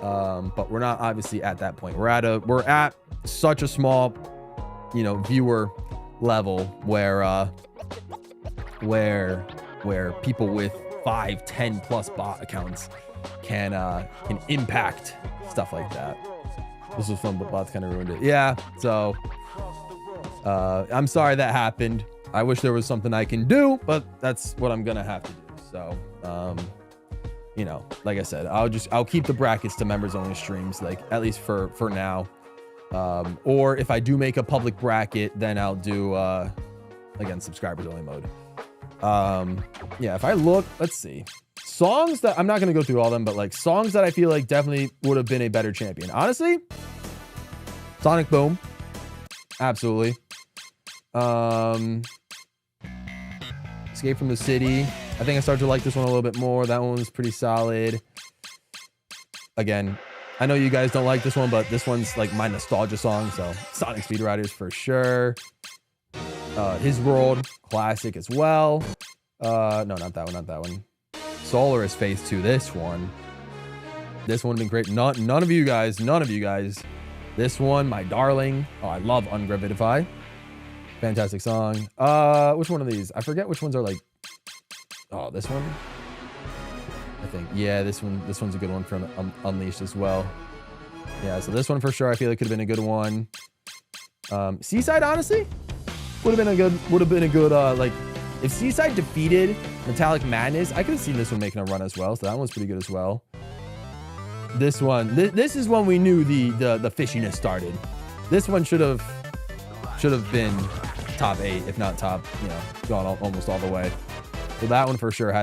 but we're not obviously at that point. We're at such a small, you know, viewer level where people with 5, 10 plus bot accounts can impact stuff like that. This was fun, but bots kind of ruined it. Yeah, so I'm sorry that happened. I wish there was something I can do, but that's what I'm gonna have to do. So you know, like I said, I'll keep the brackets to members only streams, like at least for now. Or if I do make a public bracket, then I'll do again, subscribers only mode. Yeah, if I look, let's see, songs that I'm not going to go through all them, but like songs that I feel like definitely would have been a better champion. Honestly, Sonic Boom. Absolutely. Escape from the City. I think I started to like this one a little bit more. That one was pretty solid. Again, I know you guys don't like this one, but this one's like my nostalgia song. So Sonic Speed Riders for sure. His World, classic as well. No, not that one. Solaris Phase 2. This one would have been great. None of you guys. This one, My Darling. Oh, I love Ungravitify. Fantastic song. Which one of these? I forget which ones are like. Oh, this one. I think, yeah, this one's a good one from Unleashed as well. Yeah, so this one for sure I feel like could have been a good one. Seaside, honestly, would have been a good like, if Seaside defeated Metallic Madness, I could have seen this one making a run as well. So that one's pretty good as well. This one, this is when we knew the fishiness started. This one should have been top 8, if not top, you know, gone almost all the way. So that one for sure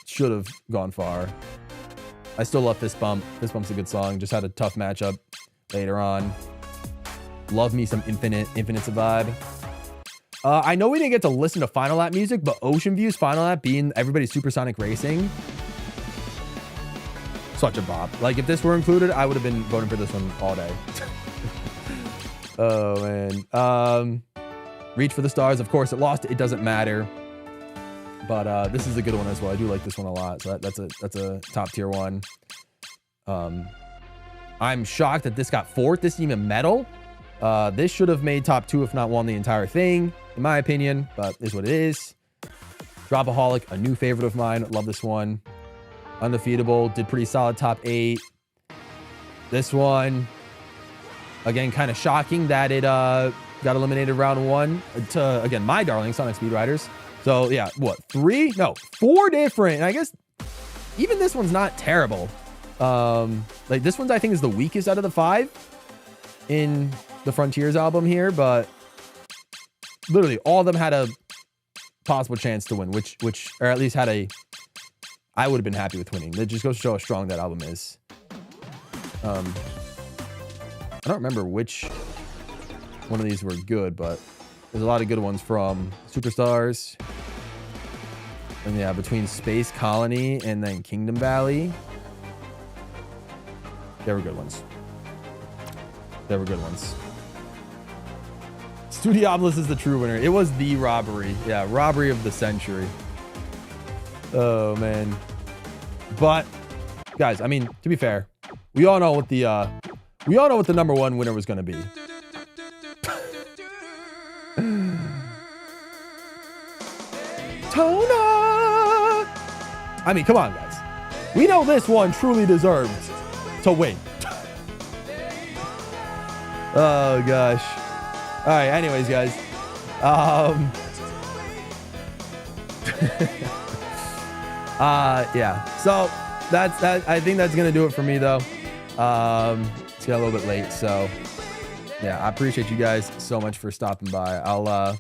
should have gone far. I still love Fist Bump. Fist Bump's a good song. Just had a tough matchup later on. Love me some Infinite's a vibe. I know we didn't get to listen to Final Lap music, but Ocean View's Final Lap being everybody's Supersonic Racing, such a bop. Like if this were included, I would have been voting for this one all day. Oh man. Reach for the Stars. Of course, it lost. It doesn't matter. But this is a good one as well. I do like this one a lot. So that's a top tier one. I'm shocked that this got 4th. This isn't even metal. This should have made top 2, if not won the entire thing, in my opinion, but is what it is. Dropaholic, a new favorite of mine. Love this one. Undefeatable, did pretty solid top 8. This one, again, kind of shocking that it got eliminated round 1 to, again, my darling, Sonic Speed Riders. So, yeah, what, 3? No, 4 different. And I guess even this one's not terrible. Like, this one's, I think, is the weakest out of the 5 in the Frontiers album here, but literally all of them had a possible chance to win, which, or at least had a, I would have been happy with winning. That just goes to show how strong that album is. I don't remember which one of these were good, but there's a lot of good ones from Superstars. And yeah, between Space Colony and then Kingdom Valley. They were good ones. They were good ones. Studiopolis is the true winner. It was the robbery. Yeah, robbery of the century. Oh, man. But, guys, I mean, to be fair, we all know what the number 1 winner was going to be. Tona! I mean, come on, guys. We know this one truly deserved to win. Oh, gosh. All right, anyways, guys. Yeah. So that's that. I think that's gonna do it for me, though. It's getting a little bit late, so yeah. I appreciate you guys so much for stopping by. I'll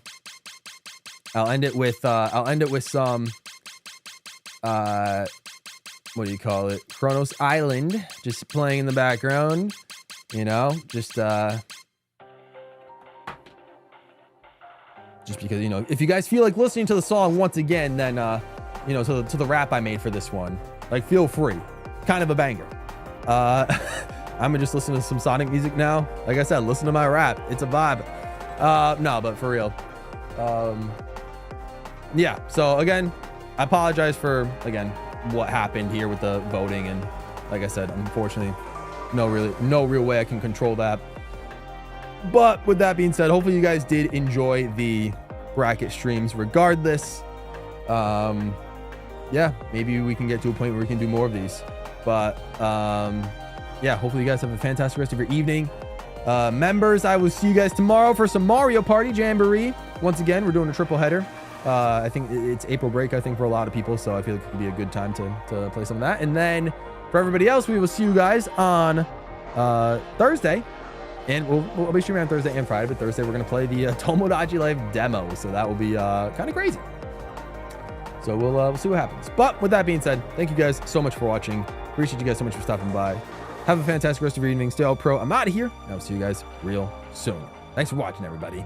end it with some what do you call it? Kronos Island, just playing in the background. You know, just because, you know, if you guys feel like listening to the song once again, then, you know, to the rap I made for this one, like, feel free. Kind of a banger. I'm gonna just listen to some Sonic music now. Like I said, listen to my rap. It's a vibe. No, but for real. Yeah. So again, I apologize for, again, what happened here with the voting. And like I said, unfortunately, no real way I can control that. But with that being said, hopefully you guys did enjoy the bracket streams regardless. Yeah, maybe we can get to a point where we can do more of these. But yeah, hopefully you guys have a fantastic rest of your evening. Members, I will see you guys tomorrow for some Mario Party Jamboree. Once again, we're doing a triple header. I think it's April break, I think, for a lot of people. So I feel like it could be a good time to play some of that. And then for everybody else, we will see you guys on Thursday. And we'll be streaming on Thursday and Friday, but Thursday we're going to play the Tomodachi Life demo. So that will be kind of crazy. So we'll see what happens. But with that being said, thank you guys so much for watching. Appreciate you guys so much for stopping by. Have a fantastic rest of your evening. Stay all pro. I'm out of here. And I'll see you guys real soon. Thanks for watching, everybody.